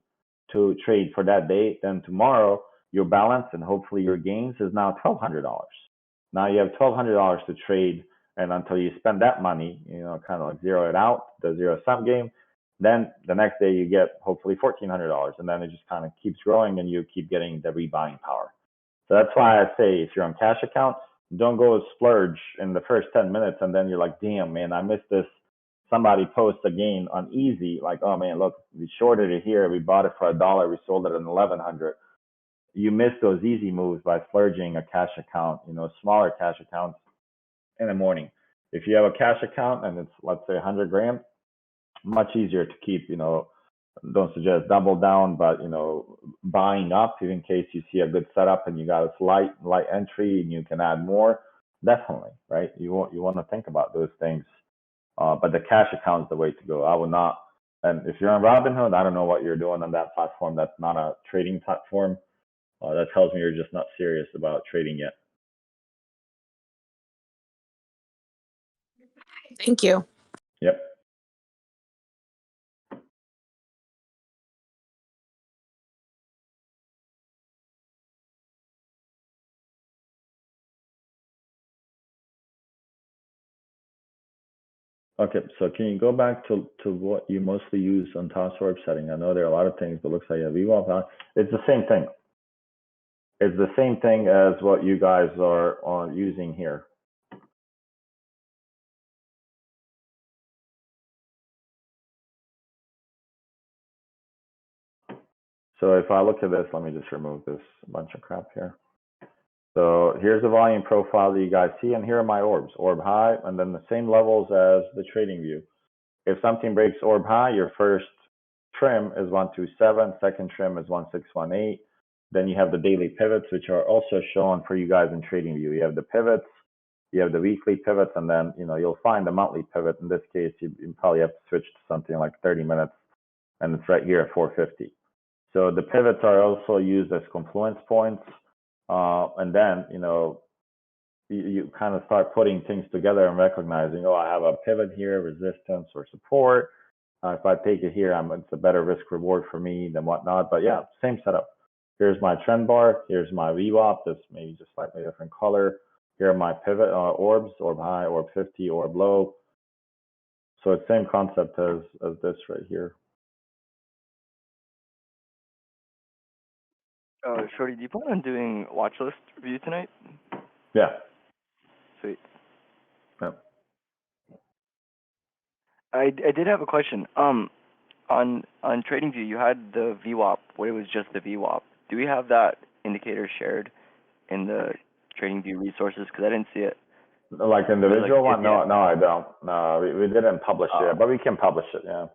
to trade for that day. Then tomorrow, your balance and hopefully your gains is now $1,200. Now you have $1,200 to trade, and until you spend that money, kind of like zero it out, the zero sum game, Then the next day you get hopefully $1,400, and then it just kind of keeps growing, and you keep getting the rebuying power. So that's why I say if you're on cash account, don't go splurge in the first 10 minutes, and then you're like, damn, man, I missed this. Somebody posts a gain on easy, like, oh man, look, we shorted it here, we bought it for $1, we sold it at 1,100. You miss those easy moves by splurging a cash account, smaller cash accounts in the morning. If you have a cash account and it's, let's say, 100 grand, much easier to keep, don't suggest double down, but, buying up in case you see a good setup and you got a light entry and you can add more. Definitely, right? You want to think about those things. But the cash account is the way to go. I would not. And if you're on Robinhood, I don't know what you're doing on that platform. That's not a trading platform. That tells me you're just not serious about trading yet. Thank you. Yep. Okay, so can you go back to what you mostly use on toss orb setting? I know there are a lot of things, but it looks like you have VWAP. It's the same thing. It's the same thing as what you guys are using here. So if I look at this, let me just remove this bunch of crap here. So here's the volume profile that you guys see, and here are my orbs, orb high, and then the same levels as the trading view. If something breaks orb high, your first trim is 127, second trim is 1618. Then you have the daily pivots, which are also shown for you guys in trading view. You have the pivots, you have the weekly pivots, and then you'll find the monthly pivot. In this case, you probably have to switch to something like 30 minutes, and it's right here at 450. So the pivots are also used as confluence points, and then you kind of start putting things together and recognizing, oh, I have a pivot here, resistance or support. If I take it here, it's a better risk reward for me than whatnot. But yeah, same setup. Here's my trend bar. Here's my VWAP. This maybe just slightly different color. Here are my pivot orbs, orb high, orb 50, orb low. So it's same concept as this right here. Shorty, do you plan on doing watch list review tonight? Yeah. Sweet. Yeah. I did have a question. On TradingView, you had the VWAP where it was just the VWAP. Do we have that indicator shared in the TradingView resources? Because I didn't see it. Like individual one? No, I don't. No, we didn't publish it, but we can publish it. Yeah.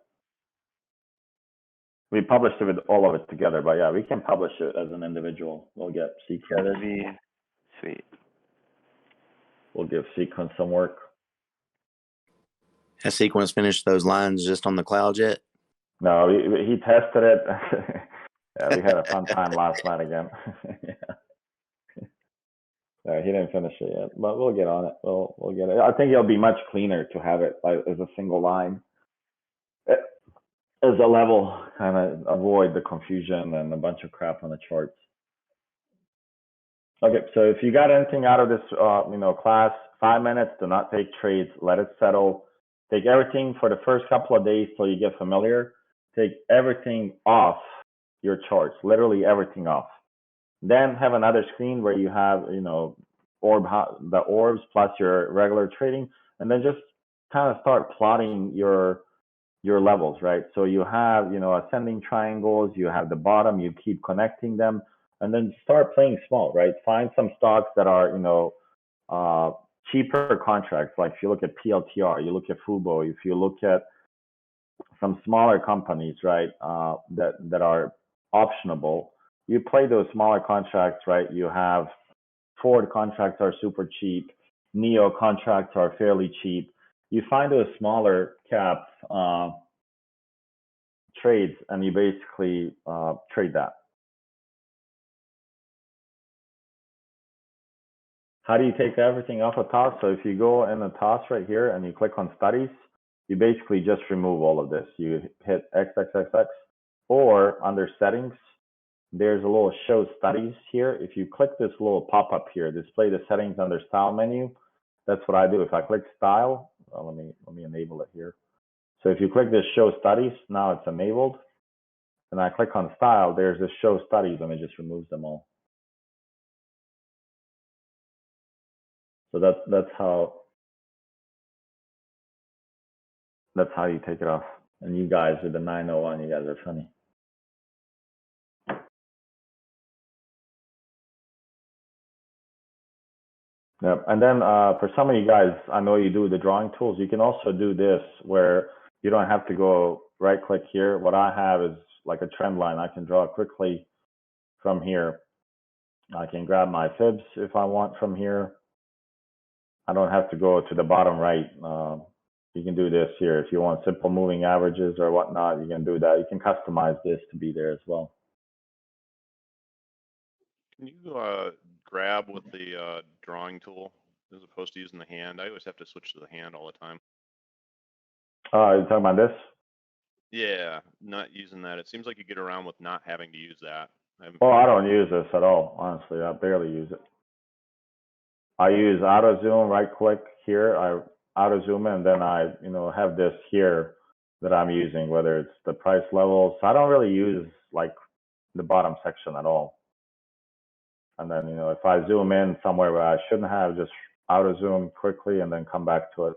We published it with all of it together, but yeah, we can publish it as an individual. We'll get sequence. Yeah, that'd be sweet. We'll give sequence some work. Has sequence finished those lines just on the cloud yet? No, he tested it. Yeah, we had a fun time last night again. Yeah. He didn't finish it yet, but we'll get on it. We'll get it. I think it'll be much cleaner to have it like as a single line. As a level, kind of avoid the confusion and a bunch of crap on the charts. Okay, so if you got anything out of this, class, 5 minutes, do not take trades, let it settle. Take everything for the first couple of days till you get familiar. Take everything off your charts, literally everything off. Then have another screen where you have, the orbs plus your regular trading, and then just kind of start plotting your levels, right? So you have, ascending triangles, you have the bottom, you keep connecting them, and then start playing small, right? Find some stocks that are, cheaper contracts. Like if you look at PLTR, you look at Fubo, if you look at some smaller companies, right, that are optionable, you play those smaller contracts, right? You have Ford contracts are super cheap. NEO contracts are fairly cheap. You find those smaller cap trades, and you basically trade that. How do you take everything off a toss? So if you go in the toss right here and you click on studies, you basically just remove all of this. You hit XXXX, or under settings, there's a little show studies here. If you click this little pop-up here, display the settings under style menu, that's what I do. If I click style, let me enable it here. So if you click this show studies, now it's enabled. And I click on style, there's this show studies, and it just removes them all. So that's how you take it off. And you guys with the 901, you guys are funny. Yep. And then for some of you guys, I know you do the drawing tools. You can also do this where you don't have to go right click here. What I have is like a trend line. I can draw quickly from here. I can grab my fibs if I want from here. I don't have to go to the bottom right. You can do this here. If you want simple moving averages or whatnot, you can do that. You can customize this to be there as well. Can you grab with the drawing tool as opposed to using the hand? I always have to switch to the hand all the time. You're talking about this? Yeah, not using that. It seems like you get around with not having to use that. Oh, I don't use this at all, honestly. I barely use it. I use auto zoom, right click here. I auto zoom and then I, have this here that I'm using, whether it's the price levels. So I don't really use like the bottom section at all. And then, if I zoom in somewhere where I shouldn't have, just auto zoom quickly and then come back to it.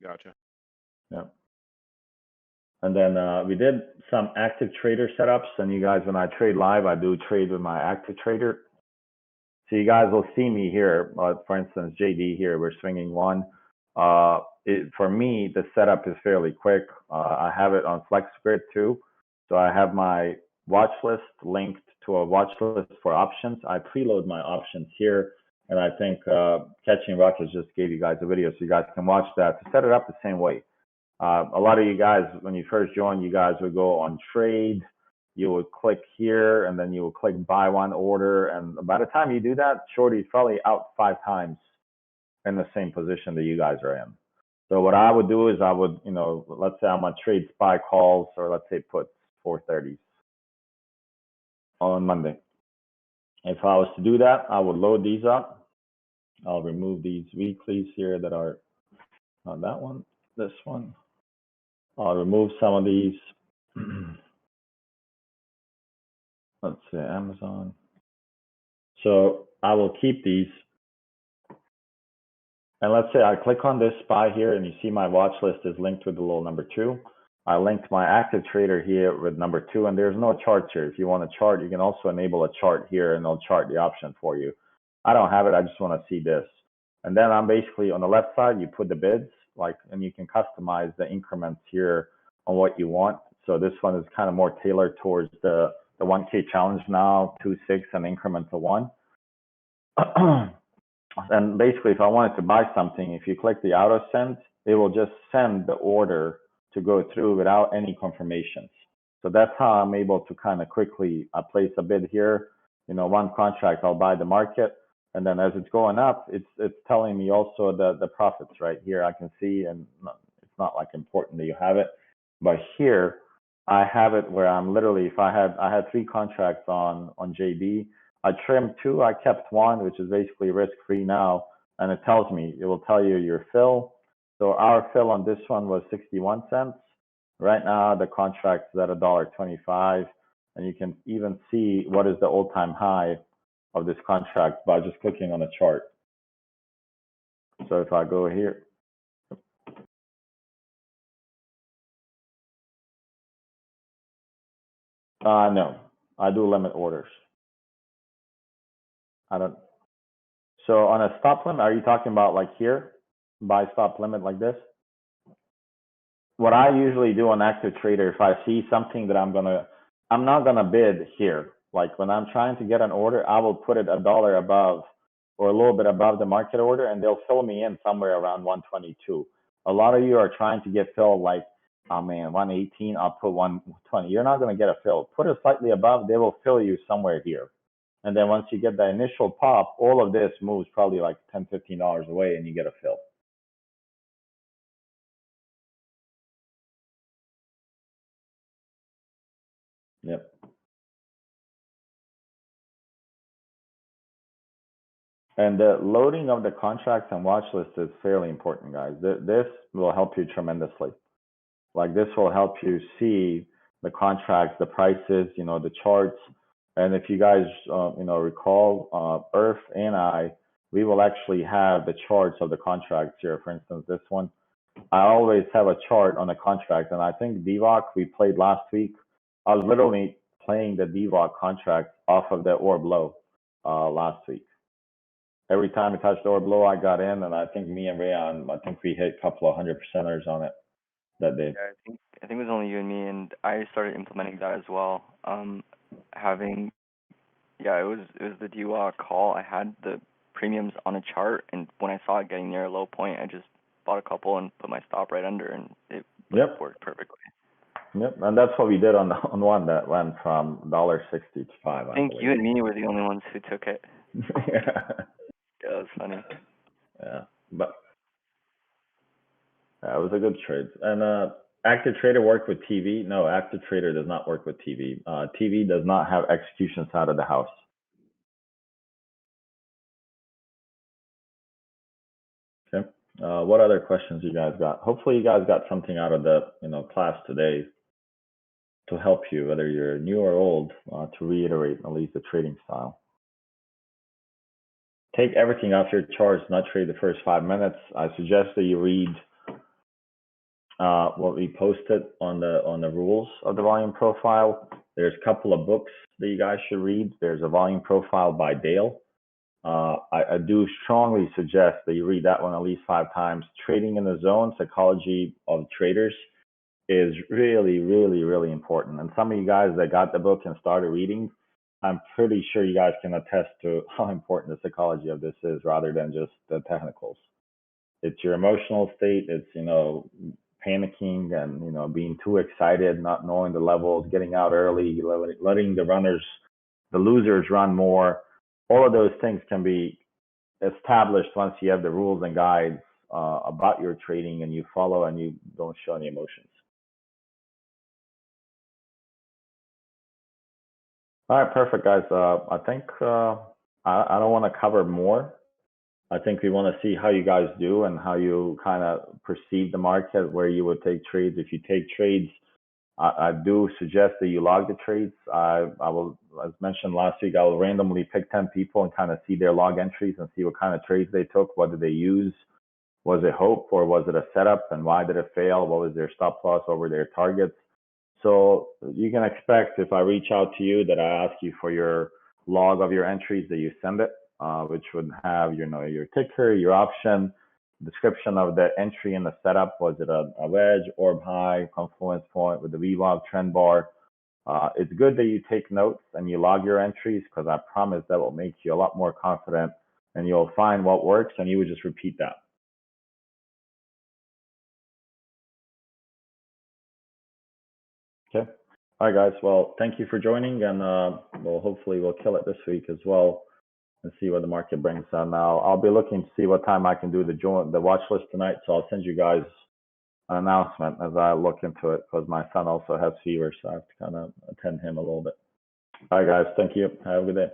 Gotcha. Yeah. And then we did some active trader setups. And you guys, when I trade live, I do trade with my active trader. So you guys will see me here. For instance, JD here, we're swinging one. For me, the setup is fairly quick. I have it on FlexGrid too. So I have my watch list linked to a watch list for options. I preload my options here. And I think Catching Rockets just gave you guys a video so you guys can watch that to set it up the same way. A lot of you guys, when you first joined, you guys would go on trade. You would click here and then you would click buy one order. And by the time you do that, Shorty's probably out 5 times in the same position that you guys are in. So what I would do is I would, let's say I'm on trade SPY calls, or let's say put 430s on Monday. If I was to do that, I would load these up. I'll remove these weeklies here that are not that one, this one. I'll remove some of these. Let's say Amazon. So I will keep these. And let's say I click on this SPY here and you see my watch list is linked with the little number 2. I linked my active trader here with number 2, and there's no chart here. If you want a chart, you can also enable a chart here and they'll chart the option for you. I don't have it. I just want to see this. And then I'm basically on the left side, you put the bids, and you can customize the increments here on what you want. So this one is kind of more tailored towards the 1K challenge now, 2, 6, and increments of 1. And basically, if I wanted to buy something, if you click the auto send, it will just send the order to go through without any confirmations. So that's how I'm able to kind of quickly place a bid here. One contract, I'll buy the market. And then as it's going up, it's telling me also the profits right here. I can see, and it's not like important that you have it. But here, I have it where I'm literally, if I had 3 contracts on JB, I trimmed 2, I kept 1, which is basically risk-free now, and it will tell you your fill. So our fill on this one was 61 cents. Right now, the contract is at $1.25, and you can even see what is the all-time high of this contract by just clicking on the chart. So if I go here, no, I do limit orders. I don't. So on a stop limit, are you talking about like here, buy stop limit like this? What I usually do on active trader, if I see something that I'm not gonna bid here. Like when I'm trying to get an order, I will put it $1 above or a little bit above the market order, and they'll fill me in somewhere around 122. A lot of you are trying to get filled like, oh man, 118, I'll put 120. You're not gonna get a fill. Put it slightly above, they will fill you somewhere here. And then once you get the initial pop, all of this moves probably like $10, $15 away and you get a fill. Yep. And the loading of the contracts and watch list is fairly important, guys. This will help you tremendously. Like this will help you see the contracts, the prices, the charts. And if you guys, recall, Earth and I, we will actually have the charts of the contracts here. For instance, this one, I always have a chart on the contract. And I think DVOC we played last week. I was literally playing the DVOC contract off of the orb low last week. Every time we touched the orb low, I got in, and I think me and Rayon, I think we hit a couple of 100%ers on it that day. Yeah, I think it was only you and me, and I started implementing that as well. It was the DWA call. I had the premiums on a chart, and when I saw it getting near a low point, I just bought a couple and put my stop right under, and it worked perfectly. Yep, and that's what we did on one that went from $1.60 to $5. I think you and me were the only ones who took it. Yeah, Yeah, it was funny. Yeah, but it was a good trade. And Active Trader work with TV? No, Active Trader does not work with TV. TV does not have execution side of the house. Okay. What other questions you guys got? Hopefully you guys got something out of the class today to help you, whether you're new or old, to reiterate at least the trading style. Take everything off your charts, not trade the first 5 minutes. I suggest that you read what we posted on the rules of the volume profile. There's a couple of books that you guys should read. There's a volume profile by Dale. I do strongly suggest that you read that one at least 5 times. Trading in the Zone, Psychology of Traders is really, really, really important. And some of you guys that got the book and started reading, I'm pretty sure you guys can attest to how important the psychology of this is rather than just the technicals. It's your emotional state. It's, panicking and, being too excited, not knowing the levels, getting out early, letting the losers run more. All of those things can be established once you have the rules and guides about your trading and you follow and you don't show any emotions. All right, perfect, guys. I think I don't want to cover more. I think we want to see how you guys do and how you kind of perceive the market, where you would take trades. If you take trades, I do suggest that you log the trades. I will, as mentioned last week, I will randomly pick 10 people and kind of see their log entries and see what kind of trades they took. What did they use? Was it hope or was it a setup? And why did it fail? What was their stop loss? What were their targets? So you can expect if I reach out to you that I ask you for your log of your entries, that you send it, which would have your ticker, your option, description of the entry and the setup. Was it a wedge, orb high, confluence point with the VWAP trend bar? It's good that you take notes and you log your entries, because I promise that will make you a lot more confident and you'll find what works and you would just repeat that. Okay. All right, guys. Well, thank you for joining, and hopefully we'll kill it this week as well and see what the market brings. Now I'll be looking to see what time I can do the watch list tonight. So I'll send you guys an announcement as I look into it, because my son also has fever, so I have to kind of attend him a little bit. All right, guys. Thank you. Have a good day.